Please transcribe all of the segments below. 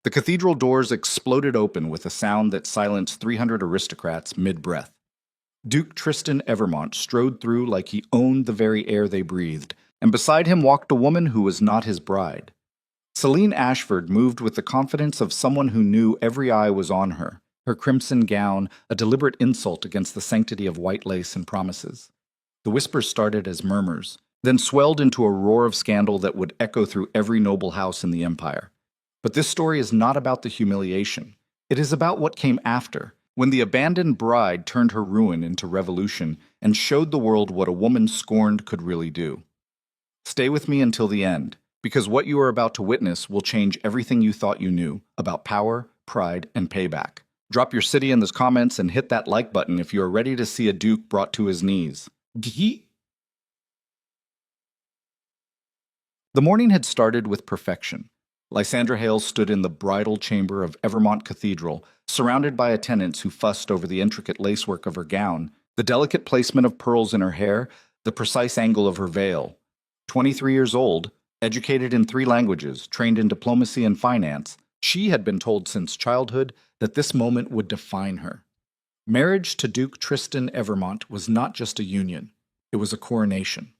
The cathedral doors exploded open with a sound that silenced 300 aristocrats mid-breath. Duke Tristan Evermont strode through like he owned the very air they breathed, and beside him walked a woman who was not his bride. Celine Ashford moved with the confidence of someone who knew every eye was on her, her crimson gown a deliberate insult against the sanctity of white lace and promises. The whispers started as murmurs, then swelled into a roar of scandal that would echo through every noble house in the empire. But this story is not about the humiliation. It is about what came after, when the abandoned bride turned her ruin into revolution and showed the world what a woman scorned could really do. Stay with me until the end, because what you are about to witness will change everything you thought you knew about power, pride, and payback. Drop your city in the comments and hit that like button if you are ready to see a duke brought to his knees. The morning had started with perfection. Lysandra Hale stood in the bridal chamber of Evermont Cathedral, surrounded by attendants who fussed over the intricate lacework of her gown, the delicate placement of pearls in her hair, the precise angle of her veil. 23 years old, educated in 3 languages, trained in diplomacy and finance, she had been told since childhood that this moment would define her. Marriage to Duke Tristan Evermont was not just a union, it was a coronation.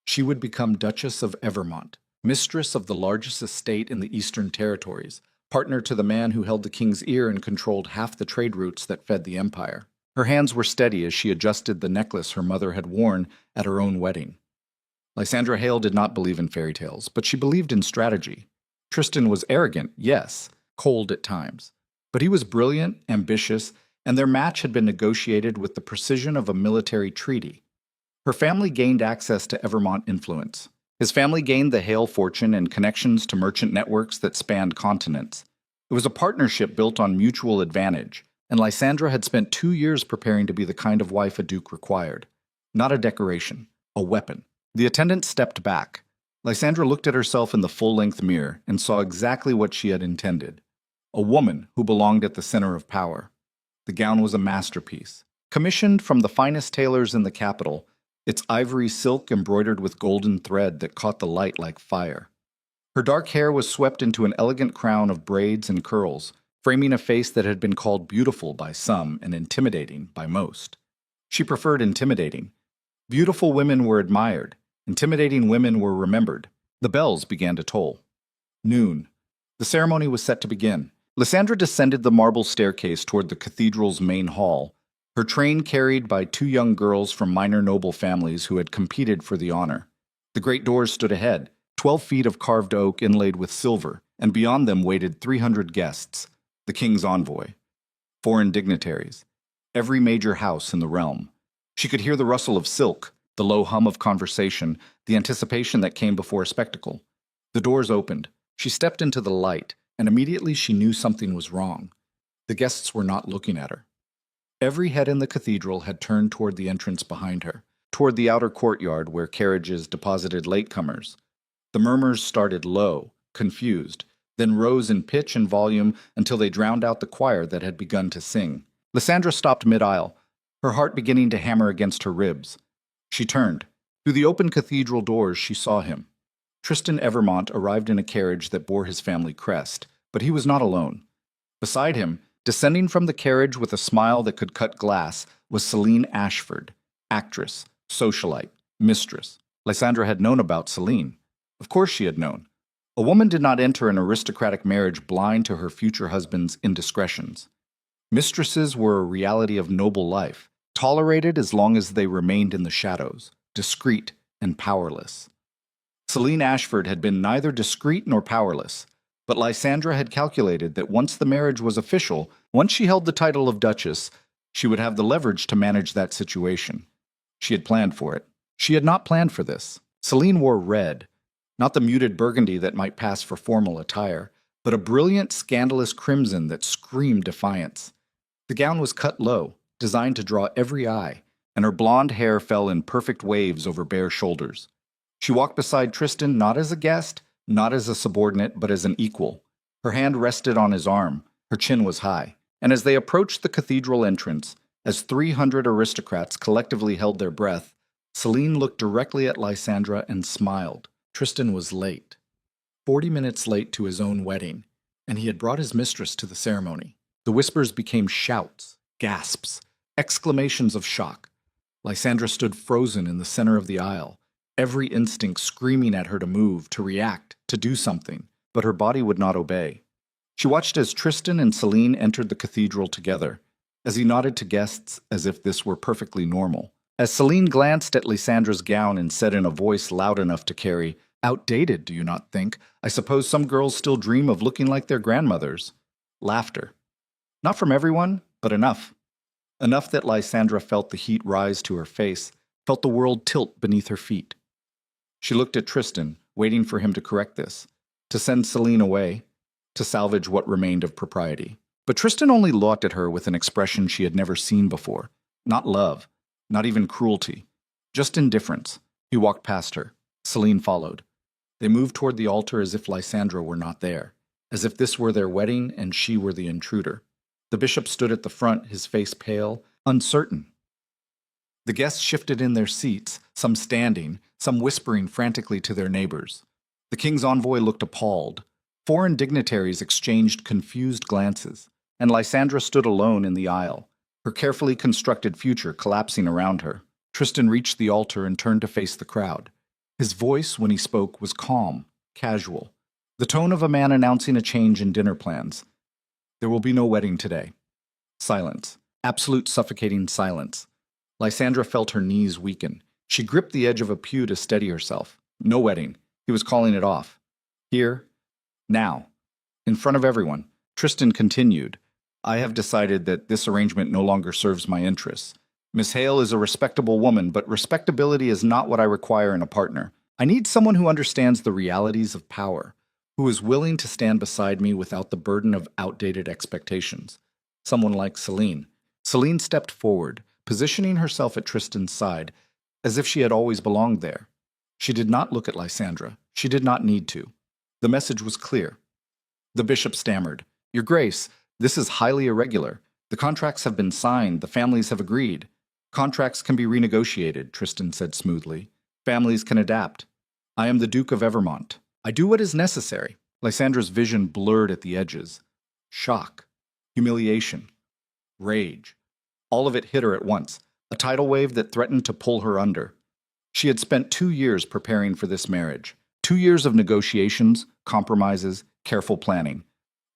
She would become Duchess of Evermont, mistress of the largest estate in the Eastern Territories, partner to the man who held the king's ear and controlled half the trade routes that fed the empire. Her hands were steady as she adjusted the necklace her mother had worn at her own wedding. Lysandra Hale did not believe in fairy tales, but she believed in strategy. Tristan was arrogant, yes, cold at times. But he was brilliant, ambitious, and their match had been negotiated with the precision of a military treaty. Her family gained access to Evermont influence. His family gained the Hale fortune and connections to merchant networks that spanned continents. It was a partnership built on mutual advantage, and Lysandra had spent 2 years preparing to be the kind of wife a duke required. Not a decoration, a weapon. The attendant stepped back. Lysandra looked at herself in the full-length mirror and saw exactly what she had intended. A woman who belonged at the center of power. The gown was a masterpiece. Commissioned from the finest tailors in the capital, its ivory silk embroidered with golden thread that caught the light like fire. Her dark hair was swept into an elegant crown of braids and curls, framing a face that had been called beautiful by some and intimidating by most. She preferred intimidating. Beautiful women were admired. Intimidating women were remembered. The bells began to toll. Noon. The ceremony was set to begin. Lysandra descended the marble staircase toward the cathedral's main hall, her train carried by 2 young girls from minor noble families who had competed for the honor. The great doors stood ahead, 12 feet of carved oak inlaid with silver, and beyond them waited 300 guests, the king's envoy, foreign dignitaries, every major house in the realm. She could hear the rustle of silk, the low hum of conversation, the anticipation that came before a spectacle. The doors opened. She stepped into the light, and immediately she knew something was wrong. The guests were not looking at her. Every head in the cathedral had turned toward the entrance behind her, toward the outer courtyard where carriages deposited latecomers. The murmurs started low, confused, then rose in pitch and volume until they drowned out the choir that had begun to sing. Lysandra stopped mid-aisle, her heart beginning to hammer against her ribs. She turned. Through the open cathedral doors she saw him. Tristan Evermont arrived in a carriage that bore his family crest, but he was not alone. Beside him, descending from the carriage with a smile that could cut glass, was Celine Ashford, actress, socialite, mistress. Lysandra had known about Celine. Of course she had known. A woman did not enter an aristocratic marriage blind to her future husband's indiscretions. Mistresses were a reality of noble life, tolerated as long as they remained in the shadows, discreet and powerless. Celine Ashford had been neither discreet nor powerless, but Lysandra had calculated that once the marriage was official, once she held the title of Duchess, she would have the leverage to manage that situation. She had planned for it. She had not planned for this. Celine wore red, not the muted burgundy that might pass for formal attire, but a brilliant, scandalous crimson that screamed defiance. The gown was cut low, designed to draw every eye, and her blonde hair fell in perfect waves over bare shoulders. She walked beside Tristan not as a guest, not as a subordinate, but as an equal. Her hand rested on his arm, her chin was high, and as they approached the cathedral entrance, as 300 aristocrats collectively held their breath, Celine looked directly at Lysandra and smiled. Tristan was late. 40 minutes late to his own wedding, and he had brought his mistress to the ceremony. The whispers became shouts, gasps, exclamations of shock. Lysandra stood frozen in the center of the aisle, every instinct screaming at her to move, to react, to do something, but her body would not obey. She watched as Tristan and Celine entered the cathedral together, as he nodded to guests as if this were perfectly normal. As Celine glanced at Lysandra's gown and said in a voice loud enough to carry, "Outdated, do you not think? I suppose some girls still dream of looking like their grandmothers." Laughter. Not from everyone, but enough. Enough that Lysandra felt the heat rise to her face, felt the world tilt beneath her feet. She looked at Tristan, waiting for him to correct this, to send Celine away, to salvage what remained of propriety. But Tristan only looked at her with an expression she had never seen before. Not love, not even cruelty, just indifference. He walked past her. Celine followed. They moved toward the altar as if Lysandra were not there, as if this were their wedding and she were the intruder. The bishop stood at the front, his face pale, uncertain. The guests shifted in their seats, some standing, some whispering frantically to their neighbors. The king's envoy looked appalled. Foreign dignitaries exchanged confused glances, and Lysandra stood alone in the aisle, her carefully constructed future collapsing around her. Tristan reached the altar and turned to face the crowd. His voice, when he spoke, was calm, casual, the tone of a man announcing a change in dinner plans. "There will be no wedding today." Silence. Absolute suffocating silence. Lysandra felt her knees weaken. She gripped the edge of a pew to steady herself. No wedding. He was calling it off. Here, now, in front of everyone, Tristan continued, "I have decided that this arrangement no longer serves my interests. Miss Hale is a respectable woman, but respectability is not what I require in a partner. I need someone who understands the realities of power, who is willing to stand beside me without the burden of outdated expectations. Someone like Celine." Celine stepped forward, positioning herself at Tristan's side, as if she had always belonged there. She did not look at Lysandra. She did not need to. The message was clear. The bishop stammered, "Your Grace, this is highly irregular. The contracts have been signed. The families have agreed." "Contracts can be renegotiated," Tristan said smoothly. "Families can adapt. I am the Duke of Evermont. I do what is necessary." Lysandra's vision blurred at the edges. Shock, humiliation, rage. All of it hit her at once, a tidal wave that threatened to pull her under. She had spent 2 years preparing for this marriage. 2 years of negotiations, compromises, careful planning.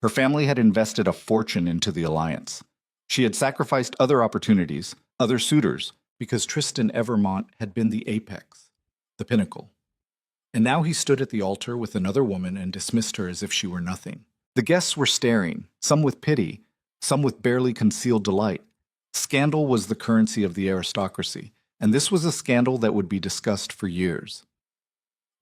Her family had invested a fortune into the alliance. She had sacrificed other opportunities, other suitors, because Tristan Evermont had been the apex, the pinnacle. And now he stood at the altar with another woman and dismissed her as if she were nothing. The guests were staring, some with pity, some with barely concealed delight. Scandal was the currency of the aristocracy, and this was a scandal that would be discussed for years.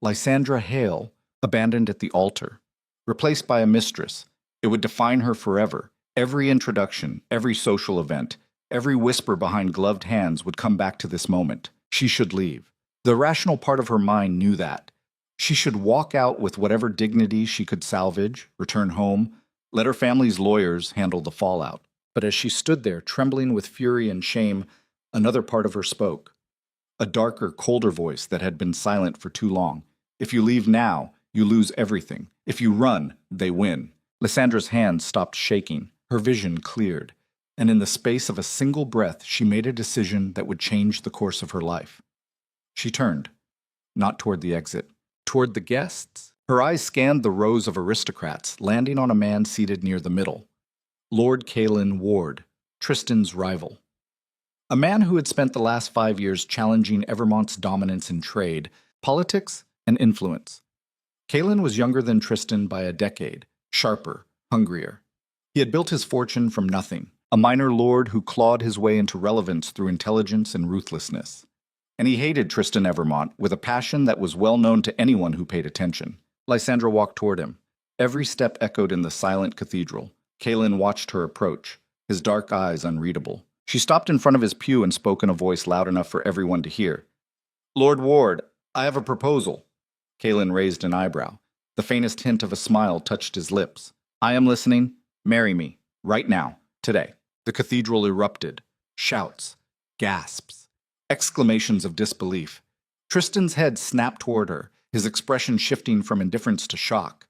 Lysandra Hale, abandoned at the altar, replaced by a mistress. It would define her forever. Every introduction, every social event, every whisper behind gloved hands would come back to this moment. She should leave. The rational part of her mind knew that. She should walk out with whatever dignity she could salvage, return home, let her family's lawyers handle the fallout. But as she stood there, trembling with fury and shame, another part of her spoke. A darker, colder voice that had been silent for too long. "If you leave now, you lose everything. If you run, they win." Lysandra's hands stopped shaking. Her vision cleared. And in the space of a single breath, she made a decision that would change the course of her life. She turned, not toward the exit, toward the guests. Her eyes scanned the rows of aristocrats, landing on a man seated near the middle. Lord Caelan Ward, Tristan's rival. A man who had spent the last 5 years challenging Evermont's dominance in trade, politics, and influence. Caelan was younger than Tristan by a decade, sharper, hungrier. He had built his fortune from nothing, a minor lord who clawed his way into relevance through intelligence and ruthlessness. And he hated Tristan Evermont with a passion that was well known to anyone who paid attention. Lysandra walked toward him. Every step echoed in the silent cathedral. Caelan watched her approach, his dark eyes unreadable. She stopped in front of his pew and spoke in a voice loud enough for everyone to hear. "Lord Ward, I have a proposal." Caelan raised an eyebrow. The faintest hint of a smile touched his lips. "I am listening. Marry me, right now, today." The cathedral erupted. Shouts, gasps, exclamations of disbelief. Tristan's head snapped toward her, his expression shifting from indifference to shock.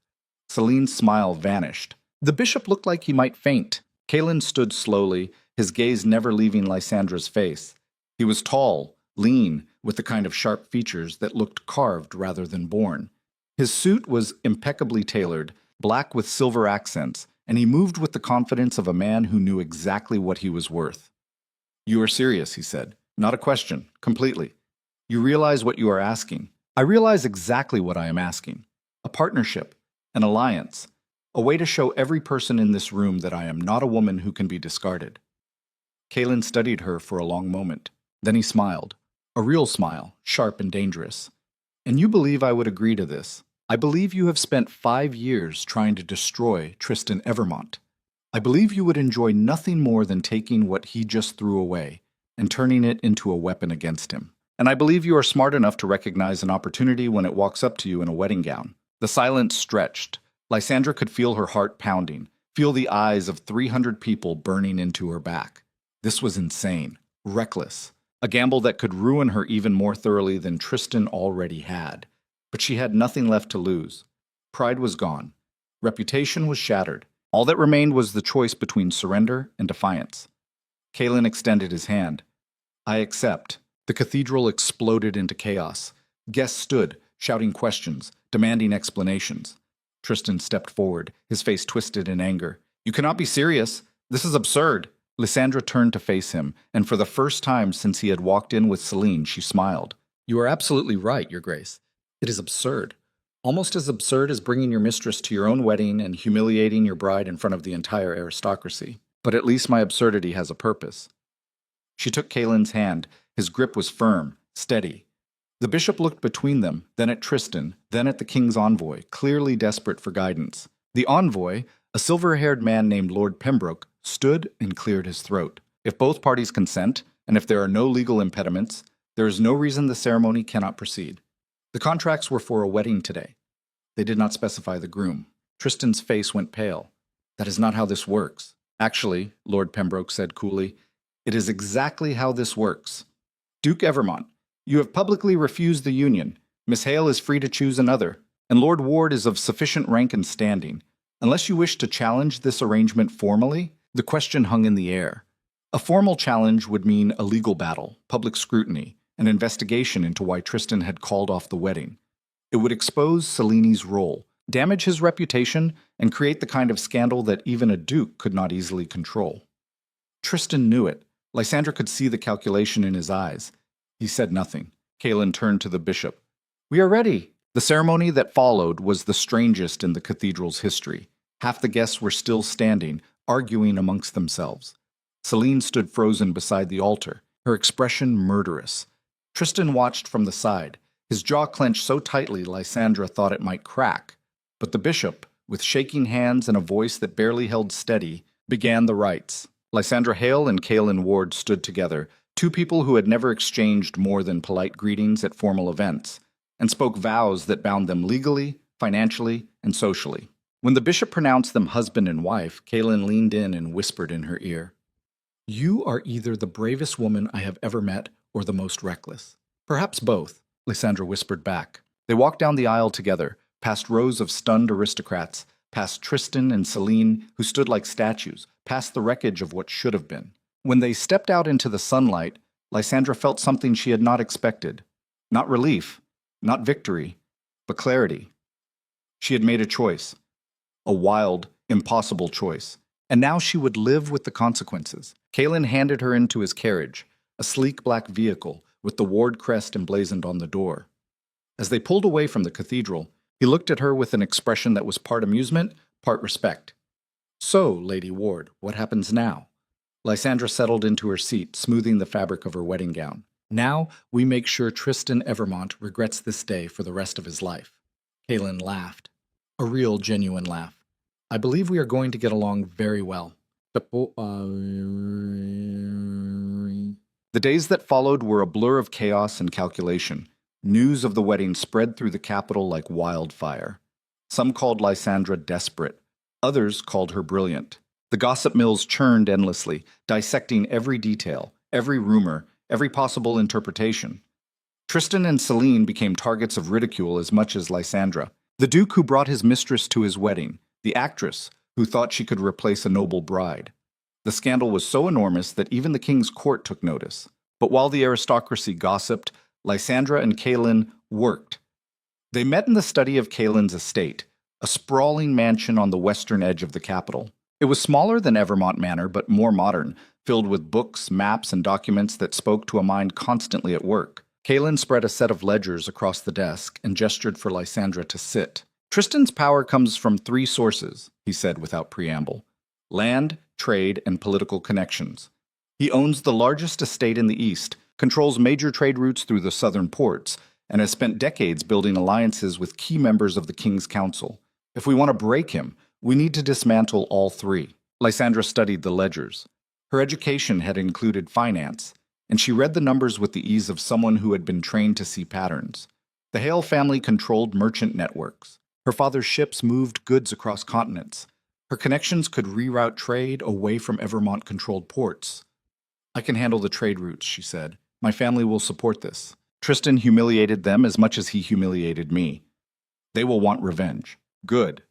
Celine's smile vanished. The bishop looked like he might faint. Kalen stood slowly, his gaze never leaving Lysandra's face. He was tall, lean, with the kind of sharp features that looked carved rather than born. His suit was impeccably tailored, black with silver accents, and he moved with the confidence of a man who knew exactly what he was worth. "You are serious," he said. "Not a question, completely. You realize what you are asking." "I realize exactly what I am asking. A partnership, an alliance, a way to show every person in this room that I am not a woman who can be discarded." Kalen studied her for a long moment. Then he smiled. A real smile, sharp and dangerous. "And you believe I would agree to this? I believe you have spent 5 years trying to destroy Tristan Evermont. I believe you would enjoy nothing more than taking what he just threw away and turning it into a weapon against him. And I believe you are smart enough to recognize an opportunity when it walks up to you in a wedding gown." The silence stretched. Lysandra could feel her heart pounding, feel the eyes of 300 people burning into her back. This was insane, reckless, a gamble that could ruin her even more thoroughly than Tristan already had. But she had nothing left to lose. Pride was gone. Reputation was shattered. All that remained was the choice between surrender and defiance. Kalen extended his hand. "I accept." The cathedral exploded into chaos. Guests stood, shouting questions, demanding explanations. Tristan stepped forward, his face twisted in anger. "You cannot be serious. This is absurd." Lysandra turned to face him, and for the first time since he had walked in with Celine, she smiled. "You are absolutely right, Your Grace. It is absurd. Almost as absurd as bringing your mistress to your own wedding and humiliating your bride in front of the entire aristocracy. But at least my absurdity has a purpose." She took Kalen's hand. His grip was firm, steady. The bishop looked between them, then at Tristan, then at the king's envoy, clearly desperate for guidance. The envoy, a silver-haired man named Lord Pembroke, stood and cleared his throat. "If both parties consent, and if there are no legal impediments, there is no reason the ceremony cannot proceed. The contracts were for a wedding today." They did not specify the groom. Tristan's face went pale. "That is not how this works." "Actually," Lord Pembroke said coolly, "it is exactly how this works. Duke Evermont, you have publicly refused the union. Miss Hale is free to choose another, and Lord Ward is of sufficient rank and standing. Unless you wish to challenge this arrangement formally," the question hung in the air. A formal challenge would mean a legal battle, public scrutiny, an investigation into why Tristan had called off the wedding. It would expose Cellini's role, damage his reputation, and create the kind of scandal that even a duke could not easily control. Tristan knew it. Lysandra could see the calculation in his eyes. He said nothing. Kalen turned to the bishop. "We are ready." The ceremony that followed was the strangest in the cathedral's history. Half the guests were still standing, arguing amongst themselves. Celine stood frozen beside the altar, her expression murderous. Tristan watched from the side, his jaw clenched so tightly Lysandra thought it might crack. But the bishop, with shaking hands and a voice that barely held steady, began the rites. Lysandra Hale and Kalen Ward stood together, two people who had never exchanged more than polite greetings at formal events, and spoke vows that bound them legally, financially, and socially. When the bishop pronounced them husband and wife, Kalen leaned in and whispered in her ear, "You are either the bravest woman I have ever met or the most reckless." "Perhaps both," Lysandra whispered back. They walked down the aisle together, past rows of stunned aristocrats, past Tristan and Celine, who stood like statues, past the wreckage of what should have been. When they stepped out into the sunlight, Lysandra felt something she had not expected. Not relief, not victory, but clarity. She had made a choice. A wild, impossible choice. And now she would live with the consequences. Kalen handed her into his carriage, a sleek black vehicle with the Ward crest emblazoned on the door. As they pulled away from the cathedral, he looked at her with an expression that was part amusement, part respect. "So, Lady Ward, what happens now?" Lysandra settled into her seat, smoothing the fabric of her wedding gown. "Now we make sure Tristan Evermont regrets this day for the rest of his life." Kalen laughed. A real, genuine laugh. "I believe we are going to get along very well." The days that followed were a blur of chaos and calculation. News of the wedding spread through the capital like wildfire. Some called Lysandra desperate. Others called her brilliant. The gossip mills churned endlessly, dissecting every detail, every rumor, every possible interpretation. Tristan and Celine became targets of ridicule as much as Lysandra. The duke who brought his mistress to his wedding, the actress who thought she could replace a noble bride. The scandal was so enormous that even the king's court took notice. But while the aristocracy gossiped, Lysandra and Kaelin worked. They met in the study of Kaelin's estate, a sprawling mansion on the western edge of the capital. It was smaller than Evermont Manor, but more modern, filled with books, maps, and documents that spoke to a mind constantly at work. Kaelin spread a set of ledgers across the desk and gestured for Lysandra to sit. Tristan's power comes from three sources, he said without preamble: land, trade, and political connections. He owns the largest estate in the East, controls major trade routes through the southern ports, and has spent decades building alliances with key members of the King's Council. If we want to break him, we need to dismantle all three. Lysandra studied the ledgers. Her education had included finance, and she read the numbers with the ease of someone who had been trained to see patterns. The Hale family controlled merchant networks. Her father's ships moved goods across continents. Her connections could reroute trade away from Evermont-controlled ports. I can handle the trade routes, she said. My family will support this. Tristan humiliated them as much as he humiliated me. They will want revenge. Good.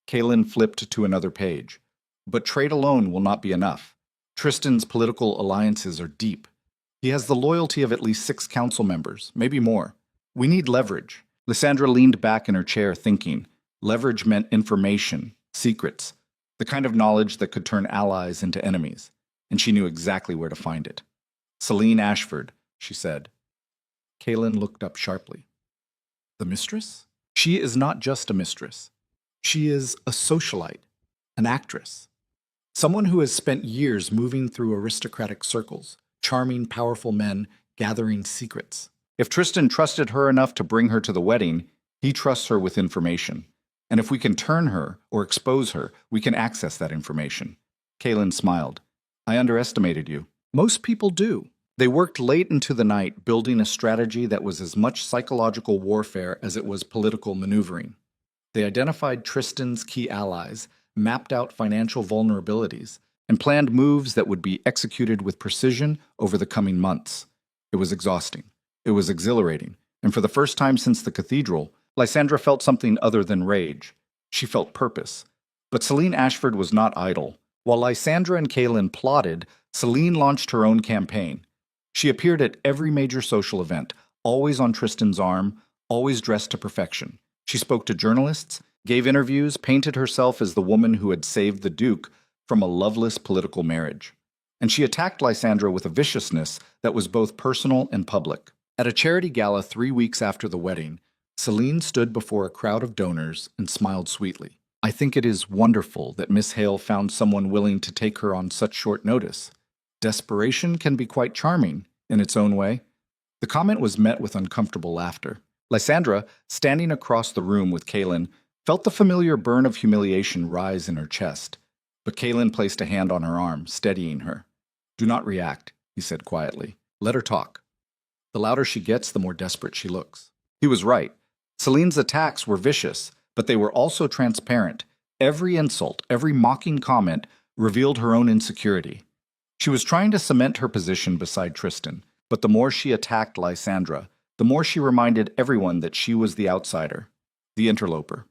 Kaelin flipped to another page. But trade alone will not be enough. Tristan's political alliances are deep. He has the loyalty of at least 6 council members, maybe more. We need leverage. Lysandra leaned back in her chair thinking. Leverage meant information, secrets, the kind of knowledge that could turn allies into enemies, and she knew exactly where to find it. Celine Ashford, she said. Kaelin looked up sharply. The mistress? She is not just a mistress. She is a socialite, an actress. Someone who has spent years moving through aristocratic circles, charming powerful men, gathering secrets. If Tristan trusted her enough to bring her to the wedding, he trusts her with information. And if we can turn her or expose her, we can access that information. Kaelin smiled. I underestimated you. Most people do. They worked late into the night building a strategy that was as much psychological warfare as it was political maneuvering. They identified Tristan's key allies, mapped out financial vulnerabilities, and planned moves that would be executed with precision over the coming months. It was exhausting. It was exhilarating, and for the first time since the cathedral, Lysandra felt something other than rage. She felt purpose. But Celine Ashford was not idle. While Lysandra and Kaelin plotted, Celine launched her own campaign. She appeared at every major social event, always on Tristan's arm, always dressed to perfection. She spoke to journalists, gave interviews, painted herself as the woman who had saved the Duke from a loveless political marriage. And she attacked Lysandra with a viciousness that was both personal and public. At a charity gala 3 weeks after the wedding, Celine stood before a crowd of donors and smiled sweetly. I think it is wonderful that Miss Hale found someone willing to take her on such short notice. Desperation can be quite charming in its own way. The comment was met with uncomfortable laughter. Lysandra, standing across the room with Kaelin, felt the familiar burn of humiliation rise in her chest. But Kaelin placed a hand on her arm, steadying her. Do not react, he said quietly. Let her talk. The louder she gets, the more desperate she looks. He was right. Celine's attacks were vicious, but they were also transparent. Every insult, every mocking comment revealed her own insecurity. She was trying to cement her position beside Tristan, but the more she attacked Lysandra, the more she reminded everyone that she was the outsider, the interloper.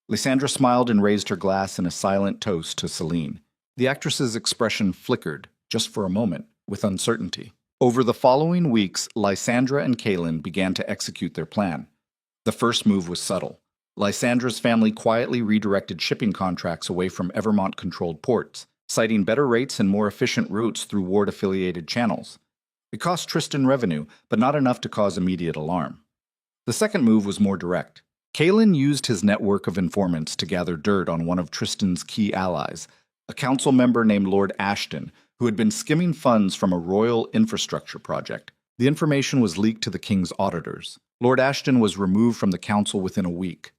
Lysandra smiled and raised her glass in a silent toast to Celine. The actress's expression flickered, just for a moment, with uncertainty. Over the following weeks, Lysandra and Kaelin began to execute their plan. The first move was subtle. Lysandra's family quietly redirected shipping contracts away from Evermont-controlled ports, citing better rates and more efficient routes through ward-affiliated channels. It cost Tristan revenue, but not enough to cause immediate alarm. The second move was more direct. Kaelin used his network of informants to gather dirt on one of Tristan's key allies, a council member named Lord Ashton, who had been skimming funds from a royal infrastructure project. The information was leaked to the king's auditors. Lord Ashton was removed from the council within a week.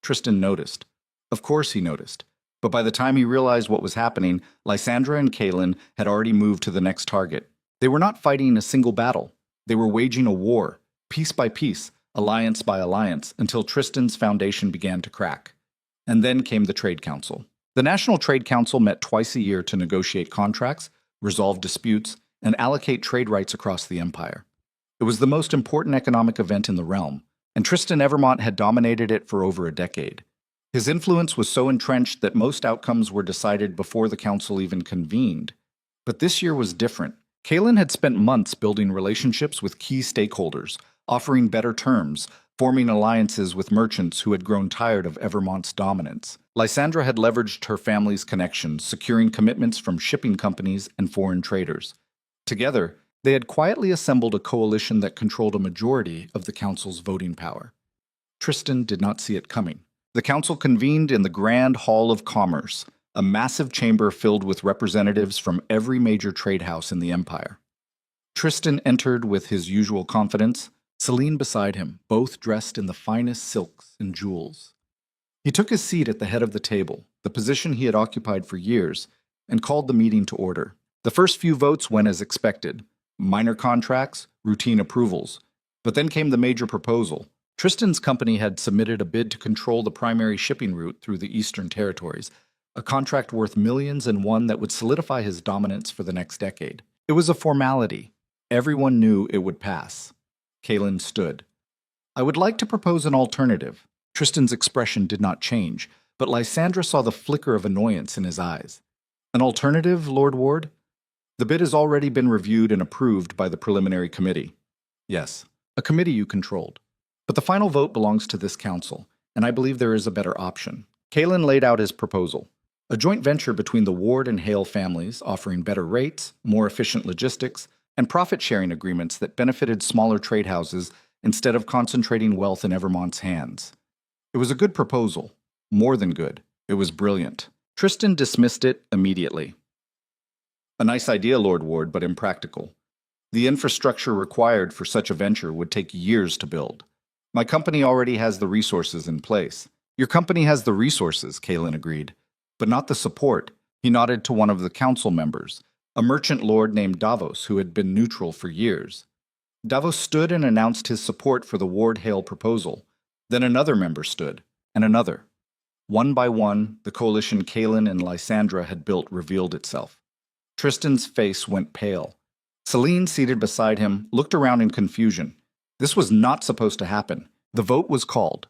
Tristan noticed. Of course he noticed. But by the time he realized what was happening, Lysandra and Kaelin had already moved to the next target. They were not fighting a single battle. They were waging a war, piece by piece, alliance by alliance, until Tristan's foundation began to crack. And then came the Trade Council. The National Trade Council met twice a year to negotiate contracts, resolve disputes, and allocate trade rights across the empire. It was the most important economic event in the realm, and Tristan Evermont had dominated it for over a decade. His influence was so entrenched that most outcomes were decided before the council even convened. But this year was different. Kalen had spent months building relationships with key stakeholders, offering better terms, forming alliances with merchants who had grown tired of Evermont's dominance. Lysandra had leveraged her family's connections, securing commitments from shipping companies and foreign traders. Together, they had quietly assembled a coalition that controlled a majority of the council's voting power. Tristan did not see it coming. The council convened in the Grand Hall of Commerce, a massive chamber filled with representatives from every major trade house in the empire. Tristan entered with his usual confidence, Celine beside him, both dressed in the finest silks and jewels. He took his seat at the head of the table, the position he had occupied for years, and called the meeting to order. The first few votes went as expected: minor contracts, routine approvals. But then came the major proposal. Tristan's company had submitted a bid to control the primary shipping route through the Eastern Territories, a contract worth millions and one that would solidify his dominance for the next decade. It was a formality. Everyone knew it would pass. Kalen stood. "I would like to propose an alternative." Tristan's expression did not change, but Lysandra saw the flicker of annoyance in his eyes. "An alternative, Lord Ward?" "The bid has already been reviewed and approved by the preliminary committee." "Yes, a committee you controlled. But the final vote belongs to this council, and I believe there is a better option." Kalen laid out his proposal. A joint venture between the Ward and Hale families, offering better rates, more efficient logistics, and profit-sharing agreements that benefited smaller trade houses instead of concentrating wealth in Evermont's hands. It was a good proposal. More than good. It was brilliant. Tristan dismissed it immediately. "A nice idea, Lord Ward, but impractical. The infrastructure required for such a venture would take years to build. My company already has the resources in place." "Your company has the resources," Kalen agreed, "but not the support." He nodded to one of the council members, a merchant lord named Davos who had been neutral for years. Davos stood and announced his support for the Ward-Hale proposal. Then another member stood, and another. One by one, the coalition Kalen and Lysandra had built revealed itself. Tristan's face went pale. Celine, seated beside him, looked around in confusion. This was not supposed to happen. The vote was called.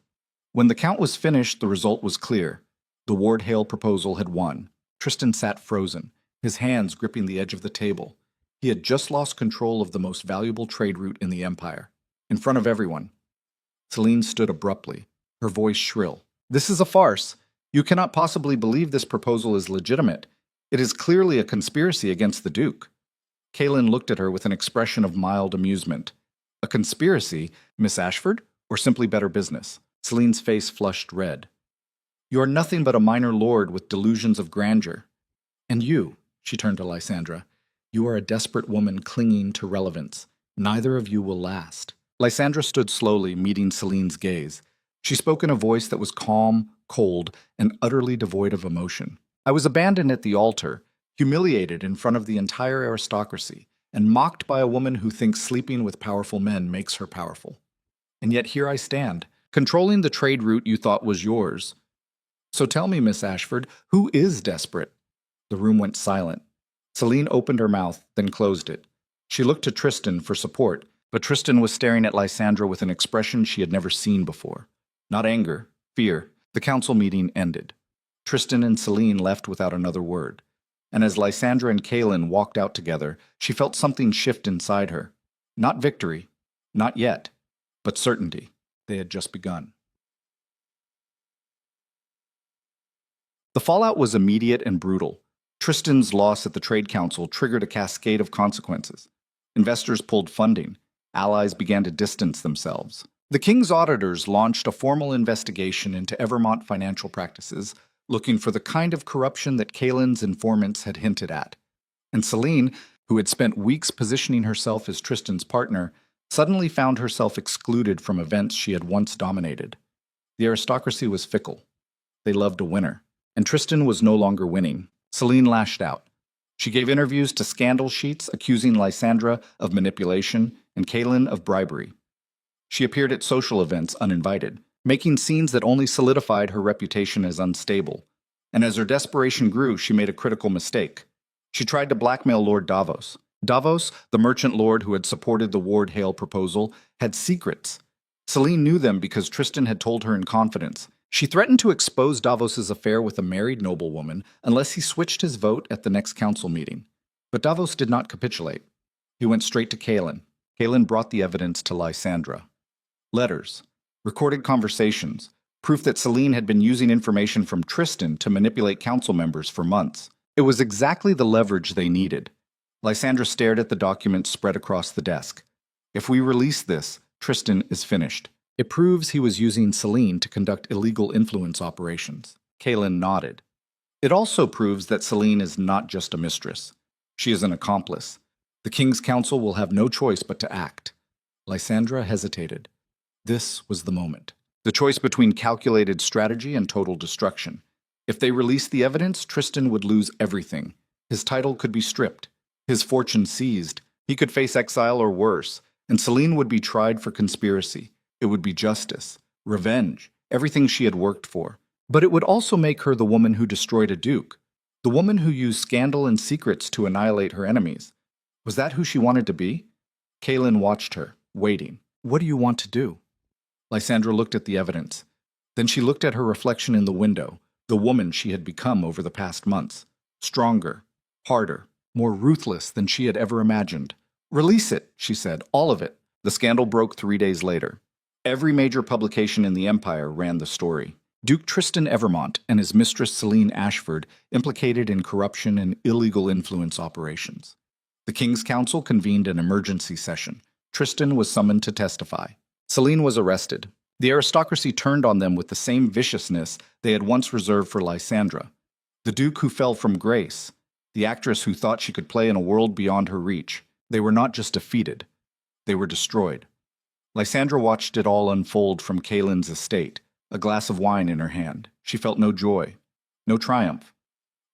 When the count was finished, the result was clear. The Ward-Hale proposal had won. Tristan sat frozen, his hands gripping the edge of the table. He had just lost control of the most valuable trade route in the empire. In front of everyone. Celine stood abruptly, her voice shrill. "This is a farce. You cannot possibly believe this proposal is legitimate. It is clearly a conspiracy against the Duke." Kalen looked at her with an expression of mild amusement. "A conspiracy, Miss Ashford, or simply better business?" Celine's face flushed red. "You are nothing but a minor lord with delusions of grandeur. And you," she turned to Lysandra, "you are a desperate woman clinging to relevance. Neither of you will last." Lysandra stood slowly, meeting Celine's gaze. She spoke in a voice that was calm, cold, and utterly devoid of emotion. "I was abandoned at the altar, humiliated in front of the entire aristocracy, and mocked by a woman who thinks sleeping with powerful men makes her powerful. And yet here I stand, controlling the trade route you thought was yours. So tell me, Miss Ashford, who is desperate?" The room went silent. Celine opened her mouth, then closed it. She looked to Tristan for support, but Tristan was staring at Lysandra with an expression she had never seen before. Not anger, fear. The council meeting ended. Tristan and Celine left without another word. And as Lysandra and Kalen walked out together, she felt something shift inside her. Not victory, not yet, but certainty. They had just begun. The fallout was immediate and brutal. Tristan's loss at the Trade Council triggered a cascade of consequences. Investors pulled funding. Allies began to distance themselves. The king's auditors launched a formal investigation into Evermont financial practices, looking for the kind of corruption that Kalen's informants had hinted at. And Celine, who had spent weeks positioning herself as Tristan's partner, suddenly found herself excluded from events she had once dominated. The aristocracy was fickle. They loved a winner. And Tristan was no longer winning. Celine lashed out. She gave interviews to scandal sheets accusing Lysandra of manipulation and Kalen of bribery. She appeared at social events uninvited, making scenes that only solidified her reputation as unstable. And as her desperation grew, she made a critical mistake. She tried to blackmail Lord Davos. Davos, the merchant lord who had supported the Ward-Hale proposal, had secrets. Celine knew them because Tristan had told her in confidence, She threatened to expose Davos's affair with a married noblewoman unless he switched his vote at the next council meeting. But Davos did not capitulate. He went straight to Kaelin. Kaelin brought the evidence to Lysandra. Letters, recorded conversations, proof that Selene had been using information from Tristan to manipulate council members for months. It was exactly the leverage they needed. Lysandra stared at the documents spread across the desk. If we release this, Tristan is finished. It proves he was using Selene to conduct illegal influence operations. Kaelin nodded. It also proves that Selene is not just a mistress. She is an accomplice. The King's Council will have no choice but to act. Lysandra hesitated. This was the moment. The choice between calculated strategy and total destruction. If they released the evidence, Tristan would lose everything. His title could be stripped, his fortune seized. He could face exile or worse, and Selene would be tried for conspiracy. It would be justice, revenge, everything she had worked for. But it would also make her the woman who destroyed a duke, the woman who used scandal and secrets to annihilate her enemies. Was that who she wanted to be? Kaelin watched her, waiting. What do you want to do? Lysandra looked at the evidence. Then she looked at her reflection in the window, the woman she had become over the past months. Stronger, harder, more ruthless than she had ever imagined. Release it, she said, all of it. The scandal broke 3 days later. Every major publication in the Empire ran the story. Duke Tristan Evermont and his mistress Selene Ashford implicated in corruption and illegal influence operations. The King's Council convened an emergency session. Tristan was summoned to testify. Selene was arrested. The aristocracy turned on them with the same viciousness they had once reserved for Lysandra. The Duke who fell from grace, the actress who thought she could play in a world beyond her reach. They were not just defeated, they were destroyed. Lysandra watched it all unfold from Kaelin's estate, a glass of wine in her hand. She felt no joy, no triumph,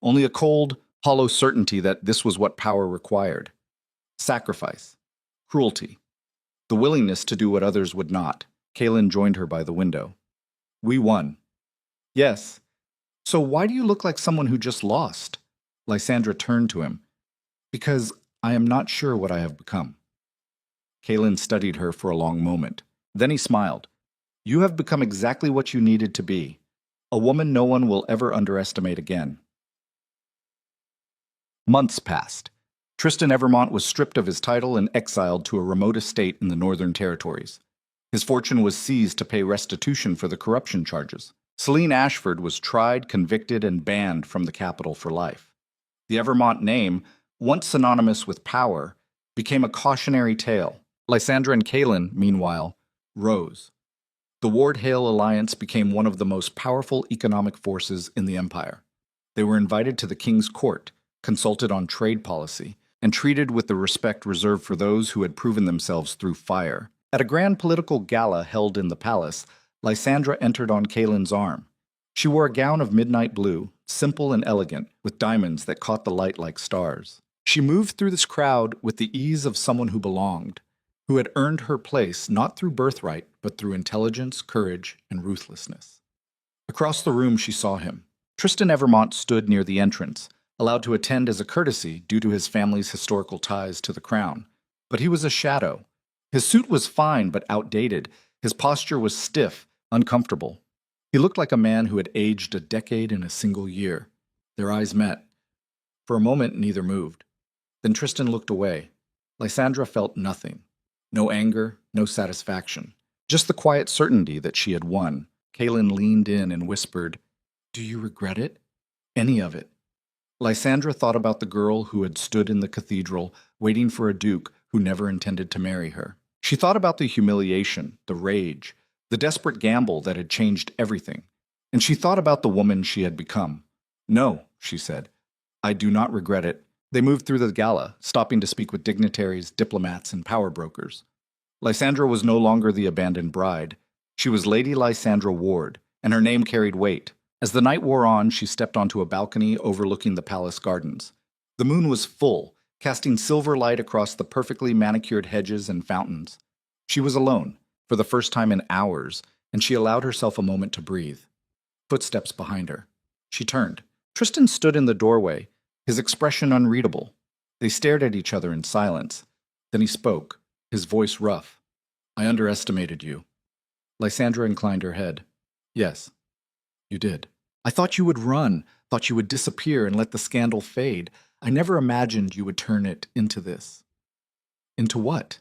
only a cold, hollow certainty that this was what power required. Sacrifice, cruelty, the willingness to do what others would not. Kaelin joined her by the window. We won. Yes. So why do you look like someone who just lost? Lysandra turned to him. Because I am not sure what I have become. Kaelin studied her for a long moment. Then he smiled. You have become exactly what you needed to be. A woman no one will ever underestimate again. Months passed. Tristan Evermont was stripped of his title and exiled to a remote estate in the Northern Territories. His fortune was seized to pay restitution for the corruption charges. Selene Ashford was tried, convicted, and banned from the capital for life. The Evermont name, once synonymous with power, became a cautionary tale. Lysandra and Kaelin, meanwhile, rose. The Ward-Hale alliance became one of the most powerful economic forces in the empire. They were invited to the king's court, consulted on trade policy, and treated with the respect reserved for those who had proven themselves through fire. At a grand political gala held in the palace, Lysandra entered on Kaelin's arm. She wore a gown of midnight blue, simple and elegant, with diamonds that caught the light like stars. She moved through this crowd with the ease of someone who belonged, who had earned her place not through birthright, but through intelligence, courage, and ruthlessness. Across the room she saw him. Tristan Evermont stood near the entrance, allowed to attend as a courtesy due to his family's historical ties to the crown. But he was a shadow. His suit was fine but outdated. His posture was stiff, uncomfortable. He looked like a man who had aged a decade in a single year. Their eyes met. For a moment, neither moved. Then Tristan looked away. Lysandra felt nothing. No anger, no satisfaction. Just the quiet certainty that she had won. Kaelin leaned in and whispered, "Do you regret it? Any of it?" Lysandra thought about the girl who had stood in the cathedral, waiting for a duke who never intended to marry her. She thought about the humiliation, the rage, the desperate gamble that had changed everything. And she thought about the woman she had become. "No," she said, "I do not regret it." They moved through the gala, stopping to speak with dignitaries, diplomats, and power brokers. Lysandra was no longer the abandoned bride. She was Lady Lysandra Ward, and her name carried weight. As the night wore on, she stepped onto a balcony overlooking the palace gardens. The moon was full, casting silver light across the perfectly manicured hedges and fountains. She was alone, for the first time in hours, and she allowed herself a moment to breathe. Footsteps behind her. She turned. Tristan stood in the doorway, his expression unreadable. They stared at each other in silence. Then he spoke, his voice rough. "I underestimated you." Lysandra inclined her head. "Yes, You did. I thought you would run, thought you would disappear and let the scandal fade. I never imagined you would turn it into this. Into what?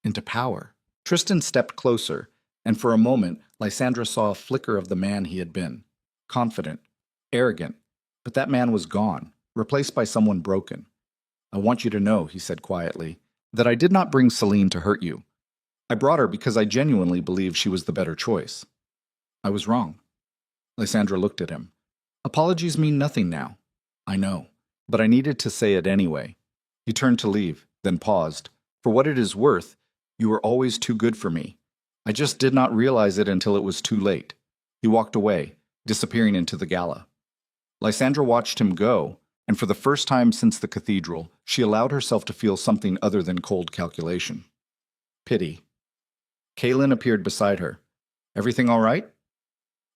Into power. Tristan stepped closer, and for a moment, Lysandra saw a flicker of the man he had been. Confident, arrogant, but that man was gone, replaced by someone broken. I want you to know, he said quietly, that I did not bring Celine to hurt you. I brought her because I genuinely believed she was the better choice. I was wrong. Lysandra looked at him. Apologies mean nothing now. I know, but I needed to say it anyway. He turned to leave, then paused. For what it is worth, you were always too good for me. I just did not realize it until it was too late. He walked away, disappearing into the gala. Lysandra watched him go, and for the first time since the cathedral, she allowed herself to feel something other than cold calculation. Pity. Kaylin appeared beside her. Everything all right?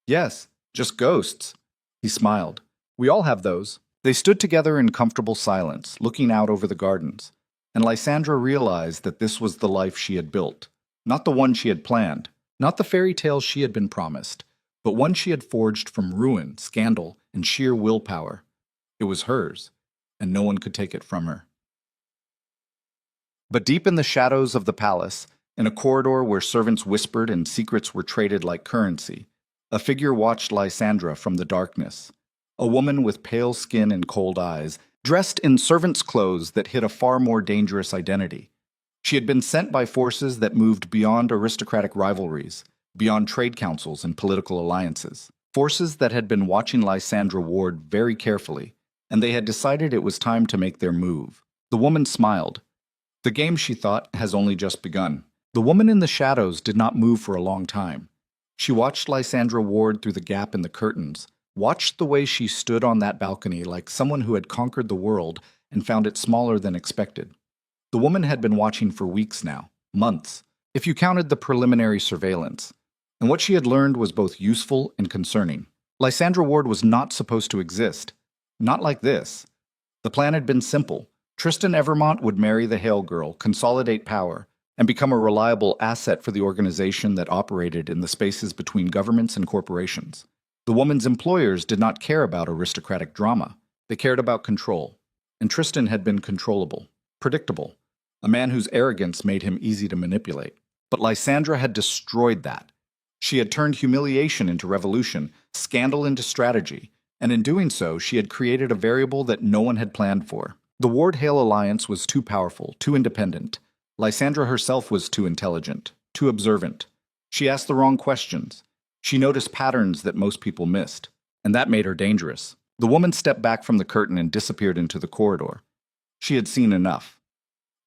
Yes, just ghosts. He smiled. We all have those. They stood together in comfortable silence, looking out over the gardens, and Lysandra realized that this was the life she had built. Not the one she had planned, not the fairy tale she had been promised, but one she had forged from ruin, scandal, and sheer willpower. It was hers, and no one could take it from her. But deep in the shadows of the palace, in a corridor where servants whispered and secrets were traded like currency, a figure watched Lysandra from the darkness. A woman with pale skin and cold eyes, dressed in servant's clothes that hid a far more dangerous identity. She had been sent by forces that moved beyond aristocratic rivalries, beyond trade councils and political alliances. Forces that had been watching Lysandra Ward very carefully, and they had decided it was time to make their move. The woman smiled. The game, she thought, has only just begun. The woman in the shadows did not move for a long time. She watched Lysandra Ward through the gap in the curtains, watched the way she stood on that balcony like someone who had conquered the world and found it smaller than expected. The woman had been watching for weeks now, months, if you counted the preliminary surveillance, and what she had learned was both useful and concerning. Lysandra Ward was not supposed to exist. Not like this. The plan had been simple. Tristan Evermont would marry the Hale girl, consolidate power, and become a reliable asset for the organization that operated in the spaces between governments and corporations. The woman's employers did not care about aristocratic drama. They cared about control. And Tristan had been controllable, predictable, a man whose arrogance made him easy to manipulate. But Lysandra had destroyed that. She had turned humiliation into revolution, scandal into strategy, and in doing so, she had created a variable that no one had planned for. The Ward-Hale alliance was too powerful, too independent. Lysandra herself was too intelligent, too observant. She asked the wrong questions. She noticed patterns that most people missed, and that made her dangerous. The woman stepped back from the curtain and disappeared into the corridor. She had seen enough.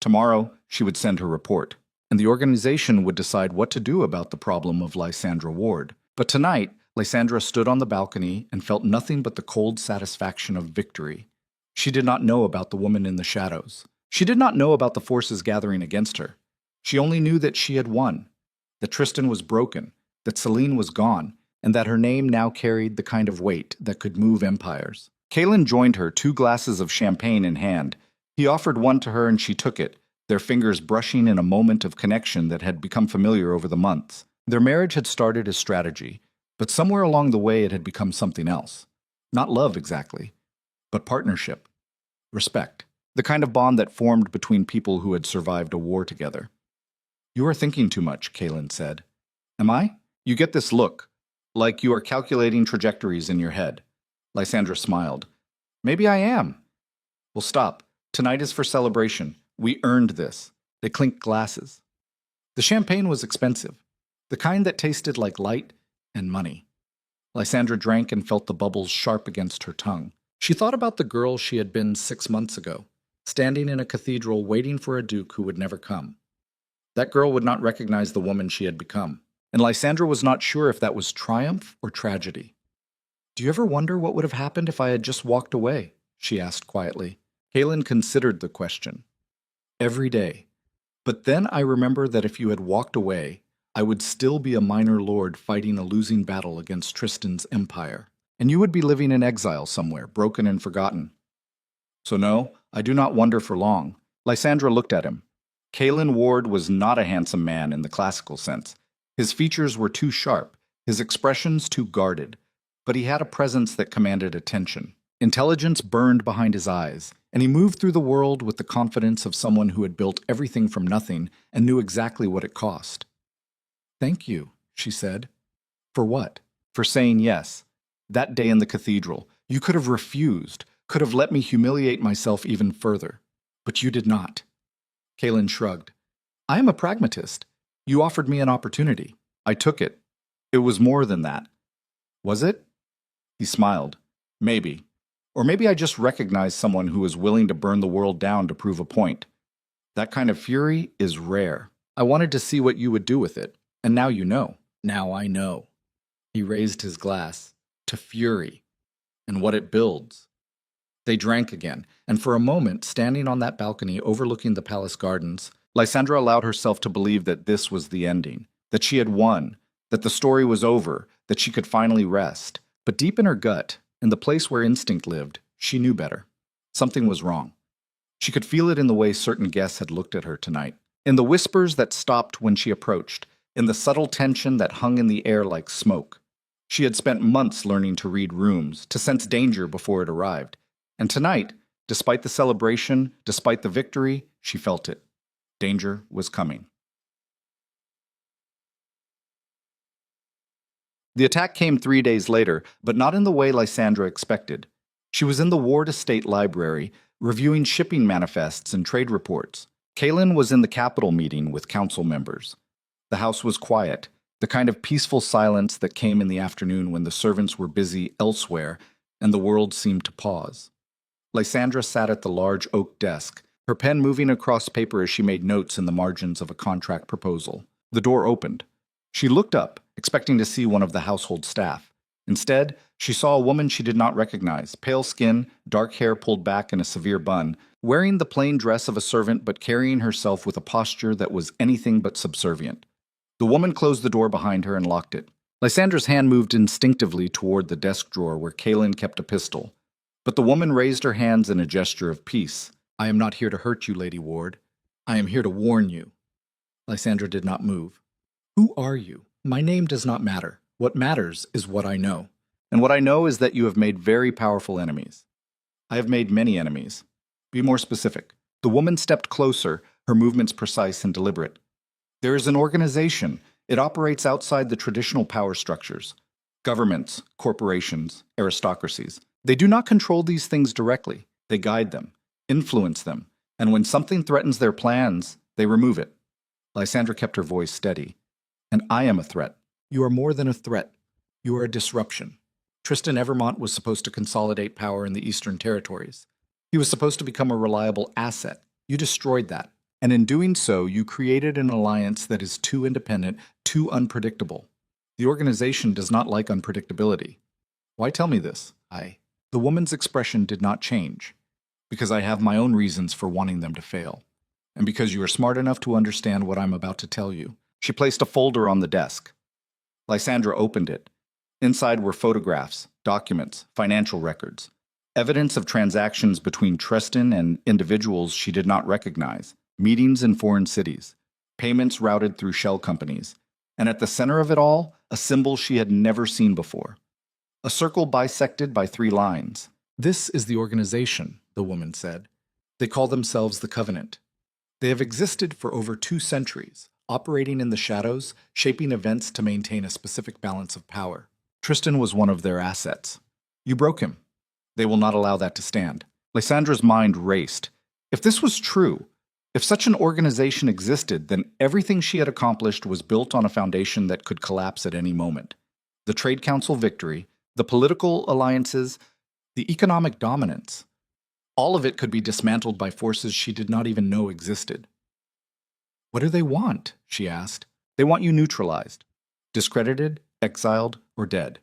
Tomorrow, she would send her report, and the organization would decide what to do about the problem of Lysandra Ward. But tonight, Lysandra stood on the balcony and felt nothing but the cold satisfaction of victory. She did not know about the woman in the shadows. She did not know about the forces gathering against her. She only knew that she had won, that Tristan was broken, that Celine was gone, and that her name now carried the kind of weight that could move empires. Kaylin joined her, 2 glasses of champagne in hand. He offered one to her and she took it, their fingers brushing in a moment of connection that had become familiar over the months. Their marriage had started as strategy, but somewhere along the way it had become something else. Not love exactly, but partnership, respect, the kind of bond that formed between people who had survived a war together. You are thinking too much, Kaylin said. Am I? You get this look, like you are calculating trajectories in your head. Lysandra smiled. Maybe I am. Well, stop. Tonight is for celebration. We earned this. They clinked glasses. The champagne was expensive, the kind that tasted like light and money. Lysandra drank and felt the bubbles sharp against her tongue. She thought about the girl she had been 6 months ago, standing in a cathedral waiting for a duke who would never come. That girl would not recognize the woman she had become, and Lysandra was not sure if that was triumph or tragedy. Do you ever wonder what would have happened if I had just walked away? She asked quietly. Kaylin considered the question. Every day. But then I remember that if you had walked away, I would still be a minor lord fighting a losing battle against Tristan's empire, and you would be living in exile somewhere, broken and forgotten. So no, I do not wonder for long. Lysandra looked at him. Kaylin Ward was not a handsome man in the classical sense. His features were too sharp, his expressions too guarded, but he had a presence that commanded attention. Intelligence burned behind his eyes, and he moved through the world with the confidence of someone who had built everything from nothing and knew exactly what it cost. "Thank you," she said. "For what?" "For saying yes. That day in the cathedral, you could have refused, could have let me humiliate myself even further. But you did not." Kalen shrugged. "I am a pragmatist. You offered me an opportunity. I took it. It was more than that." "Was it?" He smiled. "Maybe. Or maybe I just recognized someone who was willing to burn the world down to prove a point. That kind of fury is rare. I wanted to see what you would do with it, and now you know. Now I know." He raised his glass. "To fury, and what it builds." They drank again, and for a moment, standing on that balcony overlooking the palace gardens, Lysandra allowed herself to believe that this was the ending, that she had won, that the story was over, that she could finally rest. But deep in her gut, in the place where instinct lived, she knew better. Something was wrong. She could feel it in the way certain guests had looked at her tonight, in the whispers that stopped when she approached, in the subtle tension that hung in the air like smoke. She had spent months learning to read rooms, to sense danger before it arrived. And tonight, despite the celebration, despite the victory, she felt it. Danger was coming. The attack came 3 days later, but not in the way Lysandra expected. She was in the Ward Estate Library, reviewing shipping manifests and trade reports. Kalen was in the Capitol meeting with council members. The house was quiet, the kind of peaceful silence that came in the afternoon when the servants were busy elsewhere and the world seemed to pause. Lysandra sat at the large oak desk, her pen moving across paper as she made notes in the margins of a contract proposal. The door opened. She looked up, expecting to see one of the household staff. Instead, she saw a woman she did not recognize, pale skin, dark hair pulled back in a severe bun, wearing the plain dress of a servant but carrying herself with a posture that was anything but subservient. The woman closed the door behind her and locked it. Lysandra's hand moved instinctively toward the desk drawer where Kalen kept a pistol. But the woman raised her hands in a gesture of peace. "I am not here to hurt you, Lady Ward. I am here to warn you." Lysandra did not move. "Who are you? My name does not matter. What matters is what I know. And what I know is that you have made very powerful enemies." "I have made many enemies." "Be more specific." The woman stepped closer, her movements precise and deliberate. "There is an organization. It operates outside the traditional power structures. Governments, corporations, aristocracies. They do not control these things directly. They guide them, influence them, and when something threatens their plans, they remove it." Lysandra kept her voice steady. "And I am a threat." "You are more than a threat. You are a disruption." Tristan Evermont was supposed to consolidate power in the Eastern Territories. He was supposed to become a reliable asset. You destroyed that. And in doing so, you created an alliance that is too independent, too unpredictable. The organization does not like unpredictability. "Why tell me this?" The woman's expression did not change. "Because I have my own reasons for wanting them to fail. And because you are smart enough to understand what I'm about to tell you." She placed a folder on the desk. Lysandra opened it. Inside were photographs, documents, financial records, evidence of transactions between Tristan and individuals she did not recognize, meetings in foreign cities, payments routed through shell companies, and at the center of it all, a symbol she had never seen before. A circle bisected by 3 lines. "This is the organization," the woman said. "They call themselves the Covenant. They have existed for over 2 centuries, operating in the shadows, shaping events to maintain a specific balance of power. Tristan was one of their assets. You broke him. They will not allow that to stand." Lysandra's mind raced. If this was true, if such an organization existed, then everything she had accomplished was built on a foundation that could collapse at any moment. The Trade Council victory, the political alliances, the economic dominance. All of it could be dismantled by forces she did not even know existed. "What do they want?" she asked. "They want you neutralized, discredited, exiled, or dead.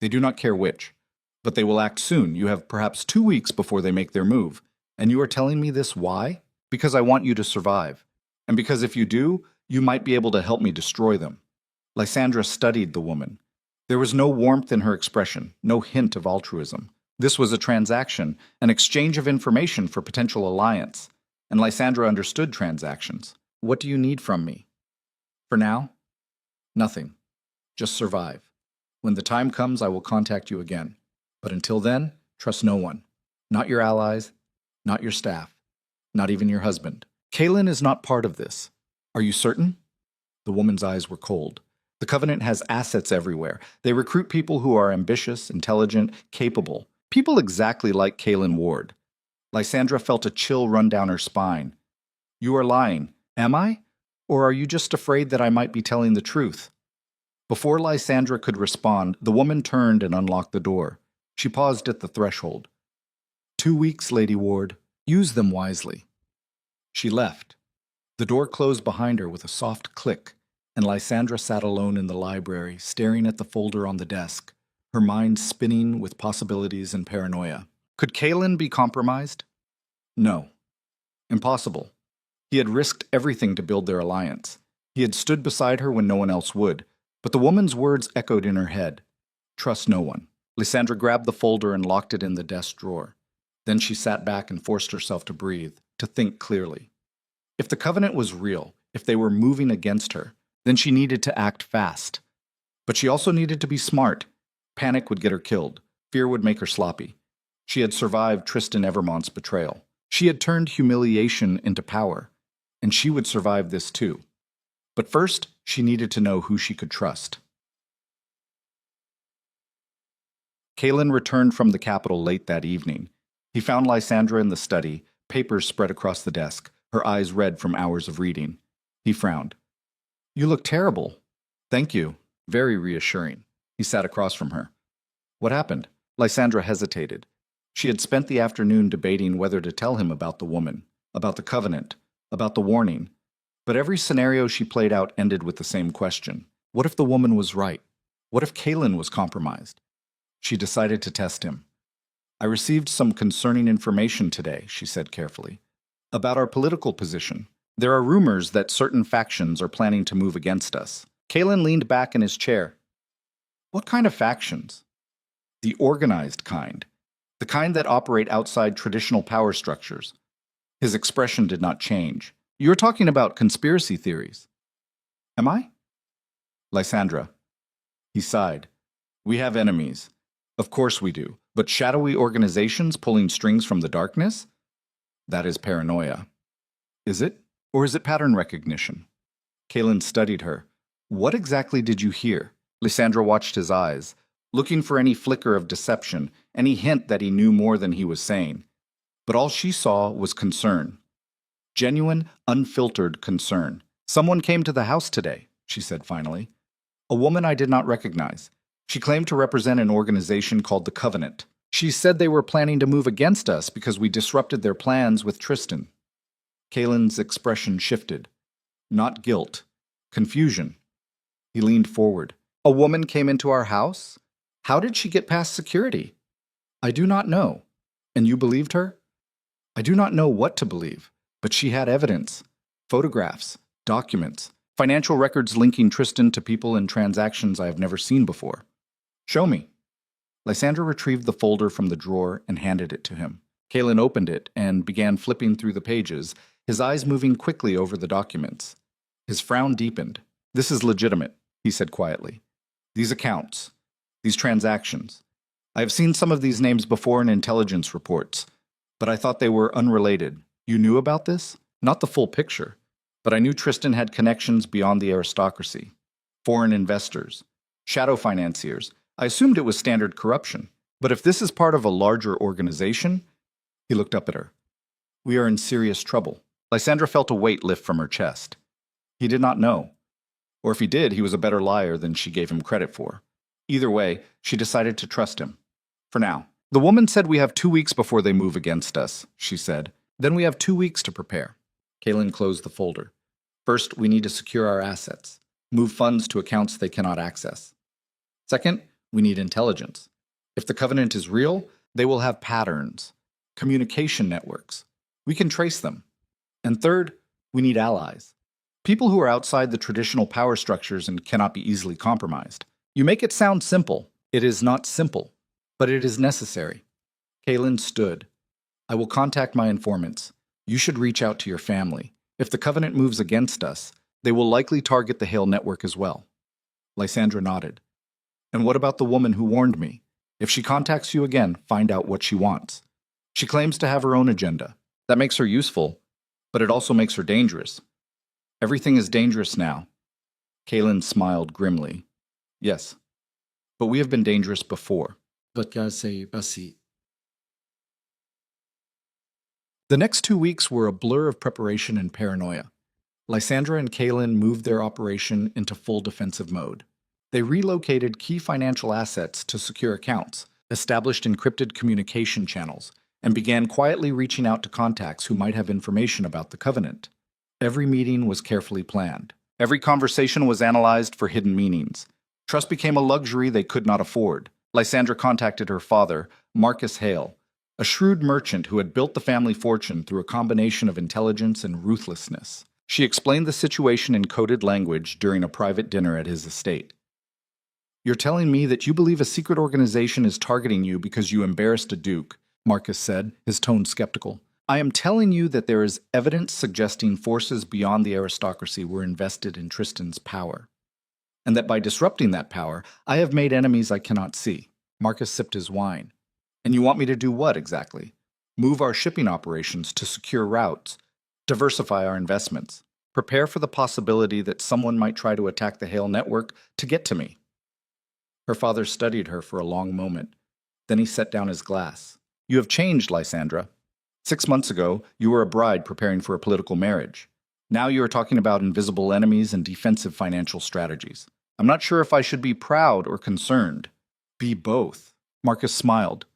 They do not care which. But they will act soon. You have perhaps 2 weeks before they make their move. And you are telling me this why? Because I want you to survive. And because if you do, you might be able to help me destroy them." Lysandra studied the woman. There was no warmth in her expression, no hint of altruism. This was a transaction, an exchange of information for potential alliance. And Lysandra understood transactions. "What do you need from me?" "For now, nothing. Just survive." When the time comes, I will contact you again. But until then, trust no one. Not your allies, not your staff, not even your husband. Kaylin is not part of this. Are you certain? The woman's eyes were cold. The Covenant has assets everywhere. They recruit people who are ambitious, intelligent, capable. People exactly like Kaylin Ward. Lysandra felt a chill run down her spine. You are lying. Am I? Or are you just afraid that I might be telling the truth? Before Lysandra could respond, the woman turned and unlocked the door. She paused at the threshold. 2 weeks, Lady Ward. Use them wisely. She left. The door closed behind her with a soft click, and Lysandra sat alone in the library, staring at the folder on the desk, her mind spinning with possibilities and paranoia. Could Kaylin be compromised? No. Impossible. He had risked everything to build their alliance. He had stood beside her when no one else would, but the woman's words echoed in her head. Trust no one. Lysandra grabbed the folder and locked it in the desk drawer. Then she sat back and forced herself to breathe, to think clearly. If the Covenant was real, if they were moving against her, then she needed to act fast. But she also needed to be smart. Panic would get her killed. Fear would make her sloppy. She had survived Tristan Evermont's betrayal. She had turned humiliation into power, and she would survive this too. But first, she needed to know who she could trust. Kaylin returned from the capital late that evening. He found Lysandra in the study, papers spread across the desk, her eyes red from hours of reading. He frowned. You look terrible. Thank you. Very reassuring. He sat across from her. What happened? Lysandra hesitated. She had spent the afternoon debating whether to tell him about the woman, about the Covenant, about the warning. But every scenario she played out ended with the same question. What if the woman was right? What if Kaylin was compromised? She decided to test him. I received some concerning information today, she said carefully, about our political position. There are rumors that certain factions are planning to move against us. Kaylin leaned back in his chair. What kind of factions? The organized kind. The kind that operate outside traditional power structures. His expression did not change. You're talking about conspiracy theories. Am I? Lysandra. He sighed. We have enemies. Of course we do. But shadowy organizations pulling strings from the darkness? That is paranoia. Is it? Or is it pattern recognition? Kaylin studied her. What exactly did you hear? Lysandra watched his eyes, looking for any flicker of deception, any hint that he knew more than he was saying. But all she saw was concern. Genuine, unfiltered concern. Someone came to the house today, she said finally. A woman I did not recognize. She claimed to represent an organization called the Covenant. She said they were planning to move against us because we disrupted their plans with Tristan. Kaylin's expression shifted. Not guilt. Confusion. He leaned forward. A woman came into our house? How did she get past security? I do not know. And you believed her? I do not know what to believe, but she had evidence. Photographs, documents, financial records linking Tristan to people and transactions I have never seen before. Show me. Lysandra retrieved the folder from the drawer and handed it to him. Kaylin opened it and began flipping through the pages, his eyes moving quickly over the documents. His frown deepened. This is legitimate, he said quietly. These accounts, these transactions. I have seen some of these names before in intelligence reports, but I thought they were unrelated. You knew about this? Not the full picture, but I knew Tristan had connections beyond the aristocracy. Foreign investors, shadow financiers. I assumed it was standard corruption. But if this is part of a larger organization, he looked up at her. We are in serious trouble. Lysandra felt a weight lift from her chest. He did not know. Or if he did, he was a better liar than she gave him credit for. Either way, she decided to trust him. For now. The woman said we have 2 weeks before they move against us, she said. Then we have 2 weeks to prepare. Kaylin closed the folder. First, we need to secure our assets. Move funds to accounts they cannot access. Second, we need intelligence. If the Covenant is real, they will have patterns, communication networks. We can trace them. And third, we need allies. People who are outside the traditional power structures and cannot be easily compromised. You make it sound simple. It is not simple, but it is necessary. Kaylin stood. I will contact my informants. You should reach out to your family. If the Covenant moves against us, they will likely target the Hale network as well. Lysandra nodded. And what about the woman who warned me? If she contacts you again, find out what she wants. She claims to have her own agenda. That makes her useful, but it also makes her dangerous. Everything is dangerous now. Kaylin smiled grimly. Yes, but we have been dangerous before. The next 2 weeks were a blur of preparation and paranoia. Lysandra and Kaylin moved their operation into full defensive mode. They relocated key financial assets to secure accounts, established encrypted communication channels, and began quietly reaching out to contacts who might have information about the Covenant. Every meeting was carefully planned. Every conversation was analyzed for hidden meanings. Trust became a luxury they could not afford. Lysandra contacted her father, Marcus Hale, a shrewd merchant who had built the family fortune through a combination of intelligence and ruthlessness. She explained the situation in coded language during a private dinner at his estate. "You're telling me that you believe a secret organization is targeting you because you embarrassed a duke," Marcus said, his tone skeptical. "I am telling you that there is evidence suggesting forces beyond the aristocracy were invested in Tristan's power, and that by disrupting that power, I have made enemies I cannot see." Marcus sipped his wine. "And you want me to do what exactly? Move our shipping operations to secure routes, diversify our investments, prepare for the possibility that someone might try to attack the Hale network to get to me." Her father studied her for a long moment. Then he set down his glass. "You have changed, Lysandra. 6 months ago, you were a bride preparing for a political marriage. Now you are talking about invisible enemies and defensive financial strategies. I'm not sure if I should be proud or concerned." "Be both." Marcus smiled.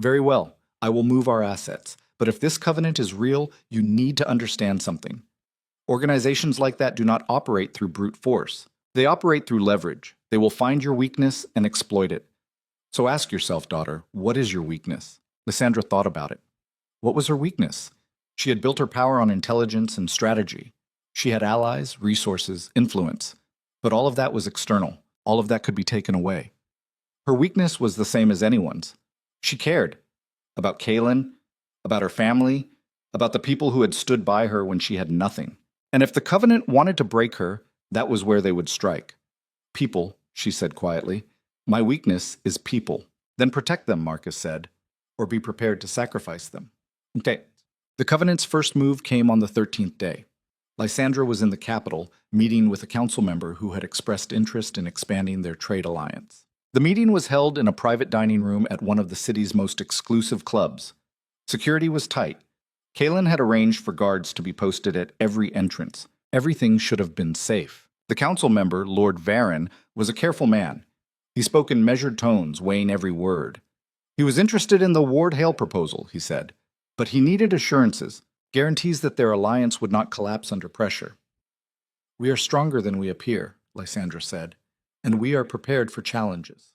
"Very well, I will move our assets. But if this covenant is real, you need to understand something. Organizations like that do not operate through brute force. They operate through leverage. They will find your weakness and exploit it. So ask yourself, daughter, what is your weakness?" Lysandra thought about it. What was her weakness? She had built her power on intelligence and strategy. She had allies, resources, influence. But all of that was external. All of that could be taken away. Her weakness was the same as anyone's. She cared. About Kaylin, about her family, about the people who had stood by her when she had nothing. And if the Covenant wanted to break her, that was where they would strike. "People," she said quietly. "My weakness is people." "Then protect them," Marcus said, "or be prepared to sacrifice them." Okay. The Covenant's first move came on the 13th day. Lysandra was in the capital, meeting with a council member who had expressed interest in expanding their trade alliance. The meeting was held in a private dining room at one of the city's most exclusive clubs. Security was tight. Kaylin had arranged for guards to be posted at every entrance. Everything should have been safe. The council member, Lord Varon, was a careful man. He spoke in measured tones, weighing every word. He was interested in the Ward Hale proposal, he said, but he needed assurances, guarantees that their alliance would not collapse under pressure. "We are stronger than we appear," Lysandra said, "and we are prepared for challenges."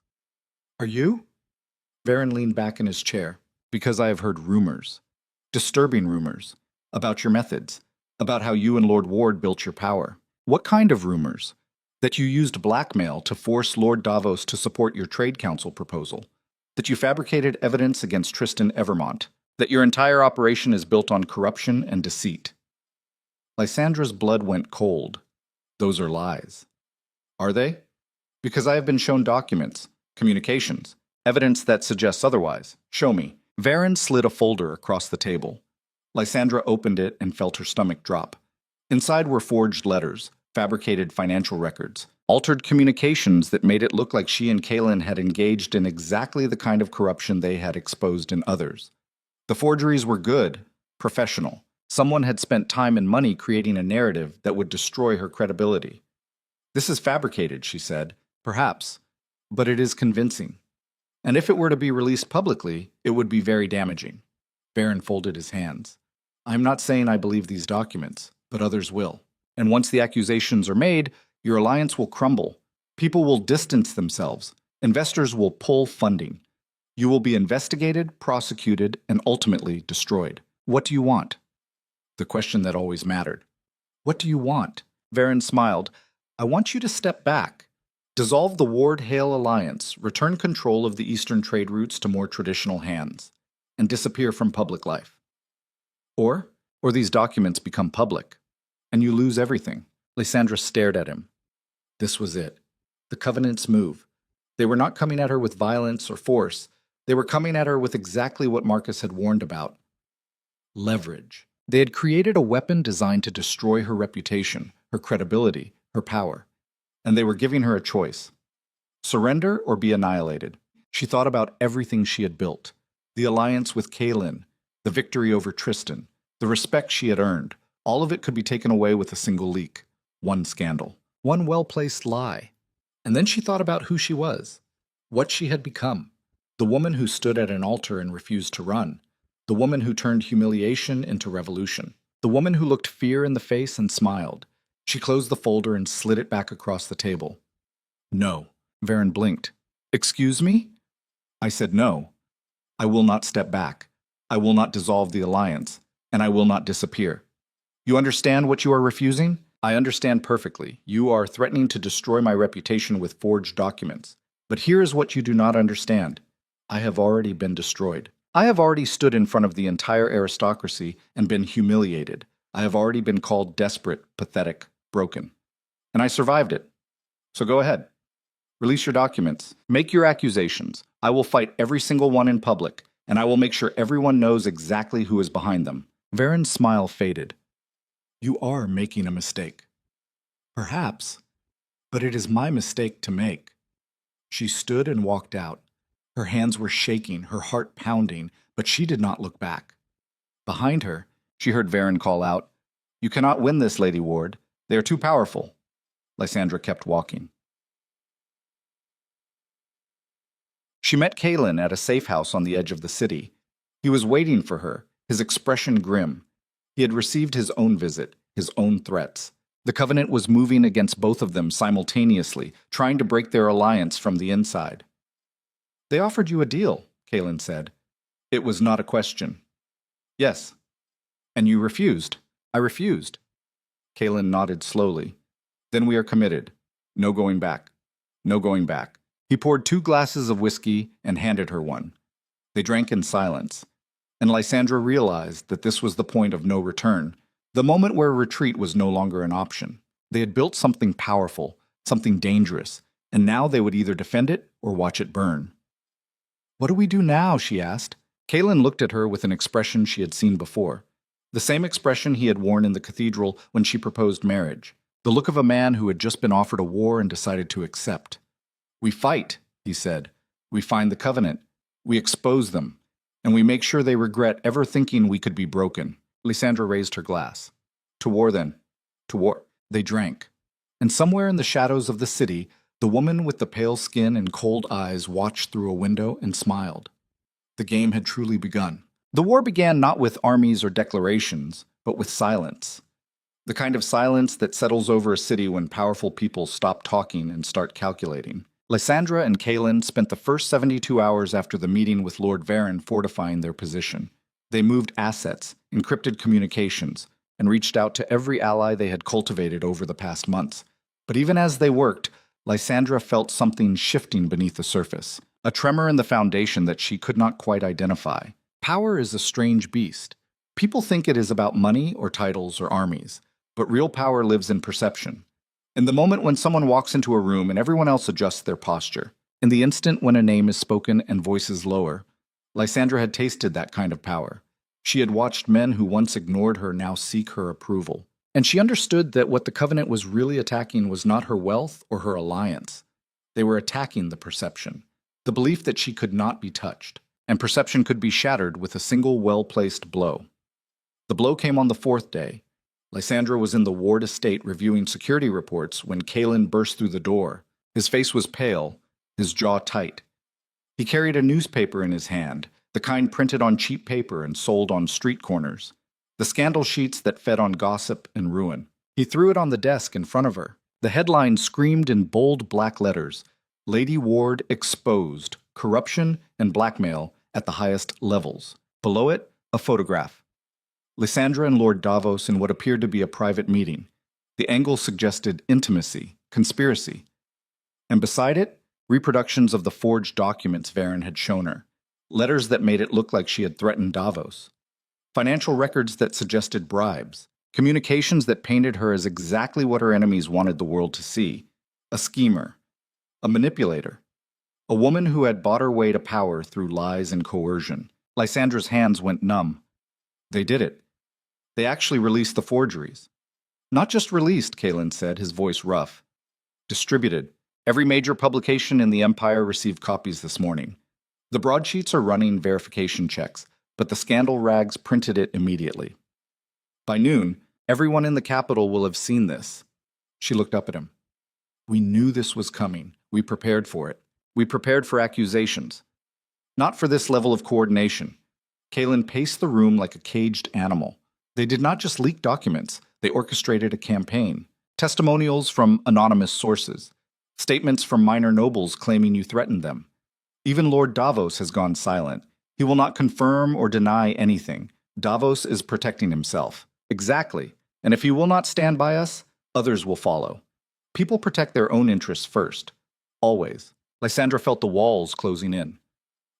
"Are you?" Varon leaned back in his chair. "Because I have heard rumors, disturbing rumors, about your methods, about how you and Lord Ward built your power." "What kind of rumors?" "That you used blackmail to force Lord Davos to support your trade council proposal, that you fabricated evidence against Tristan Evermont, that your entire operation is built on corruption and deceit." Lysandra's blood went cold. "Those are lies." "Are they?" "Because I have been shown documents, communications, evidence that suggests otherwise. Show me." Varon slid a folder across the table. Lysandra opened it and felt her stomach drop. Inside were forged letters, fabricated financial records, altered communications that made it look like she and Kaylin had engaged in exactly the kind of corruption they had exposed in others. The forgeries were good, professional. Someone had spent time and money creating a narrative that would destroy her credibility. "This is fabricated," she said. "Perhaps. But it is convincing. And if it were to be released publicly, it would be very damaging." Varon folded his hands. "I am not saying I believe these documents, but others will. And once the accusations are made, your alliance will crumble. People will distance themselves. Investors will pull funding. You will be investigated, prosecuted, and ultimately destroyed. What do you want?" The question that always mattered. "What do you want?" Varon smiled. "I want you to step back. Dissolve the Ward Hale alliance, return control of the eastern trade routes to more traditional hands, and disappear from public life. Or these documents become public, and you lose everything." Lysandra stared at him. This was it. The Covenant's move. They were not coming at her with violence or force. They were coming at her with exactly what Marcus had warned about: leverage. They had created a weapon designed to destroy her reputation, her credibility, her power. And they were giving her a choice: surrender or be annihilated. She thought about everything she had built: the alliance with Kaelin, the victory over Tristan, the respect she had earned. All of it could be taken away with a single leak, one scandal, one well-placed lie. And then she thought about who she was, what she had become: the woman who stood at an altar and refused to run, the woman who turned humiliation into revolution, the woman who looked fear in the face and smiled. She closed the folder and slid it back across the table. No. Varen blinked. Excuse me? I said no. I will not step back. I will not dissolve the alliance, and I will not disappear. You understand what you are refusing? I understand perfectly. You are threatening to destroy my reputation with forged documents. But here is what you do not understand. I have already been destroyed. I have already stood in front of the entire aristocracy and been humiliated. I have already been called desperate, pathetic, broken. And I survived it. So go ahead. Release your documents. Make your accusations. I will fight every single one in public, and I will make sure everyone knows exactly who is behind them. Varen's smile faded. You are making a mistake. Perhaps, but it is my mistake to make. She stood and walked out. Her hands were shaking, her heart pounding, but she did not look back. Behind her, she heard Varen call out, You cannot win this, Lady Ward. They are too powerful. Lysandra kept walking. She met Kaelin at a safe house on the edge of the city. He was waiting for her, his expression grim. He had received his own visit, his own threats. The Covenant was moving against both of them simultaneously, trying to break their alliance from the inside. They offered you a deal, Kaelin said. It was not a question. Yes. And you refused. I refused. Kaelin nodded slowly. Then we are committed. No going back. No going back. He poured 2 glasses of whiskey and handed her one. They drank in silence, and Lysandra realized that this was the point of no return, the moment where retreat was no longer an option. They had built something powerful, something dangerous, and now they would either defend it or watch it burn. What do we do now? She asked. Kaelin looked at her with an expression she had seen before, the same expression he had worn in the cathedral when she proposed marriage, the look of a man who had just been offered a war and decided to accept. We fight, he said. We find the Covenant. We expose them. And we make sure they regret ever thinking we could be broken. Lysandra raised her glass. To war, then. To war. They drank. And somewhere in the shadows of the city, the woman with the pale skin and cold eyes watched through a window and smiled. The game had truly begun. The war began not with armies or declarations, but with silence. The kind of silence that settles over a city when powerful people stop talking and start calculating. Lysandra and Kaelin spent the first 72 hours after the meeting with Lord Varen fortifying their position. They moved assets, encrypted communications, and reached out to every ally they had cultivated over the past months. But even as they worked, Lysandra felt something shifting beneath the surface, a tremor in the foundation that she could not quite identify. Power is a strange beast. People think it is about money or titles or armies, but real power lives in perception. In the moment when someone walks into a room and everyone else adjusts their posture, in the instant when a name is spoken and voices lower, Lysandra had tasted that kind of power. She had watched men who once ignored her now seek her approval. And she understood that what the Covenant was really attacking was not her wealth or her alliance. They were attacking the perception, the belief that she could not be touched, and perception could be shattered with a single well-placed blow. The blow came on the 4th day. Lysandra was in the Ward estate reviewing security reports when Kaelin burst through the door. His face was pale, his jaw tight. He carried a newspaper in his hand, the kind printed on cheap paper and sold on street corners, the scandal sheets that fed on gossip and ruin. He threw it on the desk in front of her. The headline screamed in bold black letters, Lady Ward exposed, corruption and blackmail at the highest levels. Below it, a photograph. Lysandra and Lord Davos in what appeared to be a private meeting. The angle suggested intimacy, conspiracy. And beside it, reproductions of the forged documents Varen had shown her. Letters that made it look like she had threatened Davos. Financial records that suggested bribes. Communications that painted her as exactly what her enemies wanted the world to see. A schemer. A manipulator. A woman who had bought her way to power through lies and coercion. Lysandra's hands went numb. They did it. They actually released the forgeries. Not just released, Kalen said, his voice rough. Distributed. Every major publication in the Empire received copies this morning. The broadsheets are running verification checks, but the scandal rags printed it immediately. By noon, everyone in the capital will have seen this. She looked up at him. We knew this was coming. We prepared for it. We prepared for accusations. Not for this level of coordination. Kalen paced the room like a caged animal. They did not just leak documents, they orchestrated a campaign. Testimonials from anonymous sources. Statements from minor nobles claiming you threatened them. Even Lord Davos has gone silent. He will not confirm or deny anything. Davos is protecting himself. Exactly. And if he will not stand by us, others will follow. People protect their own interests first. Always. Lysandra felt the walls closing in.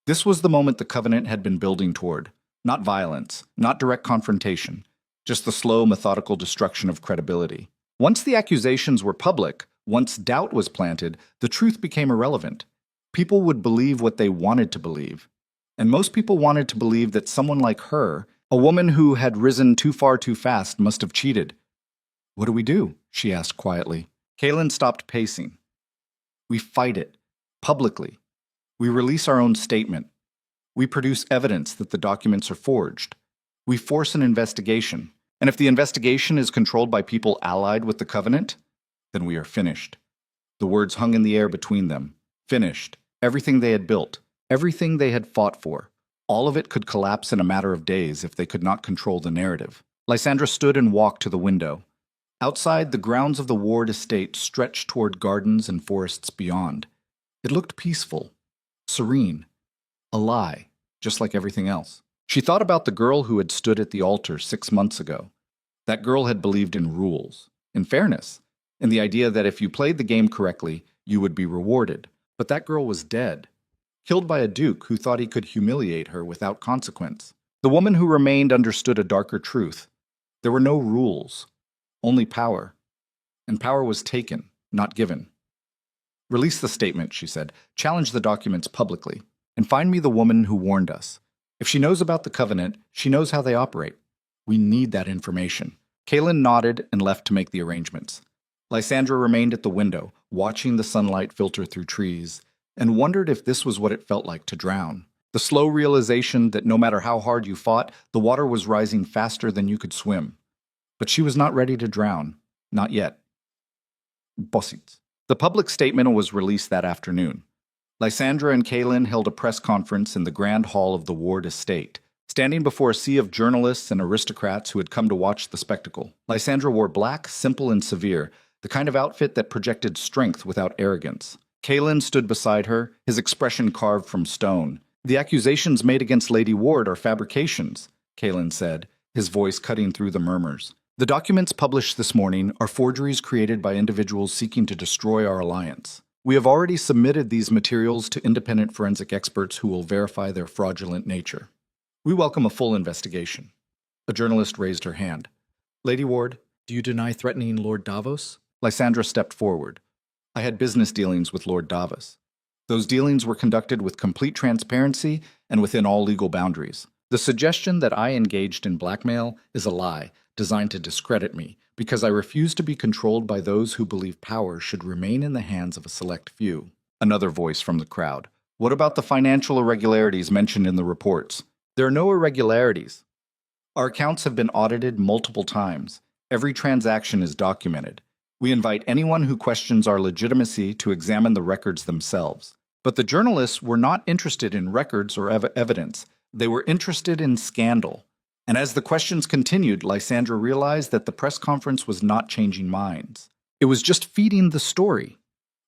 This was the moment the Covenant had been building toward. Not violence, not direct confrontation, just the slow, methodical destruction of credibility. Once the accusations were public, once doubt was planted, the truth became irrelevant. People would believe what they wanted to believe. And most people wanted to believe that someone like her, a woman who had risen too far too fast, must have cheated. What do we do? She asked quietly. Kalen stopped pacing. We fight it. Publicly. We release our own statement. We produce evidence that the documents are forged. We force an investigation. And if the investigation is controlled by people allied with the Covenant, then we are finished. The words hung in the air between them. Finished. Everything they had built. Everything they had fought for. All of it could collapse in a matter of days if they could not control the narrative. Lysandra stood and walked to the window. Outside, the grounds of the Ward estate stretched toward gardens and forests beyond. It looked peaceful, serene, a lie, just like everything else. She thought about the girl who had stood at the altar 6 months ago. That girl had believed in rules, in fairness, in the idea that if you played the game correctly, you would be rewarded. But that girl was dead, killed by a duke who thought he could humiliate her without consequence. The woman who remained understood a darker truth. There were no rules, only power. And power was taken, not given. Release the statement, she said. Challenge the documents publicly. And find me the woman who warned us. If she knows about the Covenant, she knows how they operate. We need that information. Kalen nodded and left to make the arrangements. Lysandra remained at the window, watching the sunlight filter through trees, and wondered if this was what it felt like to drown. The slow realization that no matter how hard you fought, the water was rising faster than you could swim. But she was not ready to drown. Not yet. Bossits. The public statement was released that afternoon. Lysandra and Kalen held a press conference in the grand hall of the Ward estate, standing before a sea of journalists and aristocrats who had come to watch the spectacle. Lysandra wore black, simple and severe, the kind of outfit that projected strength without arrogance. Kalen stood beside her, his expression carved from stone. The accusations made against Lady Ward are fabrications, Kalen said, his voice cutting through the murmurs. The documents published this morning are forgeries created by individuals seeking to destroy our alliance. We have already submitted these materials to independent forensic experts who will verify their fraudulent nature. We welcome a full investigation. A journalist raised her hand. Lady Ward, do you deny threatening Lord Davos? Lysandra stepped forward. I had business dealings with Lord Davos. Those dealings were conducted with complete transparency and within all legal boundaries. The suggestion that I engaged in blackmail is a lie designed to discredit me, because I refuse to be controlled by those who believe power should remain in the hands of a select few. Another voice from the crowd. What about the financial irregularities mentioned in the reports? There are no irregularities. Our accounts have been audited multiple times. Every transaction is documented. We invite anyone who questions our legitimacy to examine the records themselves. But the journalists were not interested in records or evidence. They were interested in scandal. And as the questions continued, Lysandra realized that the press conference was not changing minds. It was just feeding the story,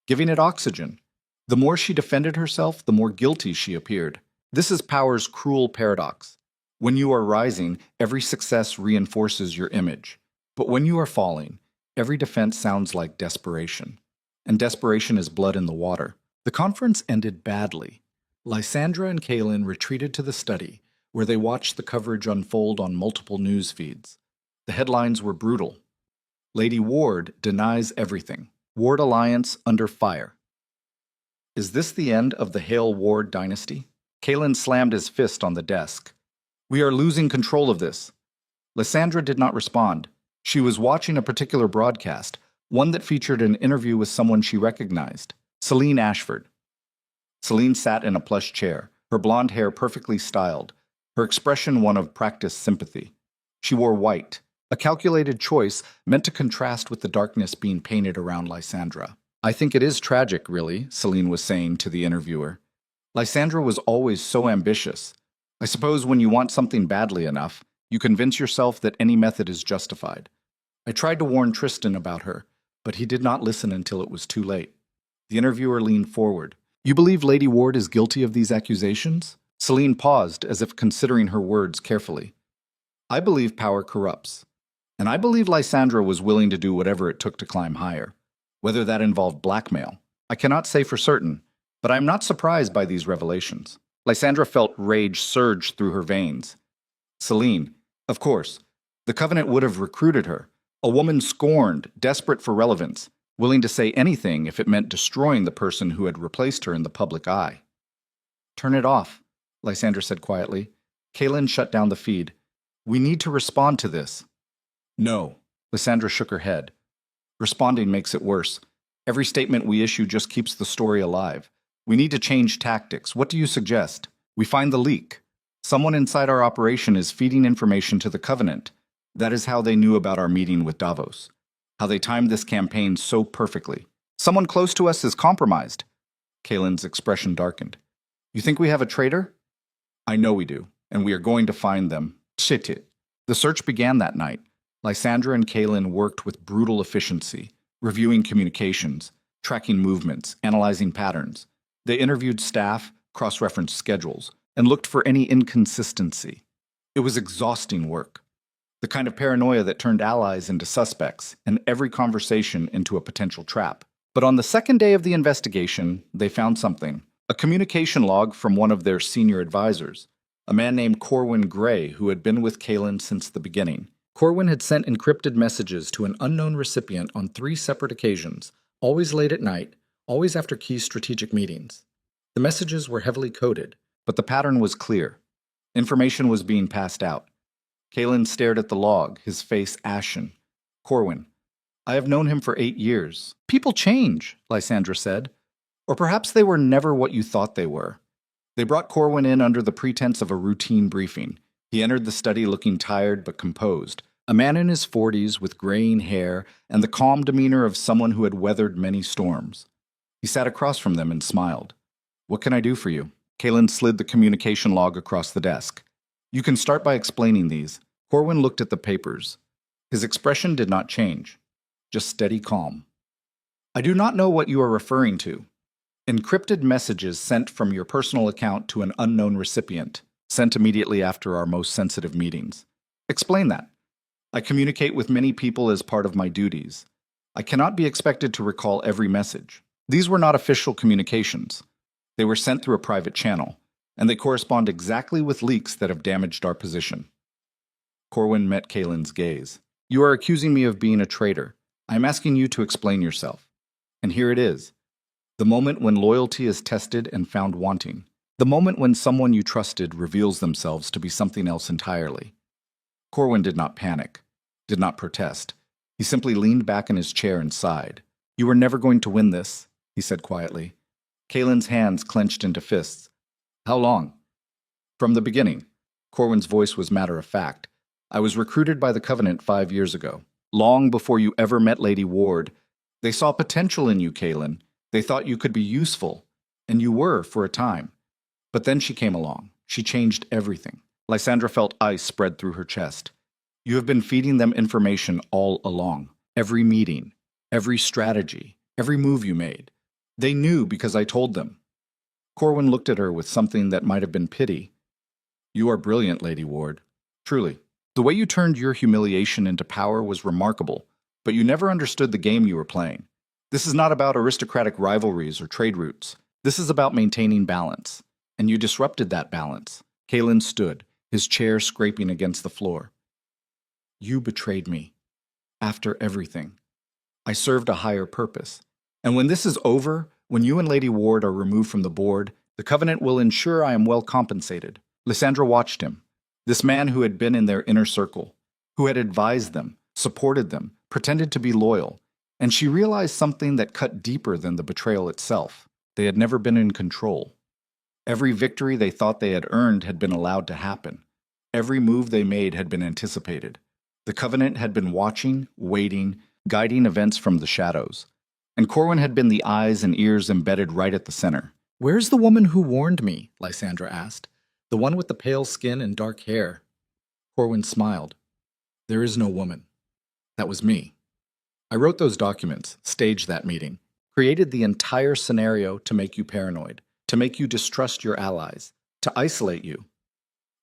giving it oxygen. The more she defended herself, the more guilty she appeared. This is power's cruel paradox. When you are rising, every success reinforces your image. But when you are falling, every defense sounds like desperation. And desperation is blood in the water. The conference ended badly. Lysandra and Kalen retreated to the study, where they watched the coverage unfold on multiple news feeds. The headlines were brutal. Lady Ward denies everything. Ward Alliance under fire. Is this the end of the Hale Ward dynasty? Kalen slammed his fist on the desk. We are losing control of this. Lysandra did not respond. She was watching a particular broadcast, one that featured an interview with someone she recognized, Celine Ashford. Celine sat in a plush chair, her blonde hair perfectly styled, her expression one of practiced sympathy. She wore white, a calculated choice meant to contrast with the darkness being painted around Lysandra. I think it is tragic, really, Celine was saying to the interviewer. Lysandra was always so ambitious. I suppose when you want something badly enough, you convince yourself that any method is justified. I tried to warn Tristan about her, but he did not listen until it was too late. The interviewer leaned forward. You believe Lady Ward is guilty of these accusations? Celine paused, as if considering her words carefully. I believe power corrupts. And I believe Lysandra was willing to do whatever it took to climb higher. Whether that involved blackmail, I cannot say for certain, but I am not surprised by these revelations. Lysandra felt rage surge through her veins. Celine, of course, the Covenant would have recruited her, a woman scorned, desperate for relevance, willing to say anything if it meant destroying the person who had replaced her in the public eye. Turn it off, Lysandra said quietly. Kalen shut down the feed. We need to respond to this. No, Lysandra shook her head. Responding makes it worse. Every statement we issue just keeps the story alive. We need to change tactics. What do you suggest? We find the leak. Someone inside our operation is feeding information to the Covenant. That is how they knew about our meeting with Davos. How they timed this campaign so perfectly. Someone close to us is compromised. Kalen's expression darkened. You think we have a traitor? I know we do, and we are going to find them. Shit. The search began that night. Lysandra and Kalen worked with brutal efficiency, reviewing communications, tracking movements, analyzing patterns. They interviewed staff, cross-referenced schedules, and looked for any inconsistency. It was exhausting work. The kind of paranoia that turned allies into suspects and every conversation into a potential trap. But on the second day of the investigation, they found something. A communication log from one of their senior advisors, a man named Corwin Gray who had been with Kalen since the beginning. Corwin had sent encrypted messages to an unknown recipient on 3 separate occasions, always late at night, always after key strategic meetings. The messages were heavily coded, but the pattern was clear. Information was being passed out. Kalen stared at the log, his face ashen. Corwin, I have known him for 8 years. People change, Lysandra said. Or perhaps they were never what you thought they were. They brought Corwin in under the pretense of a routine briefing. He entered the study looking tired but composed, a man in his 40s with graying hair and the calm demeanor of someone who had weathered many storms. He sat across from them and smiled. What can I do for you? Kalen slid the communication log across the desk. You can start by explaining these. Corwin looked at the papers. His expression did not change, just steady calm. I do not know what you are referring to. Encrypted messages sent from your personal account to an unknown recipient, sent immediately after our most sensitive meetings. Explain that. I communicate with many people as part of my duties. I cannot be expected to recall every message. These were not official communications. They were sent through a private channel, and they correspond exactly with leaks that have damaged our position. Corwin met Kalen's gaze. You are accusing me of being a traitor. I am asking you to explain yourself. And here it is. The moment when loyalty is tested and found wanting. The moment when someone you trusted reveals themselves to be something else entirely. Corwin did not panic, did not protest. He simply leaned back in his chair and sighed. You are never going to win this, he said quietly. Kalen's hands clenched into fists. How long? From the beginning. Corwin's voice was matter-of-fact. I was recruited by the Covenant 5 years ago. Long before you ever met Lady Ward. They saw potential in you, Kalen. They thought you could be useful. And you were, for a time. But then she came along. She changed everything. Lysandra felt ice spread through her chest. You have been feeding them information all along. Every meeting, every strategy, every move you made. They knew because I told them. Corwin looked at her with something that might have been pity. You are brilliant, Lady Ward. Truly. The way you turned your humiliation into power was remarkable, but you never understood the game you were playing. This is not about aristocratic rivalries or trade routes. This is about maintaining balance. And you disrupted that balance. Kalen stood, his chair scraping against the floor. You betrayed me. After everything. I served a higher purpose. And when this is over, When you and Lady Ward are removed from the board, the Covenant will ensure I am well compensated. Lysandra watched him. This man who had been in their inner circle, who had advised them, supported them, pretended to be loyal, and she realized something that cut deeper than the betrayal itself. They had never been in control. Every victory they thought they had earned had been allowed to happen. Every move they made had been anticipated. The Covenant had been watching, waiting, guiding events from the shadows. And Corwin had been the eyes and ears embedded right at the center. "Where's the woman who warned me?" Lysandra asked. "The one with the pale skin and dark hair." Corwin smiled. "There is no woman. That was me. I wrote those documents, staged that meeting, created the entire scenario to make you paranoid, to make you distrust your allies, to isolate you.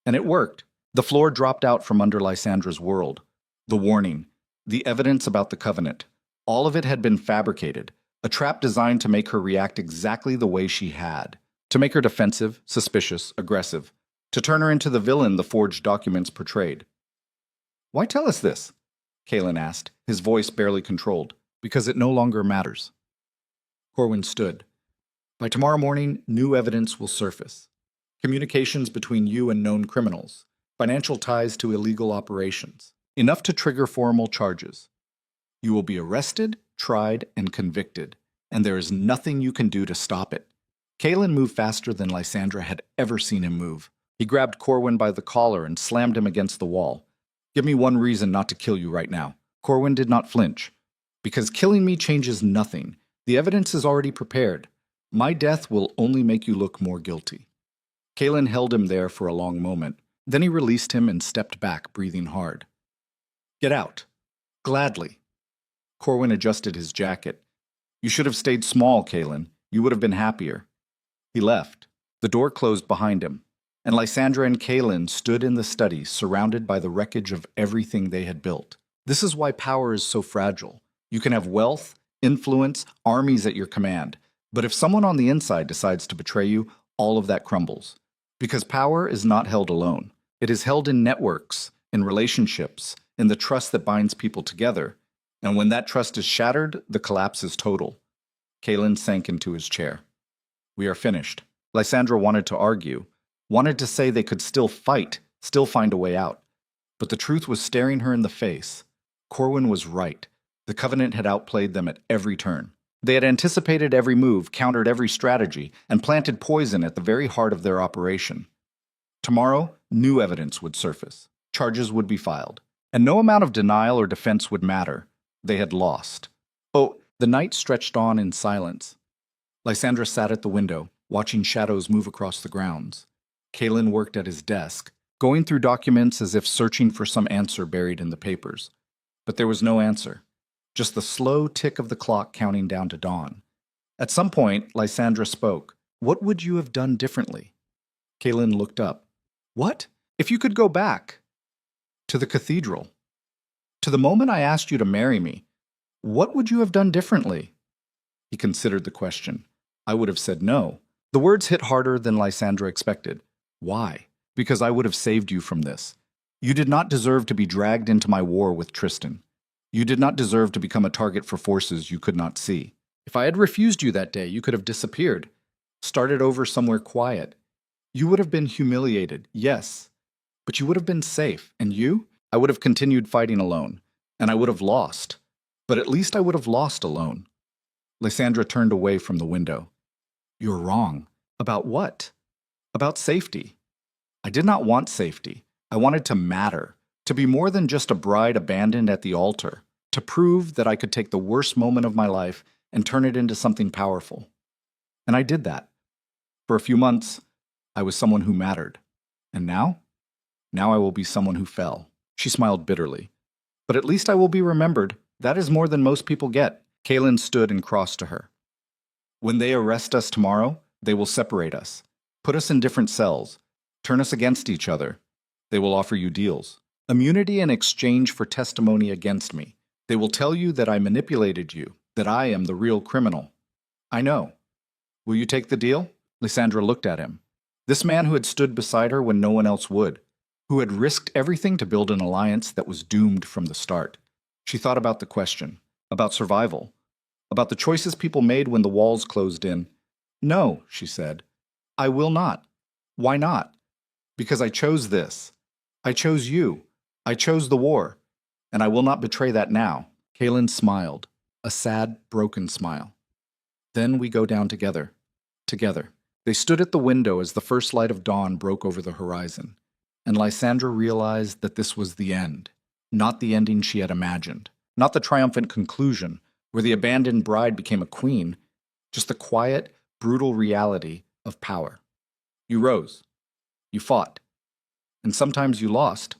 And it worked. The floor dropped out from under Lysandra's world. The warning, the evidence about the Covenant, all of it had been fabricated, a trap designed to make her react exactly the way she had, to make her defensive, suspicious, aggressive, to turn her into the villain the forged documents portrayed. "Why tell us this?" Kalen asked, his voice barely controlled. "Because it no longer matters." Corwin stood. "By tomorrow morning, new evidence will surface. Communications between you and known criminals, financial ties to illegal operations, enough to trigger formal charges. You will be arrested, tried, and convicted, and there is nothing you can do to stop it." Kalen moved faster than Lysandra had ever seen him move. He grabbed Corwin by the collar and slammed him against the wall. "Give me one reason not to kill you right now." Corwin did not flinch. "Because killing me changes nothing. The evidence is already prepared. My death will only make you look more guilty." Kalen held him there for a long moment. Then he released him and stepped back, breathing hard. "Get out." "Gladly." Corwin adjusted his jacket. "You should have stayed small, Kalen. You would have been happier." He left. The door closed behind him, and Lysandra and Kalen stood in the study, surrounded by the wreckage of everything they had built. This is why power is so fragile. You can have wealth, influence, armies at your command, but if someone on the inside decides to betray you, all of that crumbles. Because power is not held alone. It is held in networks, in relationships, in the trust that binds people together. And when that trust is shattered, the collapse is total. Kalen sank into his chair. "We are finished." Lysandra wanted to argue, wanted to say they could still fight, still find a way out. But the truth was staring her in the face. Corwin was right. The Covenant had outplayed them at every turn. They had anticipated every move, countered every strategy, and planted poison at the very heart of their operation. Tomorrow, new evidence would surface. Charges would be filed. And no amount of denial or defense would matter. They had lost. Oh, the night stretched on in silence. Lysandra sat at the window, watching shadows move across the grounds. Kalen worked at his desk, going through documents as if searching for some answer buried in the papers. But there was no answer, just the slow tick of the clock counting down to dawn. At some point, Lysandra spoke. "What would you have done differently?" Kalen looked up. "What? If you could go back to the cathedral, to the moment I asked you to marry me, what would you have done differently?" He considered the question. "I would have said no." The words hit harder than Lysandra expected. "Why?" "Because I would have saved you from this. You did not deserve to be dragged into my war with Tristan. You did not deserve to become a target for forces you could not see. If I had refused you that day, you could have disappeared, started over somewhere quiet. You would have been humiliated, yes, but you would have been safe. And you? I would have continued fighting alone, and I would have lost. But at least I would have lost alone." Lysandra turned away from the window. "You're wrong." "About what?" "About safety. I did not want safety. I wanted to matter, to be more than just a bride abandoned at the altar, to prove that I could take the worst moment of my life and turn it into something powerful. And I did that. For a few months, I was someone who mattered. And now? Now I will be someone who fell." She smiled bitterly. "But at least I will be remembered. That is more than most people get." Kalen stood and crossed to her. "When they arrest us tomorrow, they will separate us, put us in different cells, turn us against each other. They will offer you deals. Immunity in exchange for testimony against me. They will tell you that I manipulated you, that I am the real criminal. I know. Will you take the deal?" Lysandra looked at him. This man who had stood beside her when no one else would, who had risked everything to build an alliance that was doomed from the start. She thought about the question, about survival. About the choices people made when the walls closed in. No, she said. I will not. Why not? Because I chose this. I chose you. I chose the war. And I will not betray that now. Kaelin smiled, a sad, broken smile. Then we go down together. Together. They stood at the window as the first light of dawn broke over the horizon, and Lysandra realized that this was the end, not the ending she had imagined, not the triumphant conclusion where the abandoned bride became a queen, just the quiet, brutal reality of power. You rose. You fought. And sometimes you lost.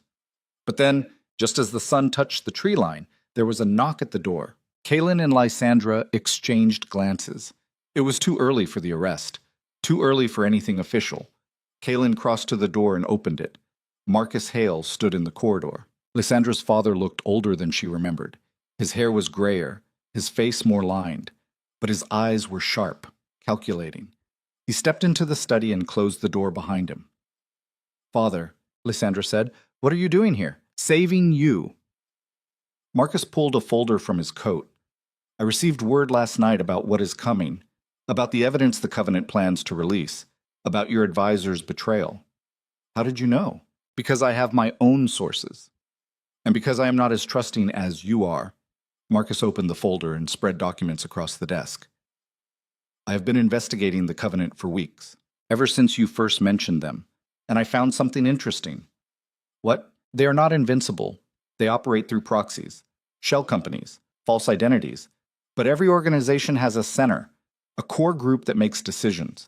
But then, just as the sun touched the tree line, there was a knock at the door. Kaelin and Lysandra exchanged glances. It was too early for the arrest. Too early for anything official. Kaelin crossed to the door and opened it. Marcus Hale stood in the corridor. Lysandra's father looked older than she remembered. His hair was grayer, his face more lined, but his eyes were sharp, calculating. He stepped into the study and closed the door behind him. Father, Lysandra said, what are you doing here? Saving you. Marcus pulled a folder from his coat. I received word last night about what is coming, about the evidence the Covenant plans to release, about your advisor's betrayal. How did you know? Because I have my own sources. And because I am not as trusting as you are. Marcus opened the folder and spread documents across the desk. I have been investigating the Covenant for weeks, ever since you first mentioned them, and I found something interesting. What? They are not invincible. They operate through proxies, shell companies, false identities. But every organization has a center, a core group that makes decisions.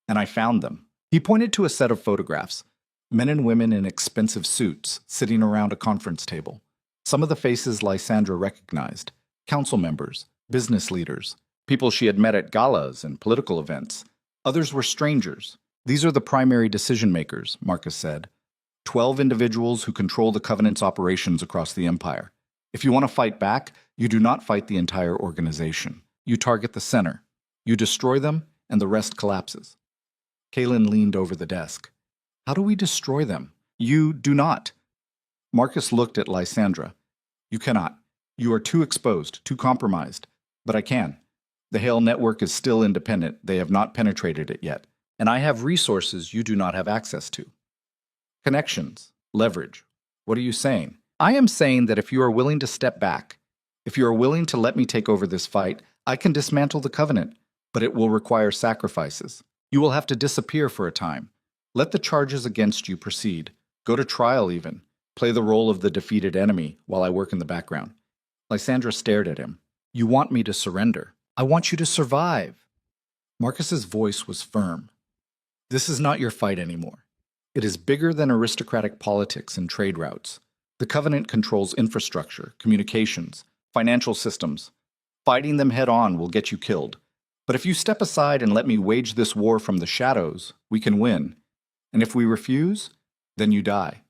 And I found them. He pointed to a set of photographs, men and women in expensive suits sitting around a conference table. Some of the faces Lysandra recognized, council members, business leaders, people she had met at galas and political events. Others were strangers. These are the primary decision makers, Marcus said. 12 individuals who control the Covenant's operations across the Empire. If you want to fight back, you do not fight the entire organization. You target the center. You destroy them, and the rest collapses. Kaelin leaned over the desk. How do we destroy them? You do not. Marcus looked at Lysandra. You cannot. You are too exposed, too compromised. But I can. The Hale network is still independent. They have not penetrated it yet. And I have resources you do not have access to. Connections, leverage. What are you saying? I am saying that if you are willing to step back, if you are willing to let me take over this fight, I can dismantle the Covenant, but it will require sacrifices. You will have to disappear for a time. Let the charges against you proceed. Go to trial even. Play the role of the defeated enemy while I work in the background. Lysandra stared at him. You want me to surrender. I want you to survive. Marcus's voice was firm. This is not your fight anymore. It is bigger than aristocratic politics and trade routes. The Covenant controls infrastructure, communications, financial systems. Fighting them head-on will get you killed. But if you step aside and let me wage this war from the shadows, we can win. And if we refuse, then you die.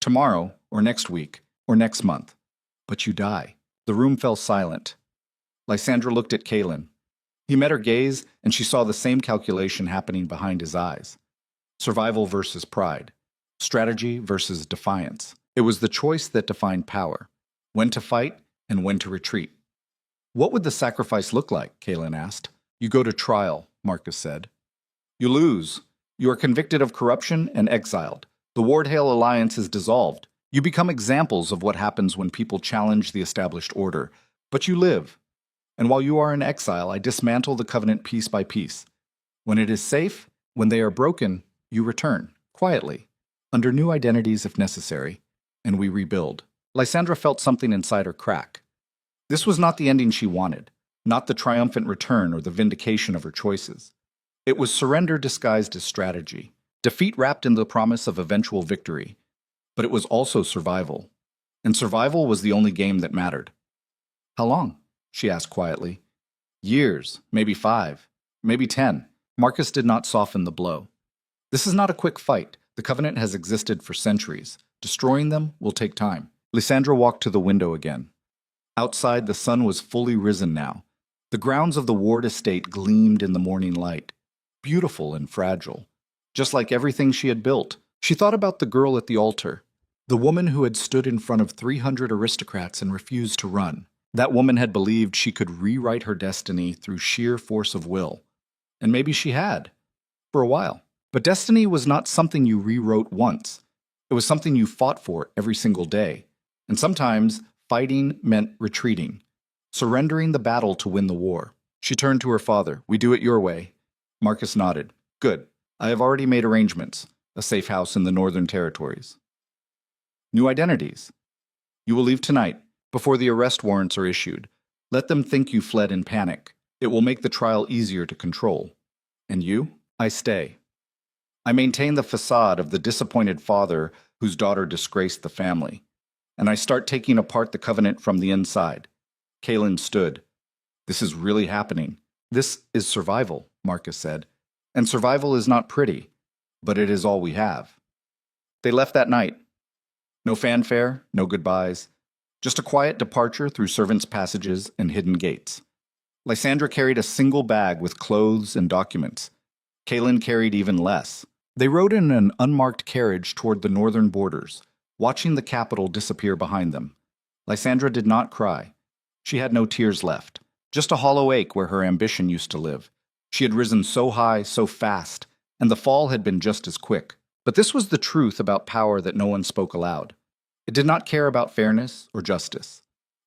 Tomorrow, or next week, or next month. But you die. The room fell silent. Lysandra looked at Kaelin. He met her gaze, and she saw the same calculation happening behind his eyes. Survival versus pride. Strategy versus defiance. It was the choice that defined power. When to fight and when to retreat. What would the sacrifice look like? Kaelin asked. You go to trial, Marcus said. You lose. You are convicted of corruption and exiled. The Ward-Hale alliance is dissolved. You become examples of what happens when people challenge the established order. But you live. And while you are in exile, I dismantle the Covenant piece by piece. When it is safe, when they are broken, you return, quietly, under new identities if necessary, and we rebuild. Lysandra felt something inside her crack. This was not the ending she wanted, not the triumphant return or the vindication of her choices. It was surrender disguised as strategy, defeat wrapped in the promise of eventual victory. But it was also survival. And survival was the only game that mattered. How long? She asked quietly. Years, maybe 5, maybe 10. Marcus did not soften the blow. This is not a quick fight. The Covenant has existed for centuries. Destroying them will take time. Lysandra walked to the window again. Outside, the sun was fully risen now. The grounds of the Ward estate gleamed in the morning light, beautiful and fragile, just like everything she had built. She thought about the girl at the altar, the woman who had stood in front of 300 aristocrats and refused to run. That woman had believed she could rewrite her destiny through sheer force of will. And maybe she had, for a while. But destiny was not something you rewrote once. It was something you fought for every single day. And sometimes fighting meant retreating, surrendering the battle to win the war. She turned to her father. "We do it your way." Marcus nodded. "Good. I have already made arrangements. A safe house in the Northern Territories. New identities. You will leave tonight, before the arrest warrants are issued. Let them think you fled in panic. It will make the trial easier to control. And you? I stay. I maintain the facade of the disappointed father whose daughter disgraced the family. And I start taking apart the covenant from the inside." Kaelin stood. "This is really happening. This is survival," Marcus said. "And survival is not pretty, but it is all we have." They left that night. No fanfare, no goodbyes. Just a quiet departure through servants' passages and hidden gates. Lysandra carried a single bag with clothes and documents. Kaelin carried even less. They rode in an unmarked carriage toward the northern borders, watching the capital disappear behind them. Lysandra did not cry. She had no tears left, just a hollow ache where her ambition used to live. She had risen so high, so fast, and the fall had been just as quick. But this was the truth about power that no one spoke aloud. It did not care about fairness or justice.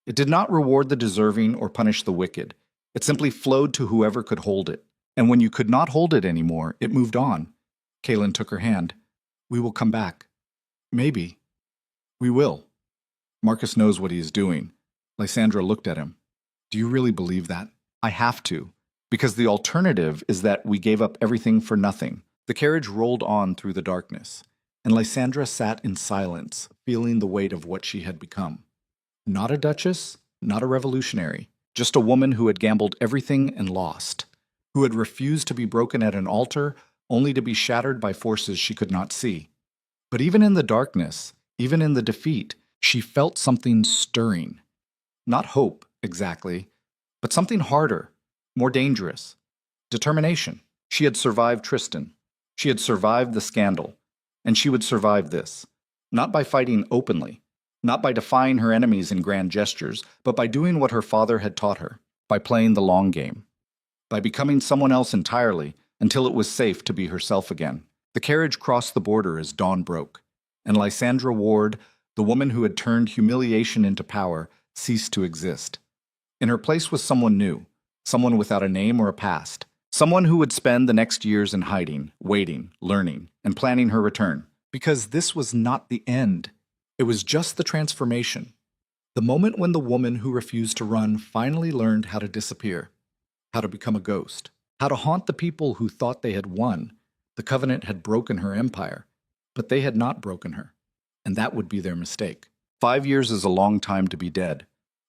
It did not reward the deserving or punish the wicked. It simply flowed to whoever could hold it. And when you could not hold it anymore, it moved on. Kaelin took her hand. "We will come back." "Maybe. We will." Marcus knows what he is doing. Lysandra looked at him. "Do you really believe that?" "I have to. Because the alternative is that we gave up everything for nothing." The carriage rolled on through the darkness, and Lysandra sat in silence, feeling the weight of what she had become. Not a duchess, not a revolutionary, just a woman who had gambled everything and lost, who had refused to be broken at an altar only to be shattered by forces she could not see. But even in the darkness, even in the defeat, she felt something stirring. Not hope, exactly, but something harder, more dangerous. Determination. She had survived Tristan. She had survived the scandal. And she would survive this. Not by fighting openly, not by defying her enemies in grand gestures, but by doing what her father had taught her, by playing the long game, by becoming someone else entirely until it was safe to be herself again. The carriage crossed the border as dawn broke, and Lysandra Ward, the woman who had turned humiliation into power, ceased to exist. In her place was someone new, someone without a name or a past, someone who would spend the next years in hiding, waiting, learning, and planning her return. Because this was not the end. It was just the transformation. The moment when the woman who refused to run finally learned how to disappear, how to become a ghost, how to haunt the people who thought they had won. The covenant had broken her empire, but they had not broken her, and that would be their mistake. 5 years is a long time to be dead.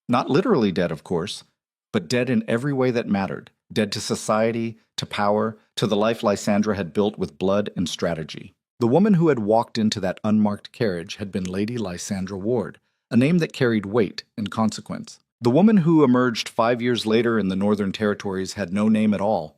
Not literally dead, of course, but dead in every way that mattered. Dead to society, to power, to the life Lysandra had built with blood and strategy. The woman who had walked into that unmarked carriage had been Lady Lysandra Ward, a name that carried weight and consequence. The woman who emerged 5 years later in the Northern Territories had no name at all,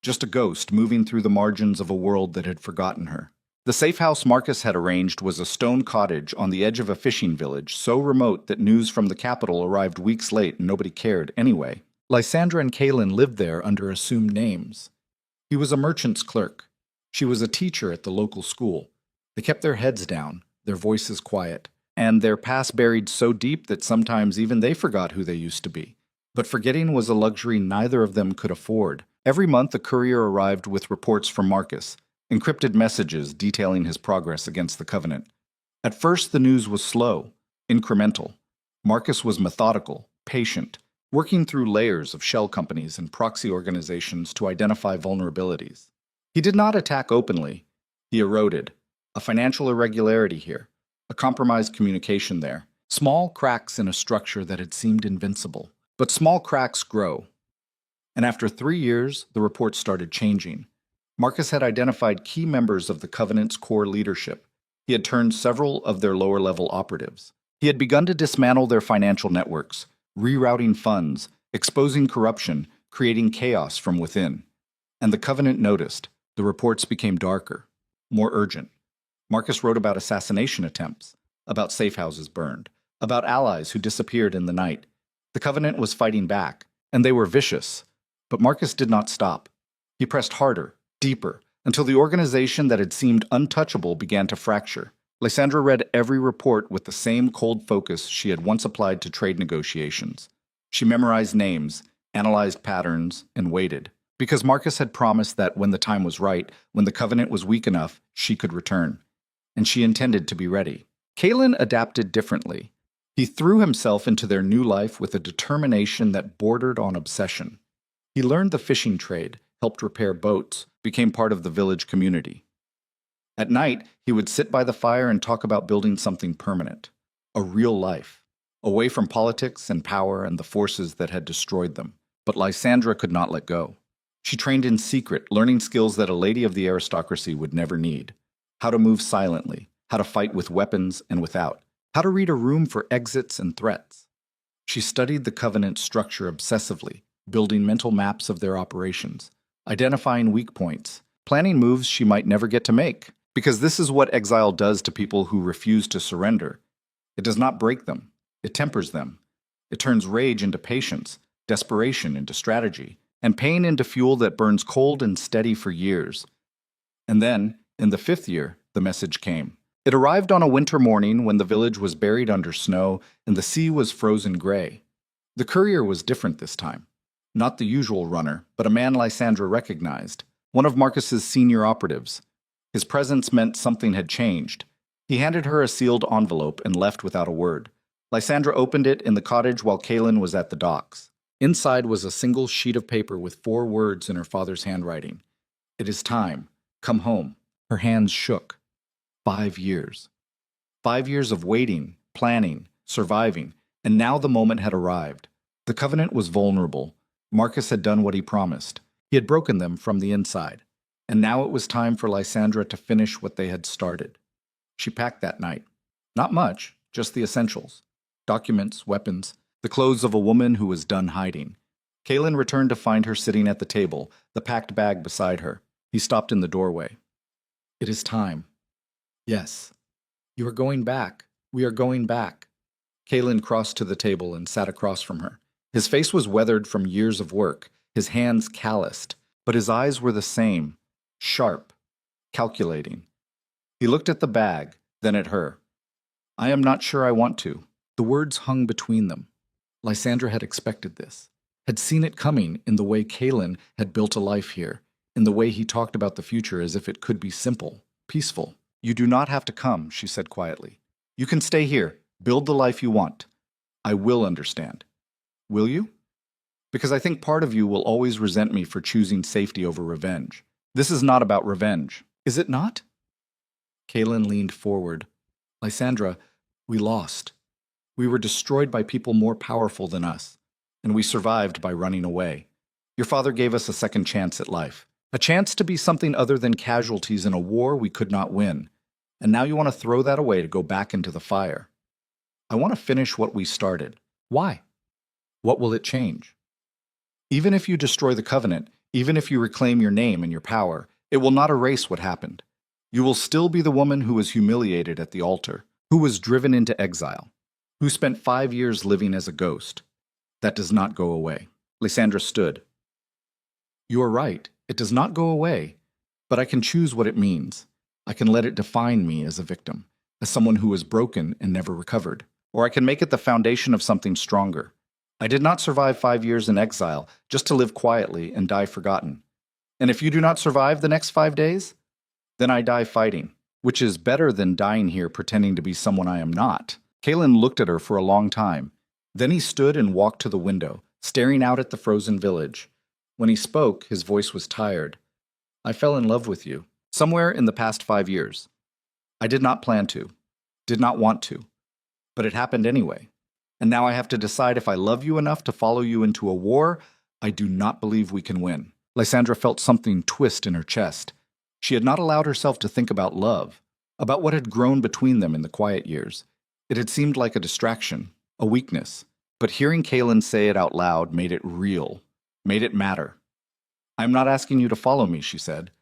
just a ghost moving through the margins of a world that had forgotten her. The safe house Marcus had arranged was a stone cottage on the edge of a fishing village, so remote that news from the capital arrived weeks late and nobody cared anyway. Lysandra and Kaelin lived there under assumed names. He was a merchant's clerk. She was a teacher at the local school. They kept their heads down, their voices quiet, and their past buried so deep that sometimes even they forgot who they used to be. But forgetting was a luxury neither of them could afford. Every month a courier arrived with reports from Marcus, encrypted messages detailing his progress against the Covenant. At first the news was slow, incremental. Marcus was methodical, patient, working through layers of shell companies and proxy organizations to identify vulnerabilities. He did not attack openly. He eroded. A financial irregularity here, a compromised communication there, small cracks in a structure that had seemed invincible. But small cracks grow. And after 3 years, the reports started changing. Marcus had identified key members of the Covenant's core leadership. He had turned several of their lower-level operatives. He had begun to dismantle their financial networks, rerouting funds, exposing corruption, creating chaos from within. And the Covenant noticed. The reports became darker, more urgent. Marcus wrote about assassination attempts, about safe houses burned, about allies who disappeared in the night. The Covenant was fighting back, and they were vicious. But Marcus did not stop. He pressed harder, deeper, until the organization that had seemed untouchable began to fracture. Lysandra read every report with the same cold focus she had once applied to trade negotiations. She memorized names, analyzed patterns, and waited, because Marcus had promised that when the time was right, when the Covenant was weak enough, she could return. And she intended to be ready. Kalen adapted differently. He threw himself into their new life with a determination that bordered on obsession. He learned the fishing trade, helped repair boats, became part of the village community. At night, he would sit by the fire and talk about building something permanent, a real life, away from politics and power and the forces that had destroyed them. But Lysandra could not let go. She trained in secret, learning skills that a lady of the aristocracy would never need. How to move silently, how to fight with weapons and without, how to read a room for exits and threats. She studied the Covenant structure obsessively, building mental maps of their operations, identifying weak points, planning moves she might never get to make. Because this is what exile does to people who refuse to surrender. It does not break them. It tempers them. It turns rage into patience, desperation into strategy, and pain into fuel that burns cold and steady for years. And then, in the 5th year, the message came. It arrived on a winter morning when the village was buried under snow and the sea was frozen gray. The courier was different this time. Not the usual runner, but a man Lysandra recognized, one of Marcus's senior operatives. His presence meant something had changed. He handed her a sealed envelope and left without a word. Lysandra opened it in the cottage while Kalen was at the docks. Inside was a single sheet of paper with 4 words in her father's handwriting. "It is time. Come home." Her hands shook. 5 years. 5 years of waiting, planning, surviving, and now the moment had arrived. The Covenant was vulnerable. Marcus had done what he promised. He had broken them from the inside. And now it was time for Lysandra to finish what they had started. She packed that night. Not much, just the essentials. Documents, weapons, the clothes of a woman who was done hiding. Kalen returned to find her sitting at the table, the packed bag beside her. He stopped in the doorway. "It is time." "Yes." "You are going back. We are going back." Kalen crossed to the table and sat across from her. His face was weathered from years of work, his hands calloused, but his eyes were the same. Sharp, calculating. He looked at the bag, then at her. "I am not sure I want to." The words hung between them. Lysandra had expected this, had seen it coming in the way Kalen had built a life here, in the way he talked about the future as if it could be simple, peaceful. "You do not have to come," she said quietly. "You can stay here, build the life you want. I will understand." "Will you?" "Because I think part of you will always resent me for choosing safety over revenge. This is not about revenge. Is it not?" Kalen leaned forward. "Lysandra, we lost. We were destroyed by people more powerful than us, and we survived by running away. Your father gave us a second chance at life, a chance to be something other than casualties in a war we could not win. And now you want to throw that away to go back into the fire. I want to finish what we started. Why? What will it change? Even if you destroy the Covenant, even if you reclaim your name and your power, it will not erase what happened. You will still be the woman who was humiliated at the altar, who was driven into exile, who spent 5 years living as a ghost. That does not go away." Lysandra stood. "You are right. It does not go away. But I can choose what it means. I can let it define me as a victim, as someone who was broken and never recovered. Or I can make it the foundation of something stronger. I did not survive 5 years in exile just to live quietly and die forgotten. And if you do not survive the next 5 days, then I die fighting, which is better than dying here pretending to be someone I am not." Kalen looked at her for a long time. Then he stood and walked to the window, staring out at the frozen village. When he spoke, his voice was tired. "I fell in love with you, somewhere in the past 5 years. I did not plan to, did not want to, but it happened anyway. And now I have to decide if I love you enough to follow you into a war I do not believe we can win." Lysandra felt something twist in her chest. She had not allowed herself to think about love, about what had grown between them in the quiet years. It had seemed like a distraction, a weakness, but hearing Kalen say it out loud made it real, made it matter. "I'm not asking you to follow me," she said.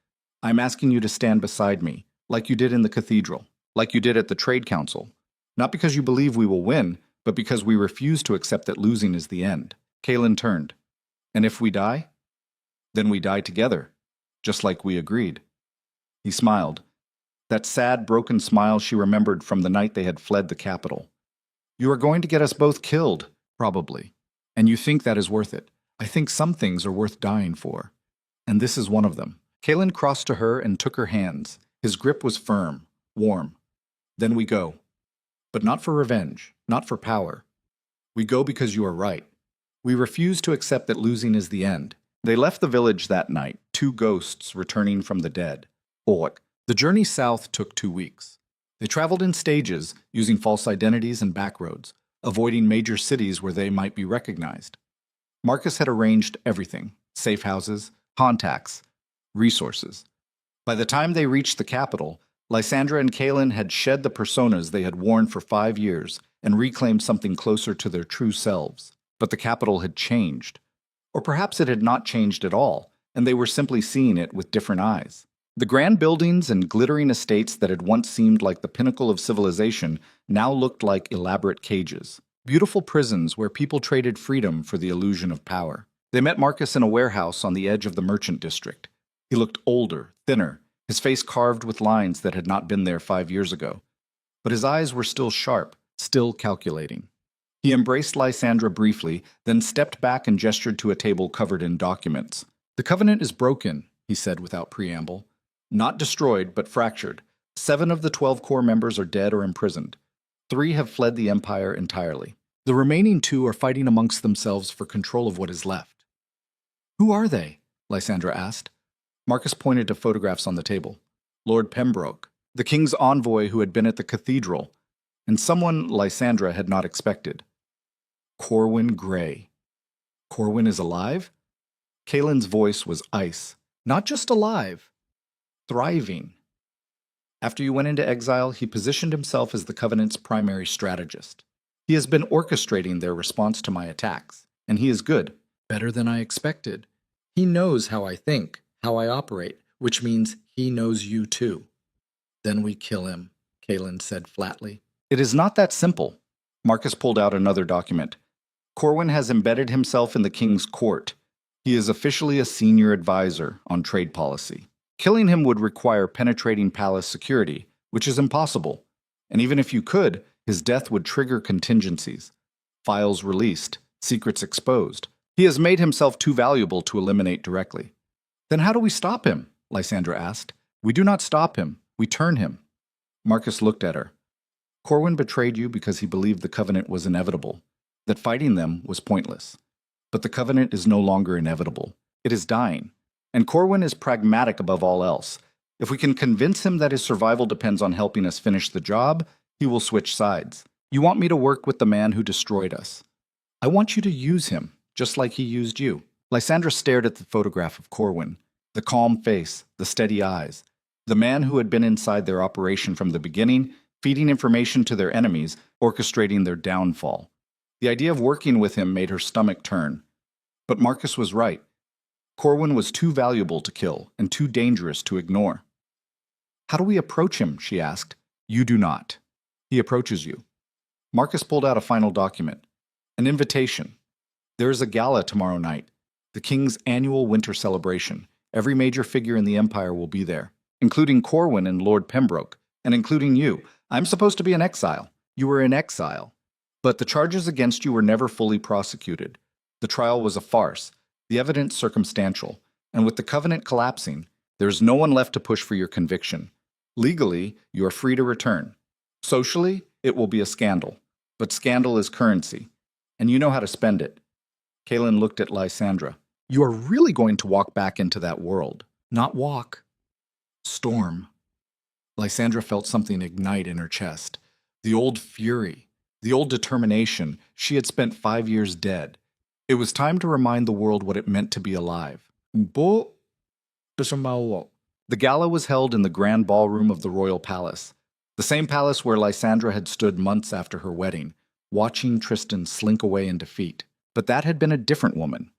"I'm asking you to stand beside me, like you did in the cathedral, like you did at the Trade Council. Not because you believe we will win, but because we refuse to accept that losing is the end. Kaelin turned. And if we die? Then we die together, just like we agreed. He smiled. That sad, broken smile she remembered from the night they had fled the capital. You are going to get us both killed, probably. And you think that is worth it. I think some things are worth dying for. And this is one of them. Kaelin crossed to her and took her hands. His grip was firm, warm. Then we go. But not for revenge, not for power. We go because you are right. We refuse to accept that losing is the end. They left the village that night, 2 ghosts returning from the dead. The journey south took 2 weeks. They traveled in stages, using false identities and backroads, avoiding major cities where they might be recognized. Marcus had arranged everything: safe houses, contacts, resources. By the time they reached the capital, Lysandra and Kaelin had shed the personas they had worn for 5 years and reclaimed something closer to their true selves. But the capital had changed. Or perhaps it had not changed at all, and they were simply seeing it with different eyes. The grand buildings and glittering estates that had once seemed like the pinnacle of civilization now looked like elaborate cages. Beautiful prisons where people traded freedom for the illusion of power. They met Marcus in a warehouse on the edge of the merchant district. He looked older, thinner, his face carved with lines that had not been there 5 years ago. But his eyes were still sharp, still calculating. He embraced Lysandra briefly, then stepped back and gestured to a table covered in documents. The covenant is broken, he said without preamble. Not destroyed, but fractured. 7 of the 12 core members are dead or imprisoned. 3 have fled the Empire entirely. The remaining 2 are fighting amongst themselves for control of what is left. Who are they? Lysandra asked. Marcus pointed to photographs on the table. Lord Pembroke, the king's envoy who had been at the cathedral, and someone Lysandra had not expected. Corwin Gray. Corwin is alive? Kaelin's voice was ice. Not just alive. Thriving. After you went into exile, he positioned himself as the Covenant's primary strategist. He has been orchestrating their response to my attacks, and he is good. Better than I expected. He knows how I think, how I operate, which means he knows you too. Then we kill him, Kaelin said flatly. It is not that simple. Marcus pulled out another document. Corwin has embedded himself in the king's court. He is officially a senior advisor on trade policy. Killing him would require penetrating palace security, which is impossible. And even if you could, his death would trigger contingencies. Files released, secrets exposed. He has made himself too valuable to eliminate directly. Then how do we stop him? Lysandra asked. We do not stop him. We turn him. Marcus looked at her. Corwin betrayed you because he believed the covenant was inevitable, that fighting them was pointless. But the covenant is no longer inevitable. It is dying. And Corwin is pragmatic above all else. If we can convince him that his survival depends on helping us finish the job, he will switch sides. You want me to work with the man who destroyed us. I want you to use him, just like he used you. Lysandra stared at the photograph of Corwin, the calm face, the steady eyes, the man who had been inside their operation from the beginning, feeding information to their enemies, orchestrating their downfall. The idea of working with him made her stomach turn. But Marcus was right. Corwin was too valuable to kill and too dangerous to ignore. How do we approach him? She asked. You do not. He approaches you. Marcus pulled out a final document. An invitation. There is a gala tomorrow night, the king's annual winter celebration. Every major figure in the empire will be there, including Corwin and Lord Pembroke, and including you. I'm supposed to be in exile. You were in exile. But the charges against you were never fully prosecuted. The trial was a farce, the evidence circumstantial, and with the covenant collapsing, there is no one left to push for your conviction. Legally, you are free to return. Socially, it will be a scandal, but scandal is currency, and you know how to spend it. Kaelin looked at Lysandra. You are really going to walk back into that world. Not walk. Storm. Lysandra felt something ignite in her chest. The old fury, the old determination. She had spent 5 years dead. It was time to remind the world what it meant to be alive. The gala was held in the grand ballroom of the royal palace, the same palace where Lysandra had stood months after her wedding, watching Tristan slink away in defeat. But that had been a different woman.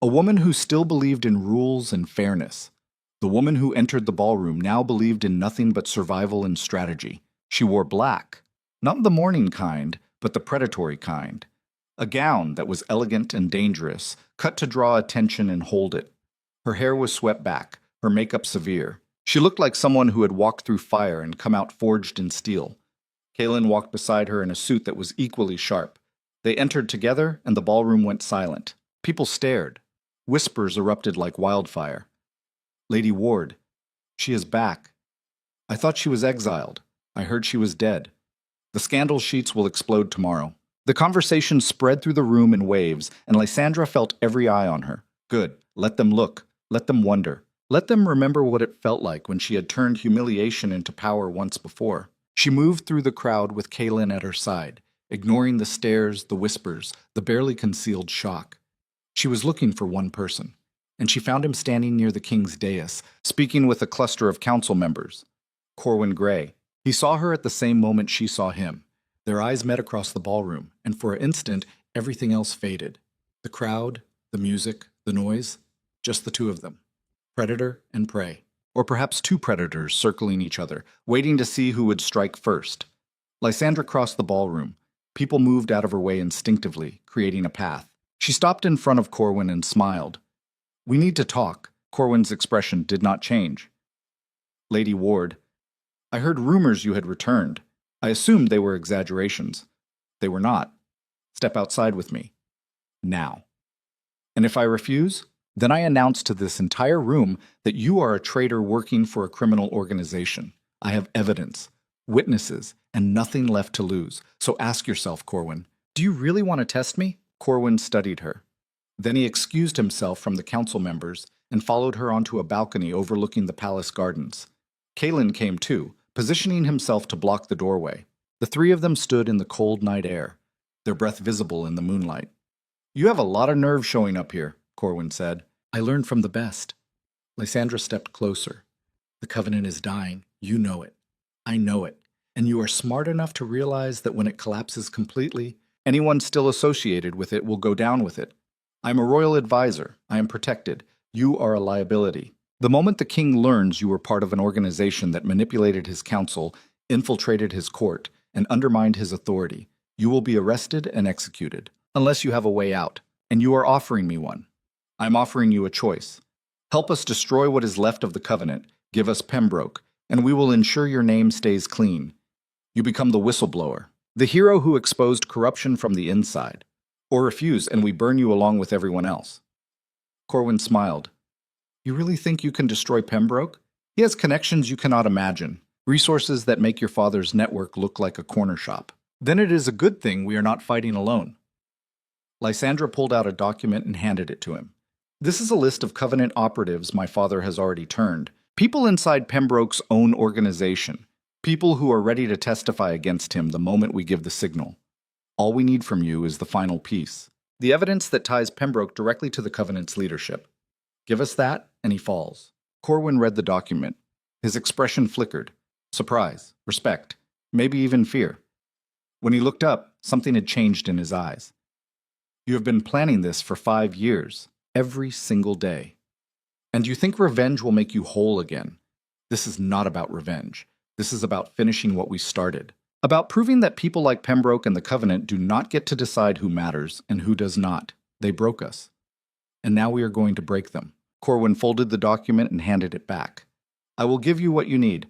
A woman who still believed in rules and fairness. The woman who entered the ballroom now believed in nothing but survival and strategy. She wore black, not the mourning kind, but but the predatory kind. A gown that was elegant and dangerous, cut to draw attention and hold it. Her hair was swept back, her makeup severe. She looked like someone who had walked through fire and come out forged in steel. Kaelin walked beside her in a suit that was equally sharp. They entered together, and the ballroom went silent. People stared. Whispers erupted like wildfire. Lady Ward, she is back. I thought she was exiled. I heard she was dead. The scandal sheets will explode tomorrow. The conversation spread through the room in waves, and Lysandra felt every eye on her. Good. Let them look. Let them wonder. Let them remember what it felt like when she had turned humiliation into power once before. She moved through the crowd with Kaelin at her side, ignoring the stares, the whispers, the barely concealed shock. She was looking for one person, and she found him standing near the king's dais, speaking with a cluster of council members. Corwin Gray. He saw her at the same moment she saw him. Their eyes met across the ballroom, and for an instant, everything else faded. The crowd, the music, the noise, just the two of them. Predator and prey. Or perhaps two predators circling each other, waiting to see who would strike first. Lysandra crossed the ballroom. People moved out of her way instinctively, creating a path. She stopped in front of Corwin and smiled. We need to talk. Corwin's expression did not change. Lady Ward, I heard rumors you had returned. I assumed they were exaggerations. They were not. Step outside with me. Now. And if I refuse, then I announce to this entire room that you are a traitor working for a criminal organization. I have evidence, witnesses, and nothing left to lose. So ask yourself, Corwin, do you really want to test me? Corwin studied her. Then he excused himself from the council members and followed her onto a balcony overlooking the palace gardens. Kaelin came too, positioning himself to block the doorway. The three of them stood in the cold night air, their breath visible in the moonlight. You have a lot of nerve showing up here, Corwin said. I learned from the best. Lysandra stepped closer. The Covenant is dying. You know it. I know it. And you are smart enough to realize that when it collapses completely, anyone still associated with it will go down with it. I'm a royal advisor. I am protected. You are a liability. The moment the king learns you were part of an organization that manipulated his council, infiltrated his court, and undermined his authority, you will be arrested and executed, unless you have a way out, and you are offering me one. I'm offering you a choice. Help us destroy what is left of the Covenant, give us Pembroke, and we will ensure your name stays clean. You become the whistleblower, the hero who exposed corruption from the inside. Or refuse, and we burn you along with everyone else. Corwin smiled. You really think you can destroy Pembroke? He has connections you cannot imagine, resources that make your father's network look like a corner shop. Then it is a good thing we are not fighting alone. Lysandra pulled out a document and handed it to him. This is a list of Covenant operatives my father has already turned. People inside Pembroke's own organization. People who are ready to testify against him the moment we give the signal. All we need from you is the final piece. The evidence that ties Pembroke directly to the Covenant's leadership. Give us that, and he falls. Corwin read the document. His expression flickered. Surprise, respect, maybe even fear. When he looked up, something had changed in his eyes. You have been planning this for 5 years, every single day. And you think revenge will make you whole again. This is not about revenge. This is about finishing what we started. About proving that people like Pembroke and the Covenant do not get to decide who matters and who does not. They broke us. And now we are going to break them. Corwin folded the document and handed it back. I will give you what you need.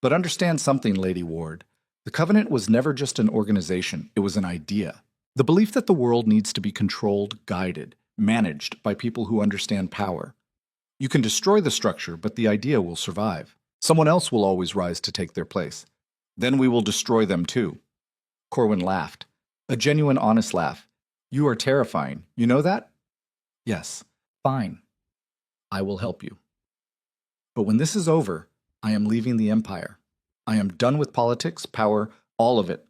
But understand something, Lady Ward. The Covenant was never just an organization. It was an idea. The belief that the world needs to be controlled, guided, managed by people who understand power. You can destroy the structure, but the idea will survive. Someone else will always rise to take their place. Then we will destroy them too. Corwin laughed. A genuine, honest laugh. You are terrifying. You know that? Yes. Fine. I will help you. But when this is over, I am leaving the Empire. I am done with politics, power, all of it.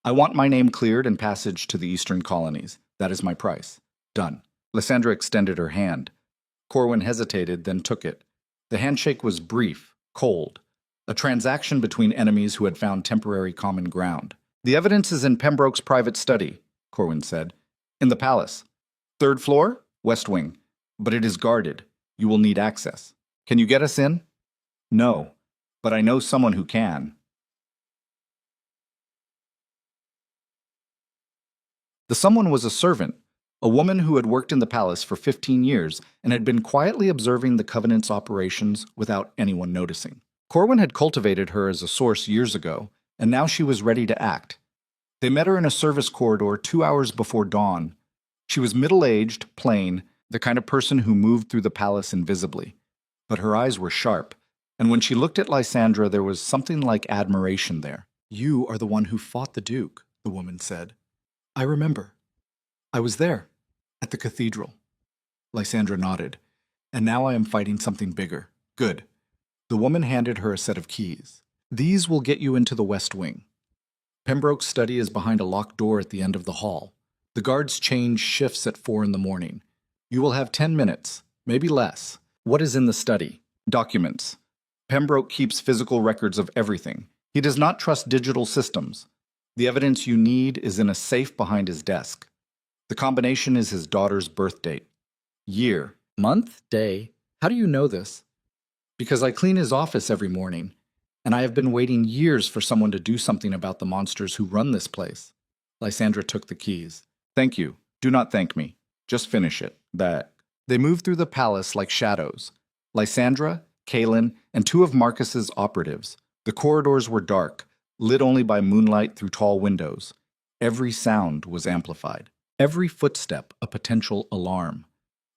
I want my name cleared and passage to the Eastern colonies. That is my price. Done. Lysandra extended her hand. Corwin hesitated, then took it. The handshake was brief, cold. A transaction between enemies who had found temporary common ground. The evidence is in Pembroke's private study, Corwin said. In the palace. 3rd floor, West Wing. But it is guarded. You will need access. Can you get us in? No, but I know someone who can. The someone was a servant, a woman who had worked in the palace for 15 years and had been quietly observing the Covenant's operations without anyone noticing. Corwin had cultivated her as a source years ago, and now she was ready to act. They met her in a service corridor 2 hours before dawn. She was middle-aged, plain, the kind of person who moved through the palace invisibly. But her eyes were sharp, and when she looked at Lysandra, there was something like admiration there. "You are the one who fought the Duke," the woman said. "I remember. I was there, at the cathedral." Lysandra nodded. "And now I am fighting something bigger." "Good." The woman handed her a set of keys. "These will get you into the West Wing. Pembroke's study is behind a locked door at the end of the hall. The guards change shifts at 4 in the morning. You will have 10 minutes, maybe less. What is in the study? Documents. Pembroke keeps physical records of everything. He does not trust digital systems. The evidence you need is in a safe behind his desk. The combination is his daughter's birth date. Year. Month? Day? How do you know this?" "Because I clean his office every morning, and I have been waiting years for someone to do something about the monsters who run this place." Lysandra took the keys. "Thank you. Do not thank me. Just finish it. That." They moved through the palace like shadows. Lysandra, Kaelin, and 2 of Marcus's operatives. The corridors were dark, lit only by moonlight through tall windows. Every sound was amplified. Every footstep a potential alarm.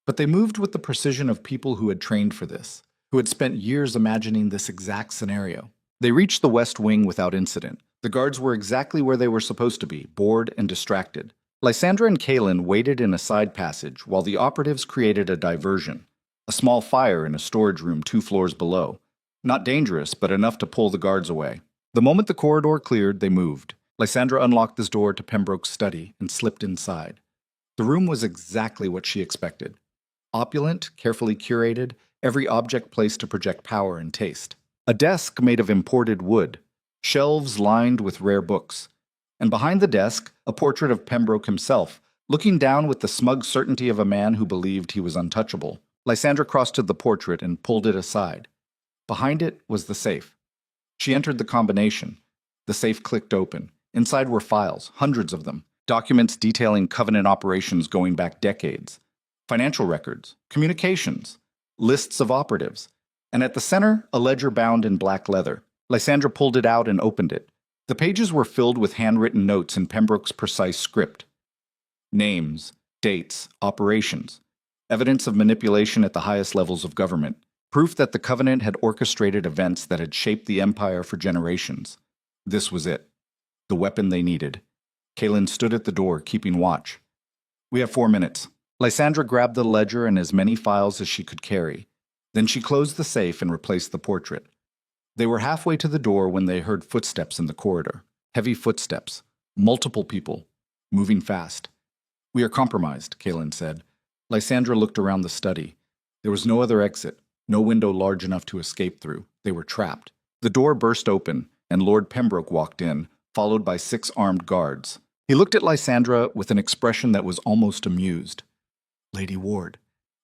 But they moved with the precision of people who had trained for this, who had spent years imagining this exact scenario. They reached the West Wing without incident. The guards were exactly where they were supposed to be, bored and distracted. Lysandra and Kaelin waited in a side passage while the operatives created a diversion. A small fire in a storage room 2 floors below. Not dangerous, but enough to pull the guards away. The moment the corridor cleared, they moved. Lysandra unlocked this door to Pembroke's study and slipped inside. The room was exactly what she expected. Opulent, carefully curated, every object placed to project power and taste. A desk made of imported wood, shelves lined with rare books, and behind the desk, a portrait of Pembroke himself, looking down with the smug certainty of a man who believed he was untouchable. Lysandra crossed to the portrait and pulled it aside. Behind it was the safe. She entered the combination. The safe clicked open. Inside were files, hundreds of them, documents detailing Covenant operations going back decades, financial records, communications, lists of operatives, and at the center, a ledger bound in black leather. Lysandra pulled it out and opened it. The pages were filled with handwritten notes in Pembroke's precise script. Names, dates, operations, evidence of manipulation at the highest levels of government, proof that the Covenant had orchestrated events that had shaped the Empire for generations. This was it. The weapon they needed. Kaelin stood at the door, keeping watch. "We have 4 minutes." Lysandra grabbed the ledger and as many files as she could carry. Then she closed the safe and replaced the portrait. They were halfway to the door when they heard footsteps in the corridor. Heavy footsteps. Multiple people. Moving fast. "We are compromised," Kaelin said. Lysandra looked around the study. There was no other exit, no window large enough to escape through. They were trapped. The door burst open, and Lord Pembroke walked in, followed by 6 armed guards. He looked at Lysandra with an expression that was almost amused. "Lady Ward,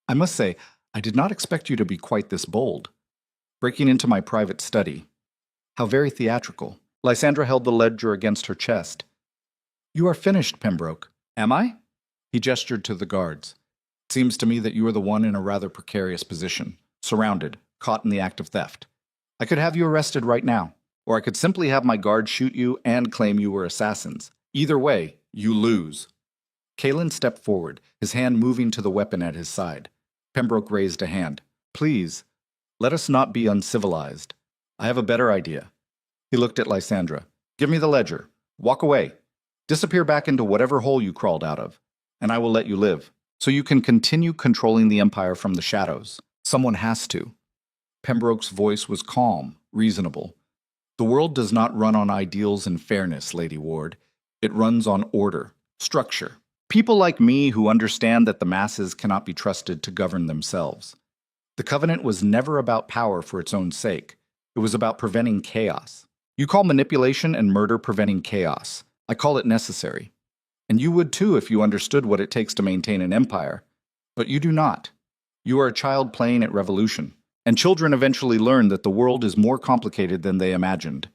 I must say, I did not expect you to be quite this bold. Breaking into my private study. How very theatrical." Lysandra held the ledger against her chest. "You are finished, Pembroke." "Am I?" He gestured to the guards. "It seems to me that you are the one in a rather precarious position, surrounded, caught in the act of theft. I could have you arrested right now, or I could simply have my guards shoot you and claim you were assassins. Either way, you lose." Kaelin stepped forward, his hand moving to the weapon at his side. Pembroke raised a hand. "Please, let us not be uncivilized. I have a better idea." He looked at Lysandra. "Give me the ledger. Walk away. Disappear back into whatever hole you crawled out of, and I will let you live, so you can continue controlling the Empire from the shadows. Someone has to." Pembroke's voice was calm, reasonable. "The world does not run on ideals and fairness, Lady Ward. It runs on order, structure. People like me who understand that the masses cannot be trusted to govern themselves. The Covenant was never about power for its own sake. It was about preventing chaos. You call manipulation and murder preventing chaos. I call it necessary. And you would too if you understood what it takes to maintain an empire. But you do not. You are a child playing at revolution. And children eventually learn that the world is more complicated than they imagined."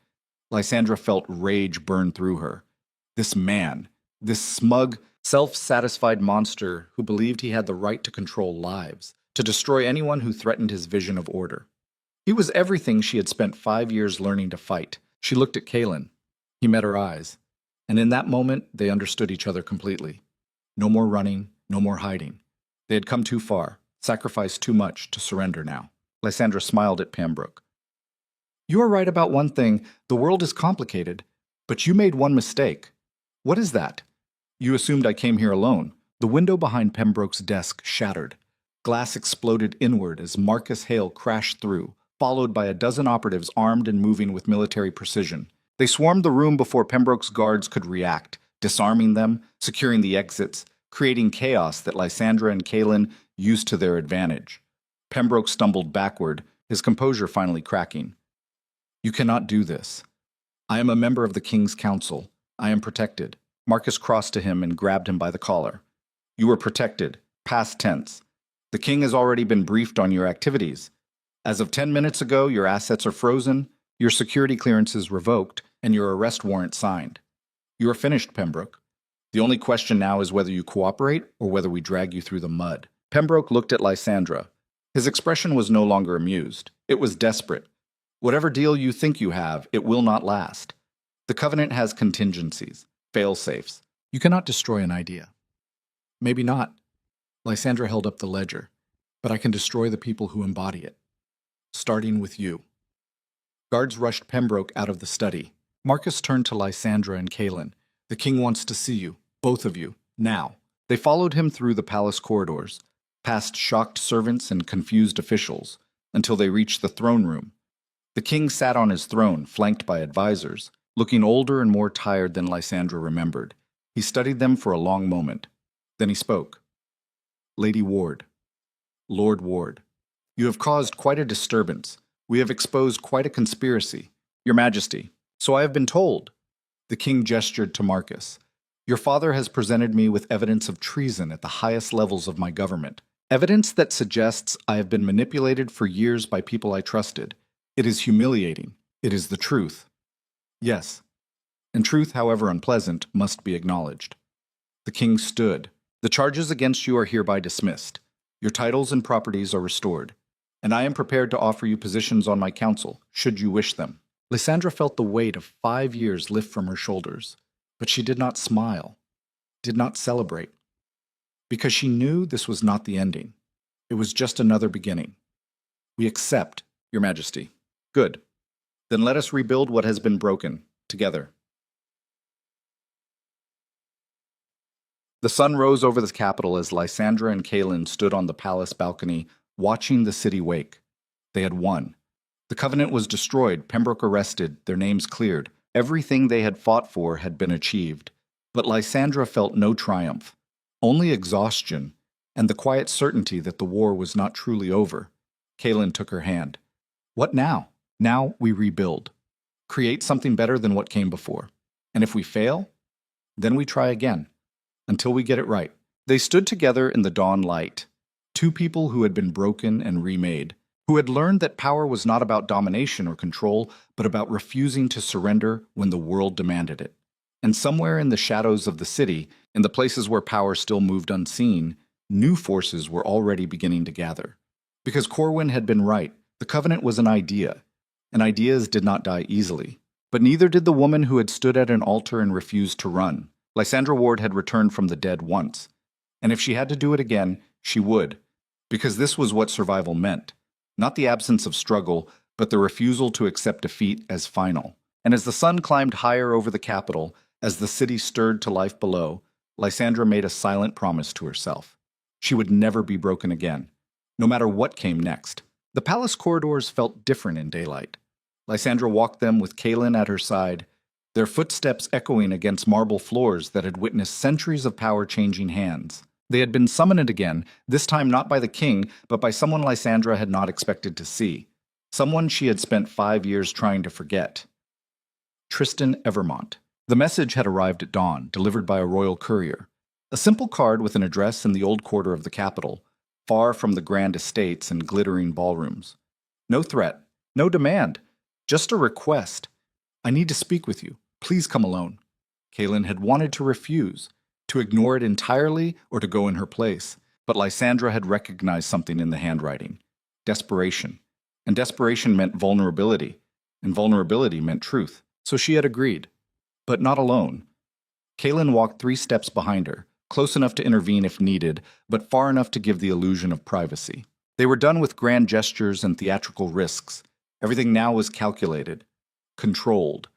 Lysandra felt rage burn through her. This man, this smug, self-satisfied monster who believed he had the right to control lives, to destroy anyone who threatened his vision of order. He was everything she had spent 5 years learning to fight. She looked at Kalen. He met her eyes. And in that moment, they understood each other completely. No more running, no more hiding. They had come too far, sacrificed too much to surrender now. Lysandra smiled at Pembroke. You are right about one thing. The world is complicated. But you made one mistake. What is that? You assumed I came here alone. The window behind Pembroke's desk shattered. Glass exploded inward as Marcus Hale crashed through, followed by a dozen operatives armed and moving with military precision. They swarmed the room before Pembroke's guards could react, disarming them, securing the exits, creating chaos that Lysandra and Kalen used to their advantage. Pembroke stumbled backward, his composure finally cracking. You cannot do this. I am a member of the King's Council. I am protected. Marcus crossed to him and grabbed him by the collar. You are protected. Past tense. The king has already been briefed on your activities. As of 10 minutes ago, your assets are frozen, your security clearances revoked, and your arrest warrant signed. You are finished, Pembroke. The only question now is whether you cooperate or whether we drag you through the mud. Pembroke looked at Lysandra. His expression was no longer amused. It was desperate. Whatever deal you think you have, it will not last. The Covenant has contingencies, fail-safes. You cannot destroy an idea. Maybe not. Lysandra held up the ledger. But I can destroy the people who embody it. Starting with you. Guards rushed Pembroke out of the study. Marcus turned to Lysandra and Kalen. The king wants to see you, both of you, now. They followed him through the palace corridors, past shocked servants and confused officials, until they reached the throne room. The king sat on his throne, flanked by advisors, looking older and more tired than Lysandra remembered. He studied them for a long moment. Then he spoke. Lady Ward, Lord Ward, you have caused quite a disturbance. We have exposed quite a conspiracy. Your Majesty, so I have been told. The king gestured to Marcus. Your father has presented me with evidence of treason at the highest levels of my government. Evidence that suggests I have been manipulated for years by people I trusted. It is humiliating. It is the truth. Yes. And truth, however unpleasant, must be acknowledged. The king stood. The charges against you are hereby dismissed. Your titles and properties are restored. And I am prepared to offer you positions on my council, should you wish them. Lysandra felt the weight of 5 years lift from her shoulders, but she did not smile, did not celebrate, because she knew this was not the ending. It was just another beginning. We accept, Your Majesty. Good. Then let us rebuild what has been broken, together. The sun rose over the capital as Lysandra and Kalen stood on the palace balcony, watching the city wake. They had won. The Covenant was destroyed, Pembroke arrested, their names cleared. Everything they had fought for had been achieved. But Lysandra felt no triumph, only exhaustion, and the quiet certainty that the war was not truly over. Kalen took her hand. What now? Now we rebuild. Create something better than what came before. And if we fail, then we try again, until we get it right. They stood together in the dawn light, two people who had been broken and remade, who had learned that power was not about domination or control, but about refusing to surrender when the world demanded it. And somewhere in the shadows of the city, in the places where power still moved unseen, new forces were already beginning to gather. Because Corwin had been right, the Covenant was an idea, and ideas did not die easily. But neither did the woman who had stood at an altar and refused to run. Lysandra Ward had returned from the dead once, and if she had to do it again, she would, because this was what survival meant. Not the absence of struggle, but the refusal to accept defeat as final. And as the sun climbed higher over the capital, as the city stirred to life below, Lysandra made a silent promise to herself. She would never be broken again, no matter what came next. The palace corridors felt different in daylight. Lysandra walked them with Kalen at her side, their footsteps echoing against marble floors that had witnessed centuries of power changing hands. They had been summoned again, this time not by the king, but by someone Lysandra had not expected to see. Someone she had spent 5 years trying to forget. Tristan Evermont. The message had arrived at dawn, delivered by a royal courier. A simple card with an address in the old quarter of the capital, far from the grand estates and glittering ballrooms. No threat, no demand, just a request. I need to speak with you. Please come alone. Kalen had wanted to refuse. to ignore it entirely or to go in her place. But Lysandra had recognized something in the handwriting: desperation. And desperation meant vulnerability, and vulnerability meant truth. So she had agreed. But not alone. Kaylin walked 3 steps behind her, close enough to intervene if needed, but far enough to give the illusion of privacy. They were done with grand gestures and theatrical risks. Everything now was calculated, controlled.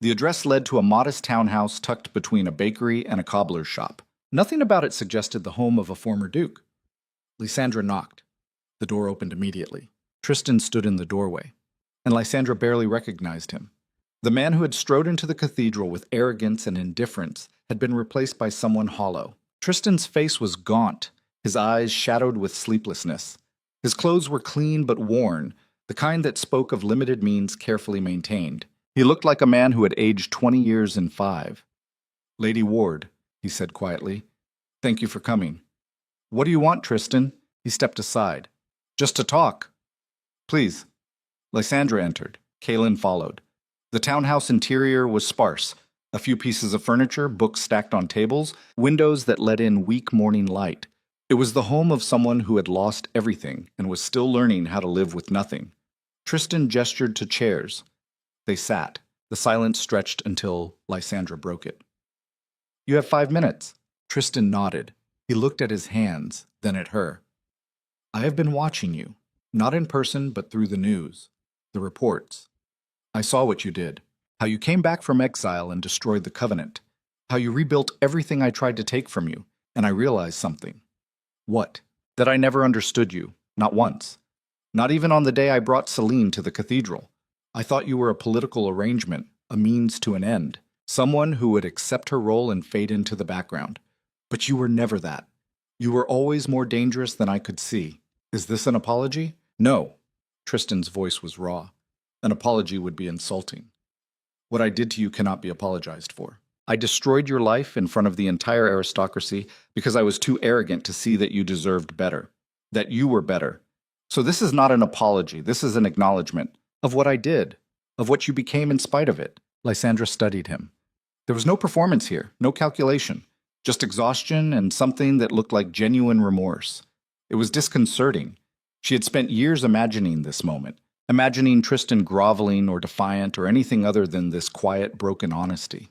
The address led to a modest townhouse tucked between a bakery and a cobbler's shop. Nothing about it suggested the home of a former duke. Lysandra knocked. The door opened immediately. Tristan stood in the doorway, and Lysandra barely recognized him. The man who had strode into the cathedral with arrogance and indifference had been replaced by someone hollow. Tristan's face was gaunt, his eyes shadowed with sleeplessness. His clothes were clean but worn, the kind that spoke of limited means carefully maintained. He looked like a man who had aged 20 years in 5. "Lady Ward," he said quietly, "thank you for coming." "What do you want, Tristan?" He stepped aside. "Just to talk." "Please." Lysandra entered. Kaylin followed. The townhouse interior was sparse. A few pieces of furniture, books stacked on tables, windows that let in weak morning light. It was the home of someone who had lost everything and was still learning how to live with nothing. Tristan gestured to chairs. They sat. The silence stretched until Lysandra broke it. "You have 5 minutes." Tristan nodded. He looked at his hands, then at her. "I have been watching you, not in person but through the news, the reports. I saw what you did, how you came back from exile and destroyed the Covenant, how you rebuilt everything I tried to take from you, and I realized something." "What?" "That I never understood you, not once. Not even on the day I brought Celine to the cathedral. I thought you were a political arrangement, a means to an end, someone who would accept her role and fade into the background. But you were never that. You were always more dangerous than I could see. Is this an apology?" "No." Tristan's voice was raw. "An apology would be insulting. What I did to you cannot be apologized for. I destroyed your life in front of the entire aristocracy because I was too arrogant to see that you deserved better, that you were better. So this is not an apology, this is an acknowledgement of what I did, of what you became in spite of it." Lysandra studied him. There was no performance here, no calculation, just exhaustion and something that looked like genuine remorse. It was disconcerting. She had spent years imagining this moment, imagining Tristan groveling or defiant or anything other than this quiet, broken honesty.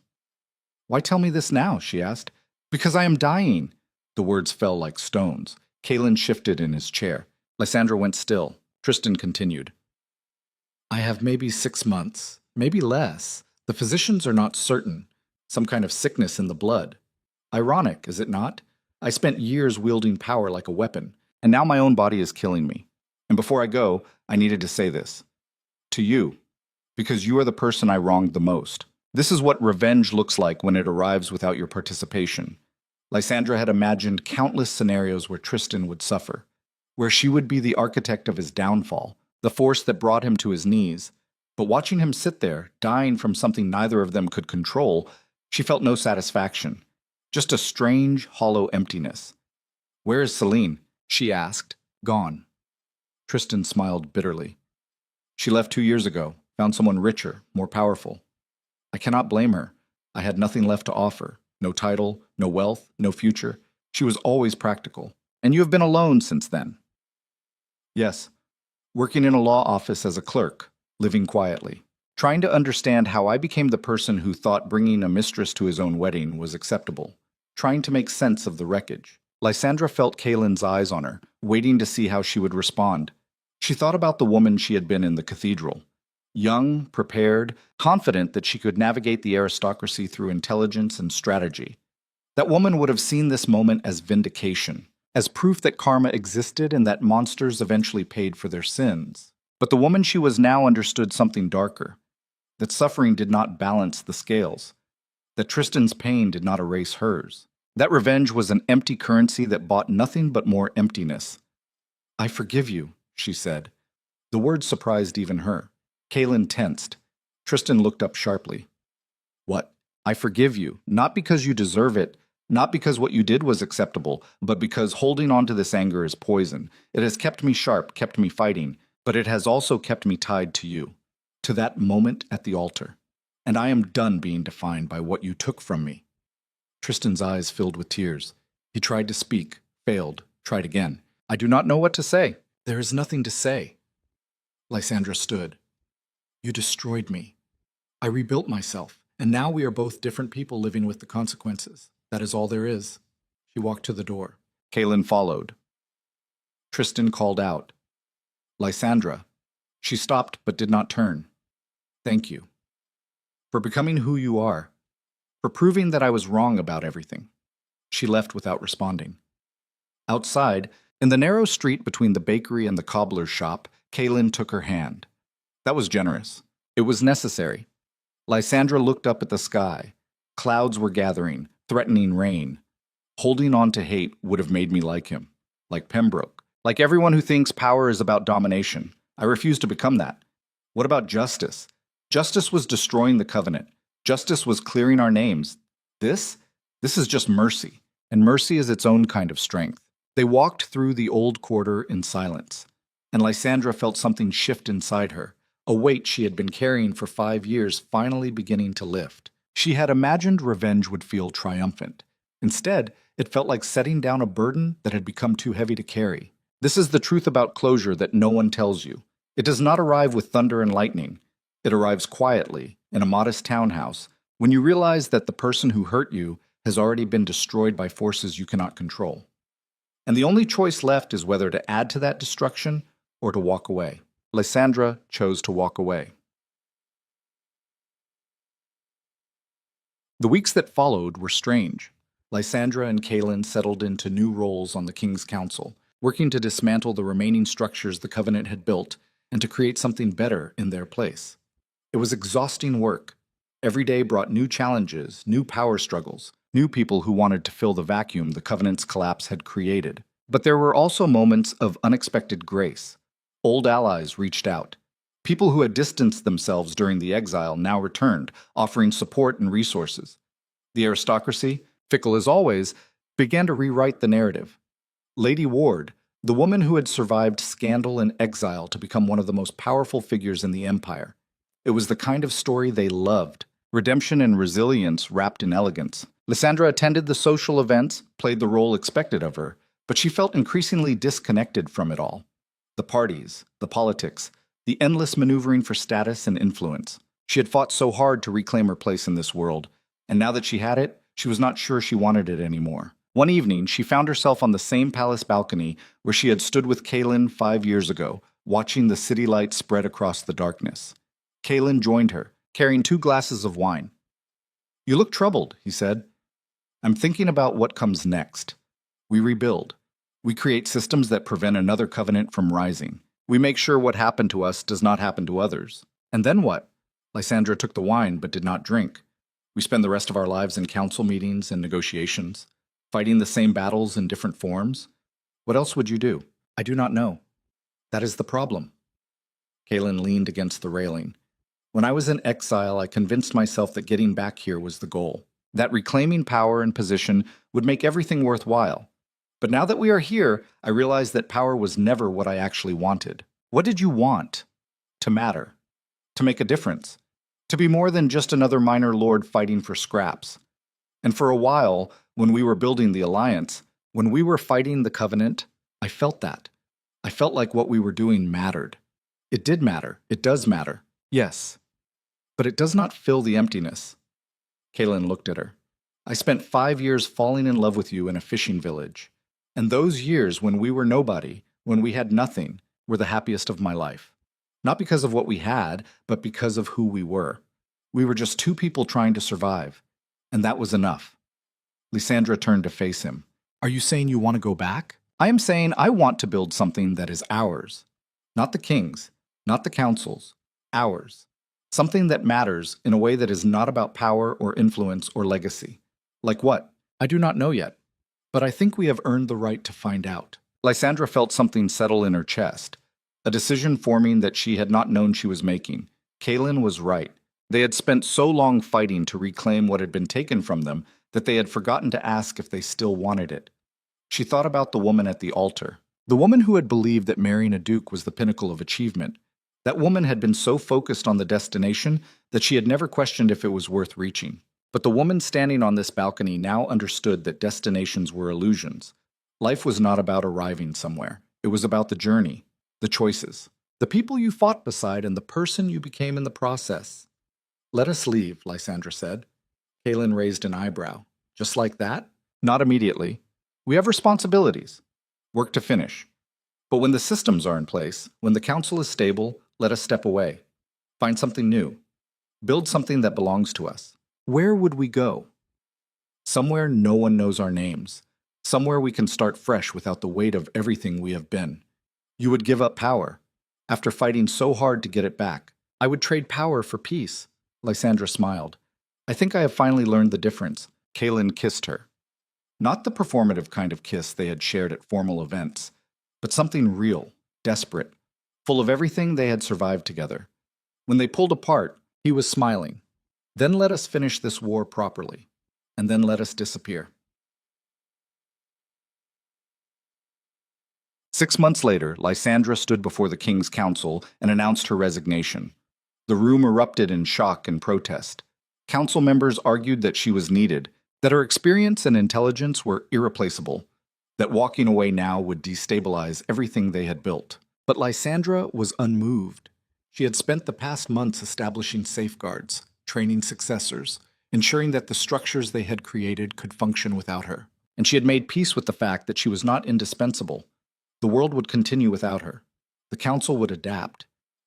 "Why tell me this now?" she asked. "Because I am dying." The words fell like stones. Kaylin shifted in his chair. Lysandra went still. Tristan continued. "I have maybe 6 months, maybe less. The physicians are not certain. Some kind of sickness in the blood. Ironic, is it not? I spent years wielding power like a weapon, and now my own body is killing me. And before I go, I needed to say this. To you. Because you are the person I wronged the most. This is what revenge looks like when it arrives without your participation." Lysandra had imagined countless scenarios where Tristan would suffer, where she would be the architect of his downfall, the force that brought him to his knees. But watching him sit there, dying from something neither of them could control, she felt no satisfaction. Just a strange, hollow emptiness. "Where is Celine?" she asked. "Gone." Tristan smiled bitterly. "She left 2 years ago, found someone richer, more powerful. I cannot blame her. I had nothing left to offer. No title, no wealth, no future. She was always practical. And you have been alone since then." "Yes. Working in a law office as a clerk, living quietly. Trying to understand how I became the person who thought bringing a mistress to his own wedding was acceptable. Trying to make sense of the wreckage." Lysandra felt Kaylin's eyes on her, waiting to see how she would respond. She thought about the woman she had been in the cathedral. Young, prepared, confident that she could navigate the aristocracy through intelligence and strategy. That woman would have seen this moment as vindication, as proof that karma existed and that monsters eventually paid for their sins. But the woman she was now understood something darker, that suffering did not balance the scales, that Tristan's pain did not erase hers. That revenge was an empty currency that bought nothing but more emptiness. "I forgive you," she said. The words surprised even her. Kaylin tensed. Tristan looked up sharply. "What?" "I forgive you, not because you deserve it, not because what you did was acceptable, but because holding on to this anger is poison. It has kept me sharp, kept me fighting, but it has also kept me tied to you, to that moment at the altar. And I am done being defined by what you took from me." Tristan's eyes filled with tears. He tried to speak, failed, tried again. I do not know what to say. There is nothing to say. Lysandra stood. You destroyed me. I rebuilt myself, and now we are both different people living with the consequences. That is all there is. She walked to the door. Kaelin followed. Tristan called out. Lysandra. She stopped but did not turn. Thank you. For becoming who you are. For proving that I was wrong about everything. She left without responding. Outside, in the narrow street between the bakery and the cobbler's shop, Kaelin took her hand. That was generous. It was necessary. Lysandra looked up at the sky. Clouds were gathering, threatening rain. Holding on to hate would have made me like him. Like Pembroke. Like everyone who thinks power is about domination. I refuse to become that. What about justice? Justice was destroying the covenant. Justice was clearing our names. This is just mercy. And mercy is its own kind of strength. They walked through the old quarter in silence. And Lysandra felt something shift inside her. A weight she had been carrying for 5 years finally beginning to lift. She had imagined revenge would feel triumphant. Instead, it felt like setting down a burden that had become too heavy to carry. This is the truth about closure that no one tells you. It does not arrive with thunder and lightning. It arrives quietly, in a modest townhouse, when you realize that the person who hurt you has already been destroyed by forces you cannot control. And the only choice left is whether to add to that destruction or to walk away. Lysandra chose to walk away. The weeks that followed were strange. Lysandra and Kaelin settled into new roles on the King's Council, working to dismantle the remaining structures the Covenant had built and to create something better in their place. It was exhausting work. Every day brought new challenges, new power struggles, new people who wanted to fill the vacuum the Covenant's collapse had created. But there were also moments of unexpected grace. Old allies reached out. People who had distanced themselves during the exile now returned, offering support and resources. The aristocracy, fickle as always, began to rewrite the narrative. Lady Ward, the woman who had survived scandal and exile to become one of the most powerful figures in the empire. It was the kind of story they loved, redemption and resilience wrapped in elegance. Lysandra attended the social events, played the role expected of her, but she felt increasingly disconnected from it all. The parties, the politics, the endless maneuvering for status and influence. She had fought so hard to reclaim her place in this world, and now that she had it, she was not sure she wanted it anymore. One evening, she found herself on the same palace balcony where she had stood with Kaelin 5 years ago, watching the city lights spread across the darkness. Kaelin joined her, carrying 2 glasses of wine. You look troubled, he said. I'm thinking about what comes next. We rebuild. We create systems that prevent another covenant from rising. We make sure what happened to us does not happen to others. And then what? Lysandra took the wine but did not drink. We spend the rest of our lives in council meetings and negotiations, fighting the same battles in different forms. What else would you do? I do not know. That is the problem. Kaelin leaned against the railing. When I was in exile, I convinced myself that getting back here was the goal, that reclaiming power and position would make everything worthwhile. But now that we are here, I realize that power was never what I actually wanted. What did you want? To matter. To make a difference. To be more than just another minor lord fighting for scraps. And for a while, when we were building the alliance, when we were fighting the covenant, I felt that. I felt like what we were doing mattered. It did matter. It does matter. Yes. But it does not fill the emptiness. Kaelin looked at her. I spent 5 years falling in love with you in a fishing village. And those years when we were nobody, when we had nothing, were the happiest of my life. Not because of what we had, but because of who we were. We were just 2 people trying to survive. And that was enough. Lysandra turned to face him. Are you saying you want to go back? I am saying I want to build something that is ours. Not the king's, not the council's, ours. Something that matters in a way that is not about power or influence or legacy. Like what? I do not know yet. But I think we have earned the right to find out. Lysandra felt something settle in her chest. A decision forming that she had not known she was making. Kaelin was right. They had spent so long fighting to reclaim what had been taken from them that they had forgotten to ask if they still wanted it. She thought about the woman at the altar. The woman who had believed that marrying a duke was the pinnacle of achievement. That woman had been so focused on the destination that she had never questioned if it was worth reaching. But the woman standing on this balcony now understood that destinations were illusions. Life was not about arriving somewhere. It was about the journey, the choices, the people you fought beside, and the person you became in the process. Let us leave, Lysandra said. Kaelin raised an eyebrow. Just like that? Not immediately. We have responsibilities. Work to finish. But when the systems are in place, when the council is stable, let us step away. Find something new. Build something that belongs to us. Where would we go? Somewhere no one knows our names. Somewhere we can start fresh without the weight of everything we have been. You would give up power. After fighting so hard to get it back, I would trade power for peace. Lysandra smiled. I think I have finally learned the difference. Kaelin kissed her. Not the performative kind of kiss they had shared at formal events, but something real, desperate, full of everything they had survived together. When they pulled apart, he was smiling. Then let us finish this war properly, and then let us disappear. 6 months later, Lysandra stood before the king's council and announced her resignation. The room erupted in shock and protest. Council members argued that she was needed, that her experience and intelligence were irreplaceable, that walking away now would destabilize everything they had built. But Lysandra was unmoved. She had spent the past months establishing safeguards, training successors, ensuring that the structures they had created could function without her. And she had made peace with the fact that she was not indispensable. The world would continue without her. The council would adapt,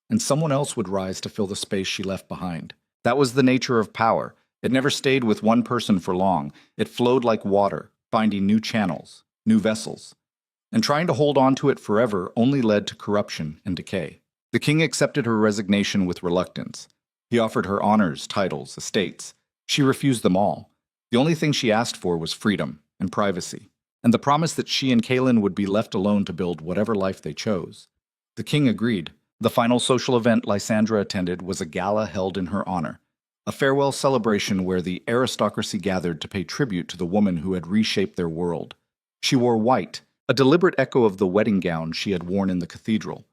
and someone else would rise to fill the space she left behind. That was the nature of power. It never stayed with one person for long. It flowed like water, finding new channels, new vessels. And trying to hold on to it forever only led to corruption and decay. The king accepted her resignation with reluctance. He offered her honors, titles, estates. She refused them all. The only thing she asked for was freedom and privacy, and the promise that she and Kaelin would be left alone to build whatever life they chose. The king agreed. The final social event Lysandra attended was a gala held in her honor, a farewell celebration where the aristocracy gathered to pay tribute to the woman who had reshaped their world. She wore white, a deliberate echo of the wedding gown she had worn in the cathedral.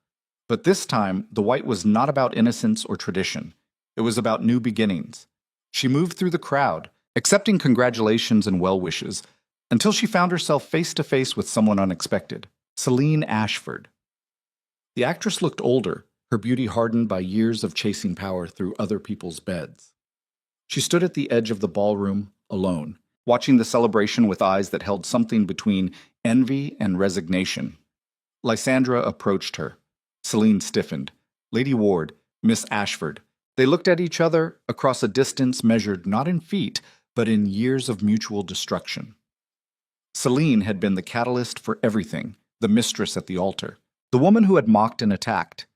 But this time, the white was not about innocence or tradition. It was about new beginnings. She moved through the crowd, accepting congratulations and well-wishes, until she found herself face-to-face with someone unexpected, Celine Ashford. The actress looked older, her beauty hardened by years of chasing power through other people's beds. She stood at the edge of the ballroom, alone, watching the celebration with eyes that held something between envy and resignation. Lysandra approached her. Celine stiffened. Lady Ward, Miss Ashford. They looked at each other across a distance measured not in feet, but in years of mutual destruction. Celine had been the catalyst for everything, the mistress at the altar, the woman who had mocked and attacked.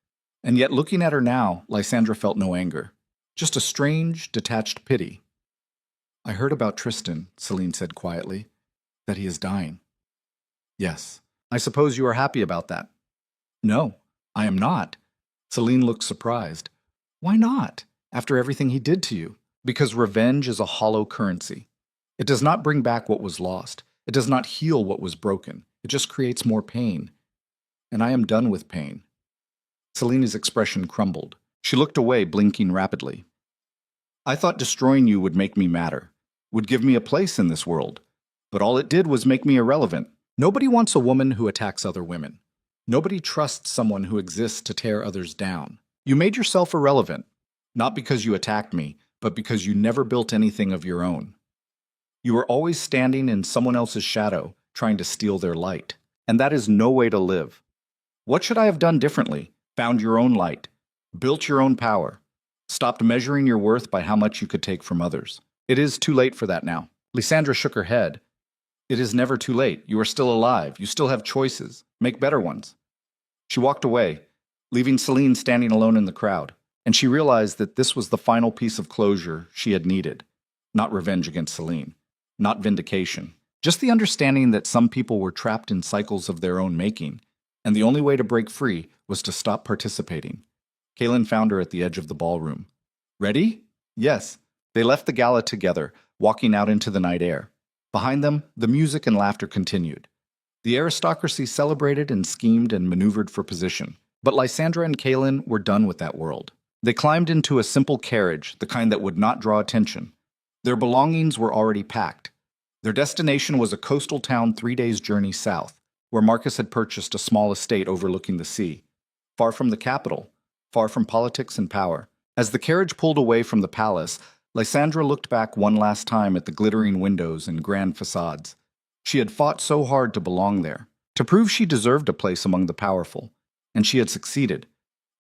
And yet looking at her now, Lysandra felt no anger, just a strange, detached pity. I heard about Tristan, Celine said quietly, that he is dying. Yes, I suppose you are happy about that. No, I am not. Celine looked surprised. Why not, after everything he did to you? Because revenge is a hollow currency. It does not bring back what was lost. It does not heal what was broken. It just creates more pain. And I am done with pain. Celine's expression crumbled. She looked away, blinking rapidly. I thought destroying you would make me matter, would give me a place in this world. But all it did was make me irrelevant. Nobody wants a woman who attacks other women. Nobody trusts someone who exists to tear others down. You made yourself irrelevant, not because you attacked me, but because you never built anything of your own. You were always standing in someone else's shadow, trying to steal their light. And that is no way to live. What should I have done differently? Found your own light, built your own power, stopped measuring your worth by how much you could take from others. It is too late for that now. Lysandra shook her head. It is never too late. You are still alive. You still have choices. Make better ones. She walked away, leaving Celine standing alone in the crowd, and she realized that this was the final piece of closure she had needed. Not revenge against Celine, not vindication, just the understanding that some people were trapped in cycles of their own making, and the only way to break free was to stop participating. Kaelin found her at the edge of the ballroom. Ready? Yes. They left the gala together, walking out into the night air. Behind them, the music and laughter continued. The aristocracy celebrated and schemed and maneuvered for position. But Lysandra and Kaelin were done with that world. They climbed into a simple carriage, the kind that would not draw attention. Their belongings were already packed. Their destination was a coastal town 3 days' journey south, where Marcus had purchased a small estate overlooking the sea, far from the capital, far from politics and power. As the carriage pulled away from the palace, Lysandra looked back one last time at the glittering windows and grand facades. She had fought so hard to belong there, to prove she deserved a place among the powerful, and she had succeeded.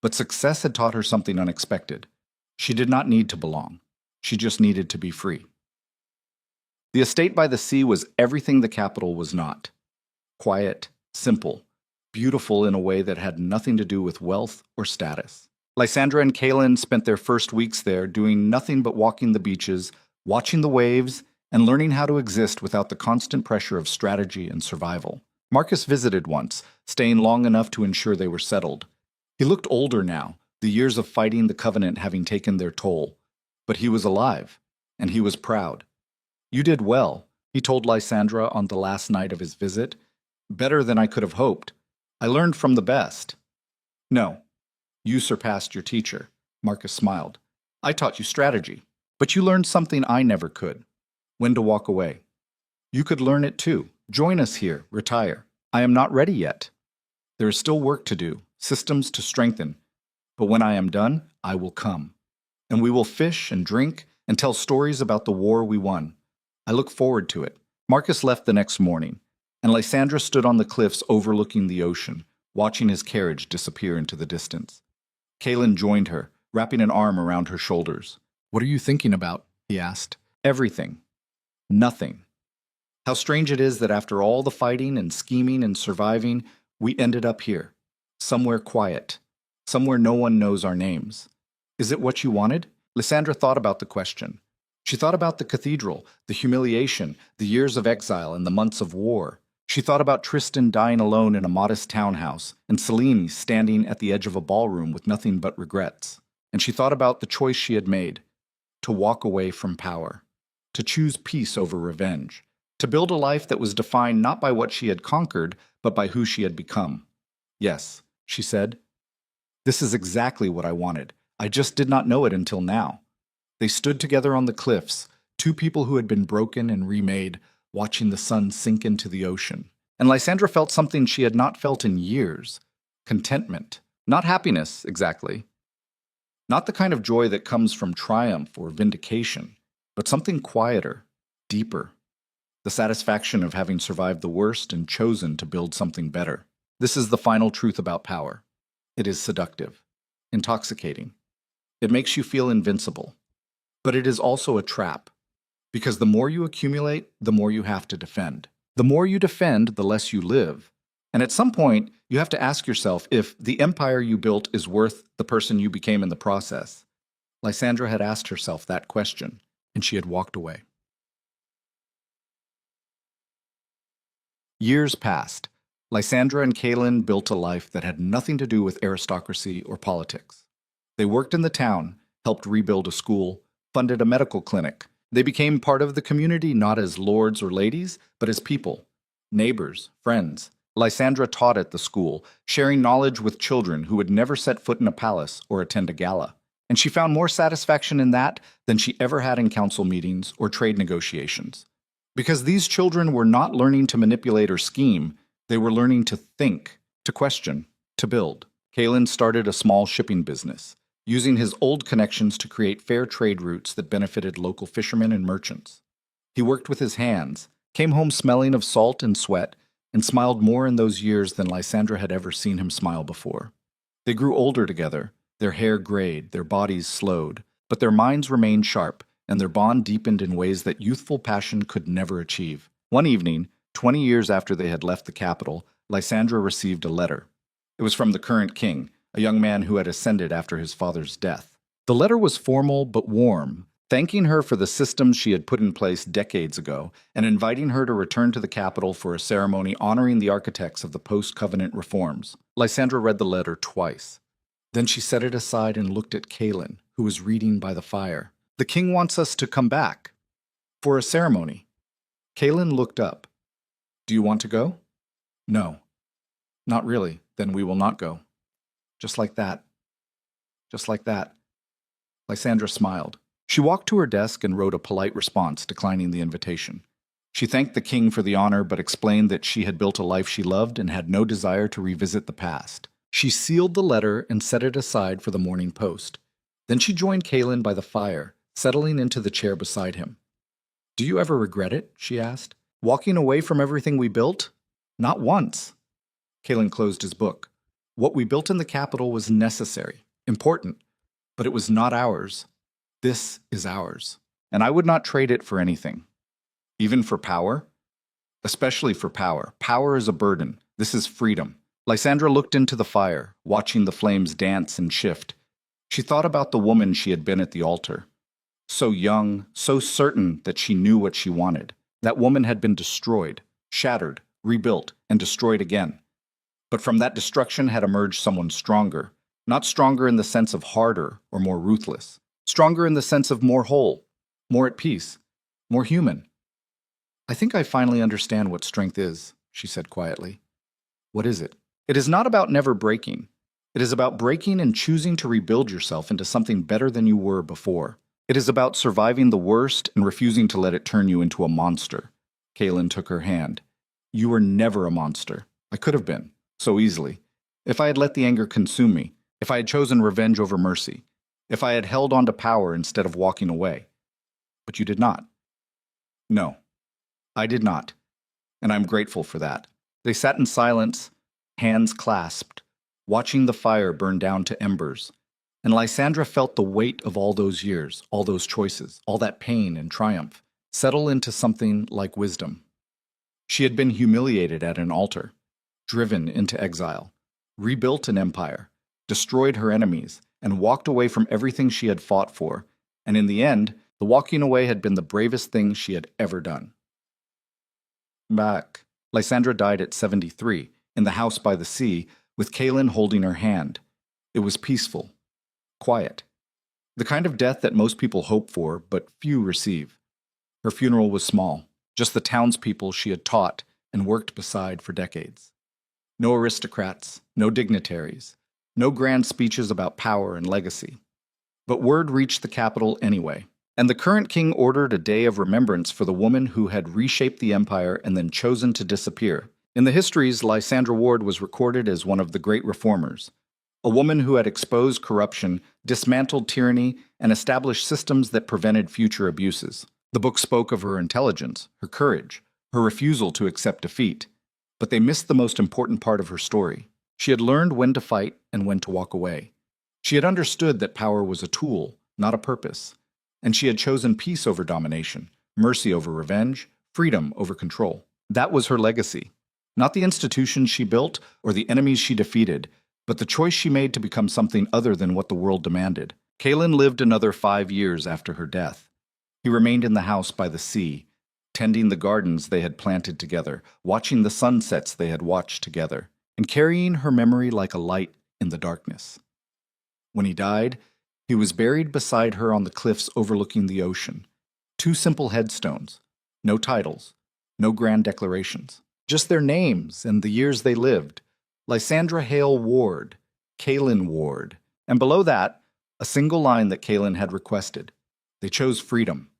But success had taught her something unexpected. She did not need to belong. She just needed to be free. The estate by the sea was everything the capital was not. Quiet, simple, beautiful in a way that had nothing to do with wealth or status. Lysandra and Kaelin spent their first weeks there doing nothing but walking the beaches, watching the waves, and learning how to exist without the constant pressure of strategy and survival. Marcus visited once, staying long enough to ensure they were settled. He looked older now, the years of fighting the Covenant having taken their toll. But he was alive, and he was proud. "You did well," he told Lysandra on the last night of his visit. "Better than I could have hoped. I learned from the best." "No, you surpassed your teacher," Marcus smiled. "I taught you strategy, but you learned something I never could: when to walk away. You could learn it too. Join us here, retire. I am not ready yet. There is still work to do, systems to strengthen. But when I am done, I will come. And we will fish and drink and tell stories about the war we won. I look forward to it." Marcus left the next morning, and Lysandra stood on the cliffs overlooking the ocean, watching his carriage disappear into the distance. Kaelin joined her, wrapping an arm around her shoulders. "What are you thinking about?" he asked. "Everything. Nothing. How strange it is that after all the fighting and scheming and surviving, we ended up here, somewhere quiet, somewhere no one knows our names. Is it what you wanted?" Lysandra thought about the question. She thought about the cathedral, the humiliation, the years of exile, and the months of war. She thought about Tristan dying alone in a modest townhouse, and Celine standing at the edge of a ballroom with nothing but regrets. And she thought about the choice she had made: to walk away from power, to choose peace over revenge, to build a life that was defined not by what she had conquered, but by who she had become. "Yes," she said, "this is exactly what I wanted. I just did not know it until now." They stood together on the cliffs, two people who had been broken and remade, watching the sun sink into the ocean. And Lysandra felt something she had not felt in years: contentment. Not happiness, exactly. Not the kind of joy that comes from triumph or vindication, but something quieter, deeper. The satisfaction of having survived the worst and chosen to build something better. This is the final truth about power. It is seductive, intoxicating. It makes you feel invincible. But it is also a trap, because the more you accumulate, the more you have to defend. The more you defend, the less you live. And at some point, you have to ask yourself if the empire you built is worth the person you became in the process. Lysandra had asked herself that question, and she had walked away. Years passed. Lysandra and Kaelin built a life that had nothing to do with aristocracy or politics. They worked in the town, helped rebuild a school, funded a medical clinic. They became part of the community not as lords or ladies, but as people, neighbors, friends. Lysandra taught at the school, sharing knowledge with children who would never set foot in a palace or attend a gala. And she found more satisfaction in that than she ever had in council meetings or trade negotiations. Because these children were not learning to manipulate or scheme, they were learning to think, to question, to build. Kaelin started a small shipping business, using his old connections to create fair trade routes that benefited local fishermen and merchants. He worked with his hands, came home smelling of salt and sweat, and smiled more in those years than Lysandra had ever seen him smile before. They grew older together, their hair grayed, their bodies slowed, but their minds remained sharp, and their bond deepened in ways that youthful passion could never achieve. One evening, 20 years after they had left the capital, Lysandra received a letter. It was from the current king, a young man who had ascended after his father's death. The letter was formal but warm, thanking her for the systems she had put in place decades ago and inviting her to return to the capital for a ceremony honoring the architects of the post-covenant reforms. Lysandra read the letter twice. Then she set it aside and looked at Kaelin, who was reading by the fire. "The king wants us to come back for a ceremony." Kaelin looked up. "Do you want to go?" "No." "Not really. Then we will not go." Just like that. Just like that. Lysandra smiled. She walked to her desk and wrote a polite response, declining the invitation. She thanked the king for the honor, but explained that she had built a life she loved and had no desire to revisit the past. She sealed the letter and set it aside for the morning post. Then she joined Kalen by the fire, settling into the chair beside him. "Do you ever regret it?" she asked. "Walking away from everything we built?" "Not once." Kalen closed his book. "What we built in the capital was necessary, important, but it was not ours. This is ours, and I would not trade it for anything. Even for power? Especially for power. Power is a burden. This is freedom." Lysandra looked into the fire, watching the flames dance and shift. She thought about the woman she had been at the altar. So young, so certain that she knew what she wanted. That woman had been destroyed, shattered, rebuilt, and destroyed again. But from that destruction had emerged someone stronger. Not stronger in the sense of harder or more ruthless. Stronger in the sense of more whole, more at peace, more human. "I think I finally understand what strength is," she said quietly. "What is it?" "It is not about never breaking. It is about breaking and choosing to rebuild yourself into something better than you were before. It is about surviving the worst and refusing to let it turn you into a monster." Kalen took her hand. "You were never a monster. I could have been, so easily. If I had let the anger consume me, if I had chosen revenge over mercy, if I had held on to power instead of walking away. But you did not." "No, I did not, and I'm grateful for that." They sat in silence, hands clasped, watching the fire burn down to embers. And Lysandra felt the weight of all those years, all those choices, all that pain and triumph, settle into something like wisdom. She had been humiliated at an altar, driven into exile, rebuilt an empire, destroyed her enemies, and walked away from everything she had fought for. And in the end, the walking away had been the bravest thing she had ever done. Back. Lysandra died at 73, in the house by the sea, with Kalen holding her hand. It was peaceful, quiet. The kind of death that most people hope for, but few receive. Her funeral was small, just the townspeople she had taught and worked beside for decades. No aristocrats, no dignitaries, no grand speeches about power and legacy. But word reached the capital anyway, and the current king ordered a day of remembrance for the woman who had reshaped the empire and then chosen to disappear. In the histories, Lysandra Ward was recorded as one of the great reformers, a woman who had exposed corruption, dismantled tyranny, and established systems that prevented future abuses. The book spoke of her intelligence, her courage, her refusal to accept defeat. But they missed the most important part of her story. She had learned when to fight and when to walk away. She had understood that power was a tool, not a purpose. And she had chosen peace over domination, mercy over revenge, freedom over control. That was her legacy. Not the institutions she built or the enemies she defeated, but the choice she made to become something other than what the world demanded. Kalen lived another 5 years after her death. He remained in the house by the sea, tending the gardens they had planted together, watching the sunsets they had watched together, and carrying her memory like a light in the darkness. When he died, he was buried beside her on the cliffs overlooking the ocean. 2 simple headstones, no titles, no grand declarations, just their names and the years they lived. Lysandra Hale Ward, Kalen Ward, and below that, a single line that Kalen had requested. They chose freedom.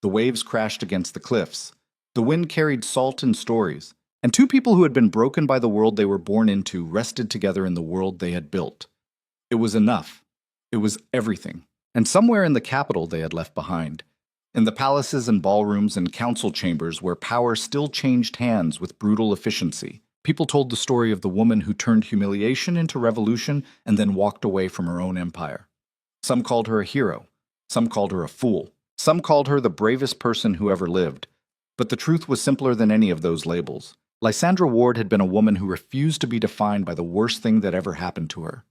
The waves crashed against the cliffs. The wind carried salt and stories. And 2 people who had been broken by the world they were born into rested together in the world they had built. It was enough. It was everything. And somewhere in the capital they had left behind, in the palaces and ballrooms and council chambers where power still changed hands with brutal efficiency, people told the story of the woman who turned humiliation into revolution and then walked away from her own empire. Some called her a hero. Some called her a fool. Some called her the bravest person who ever lived. But the truth was simpler than any of those labels. Lysandra Ward had been a woman who refused to be defined by the worst thing that ever happened to her,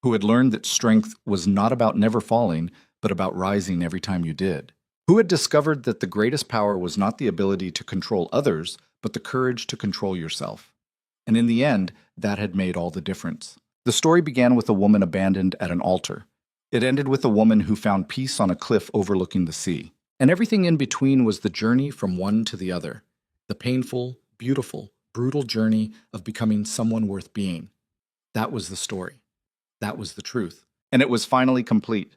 who had learned that strength was not about never falling, but about rising every time you did, who had discovered that the greatest power was not the ability to control others, but the courage to control yourself. And in the end, that had made all the difference. The story began with a woman abandoned at an altar. It ended with a woman who found peace on a cliff overlooking the sea. And everything in between was the journey from one to the other. The painful, beautiful, brutal journey of becoming someone worth being. That was the story. That was the truth. And it was finally complete.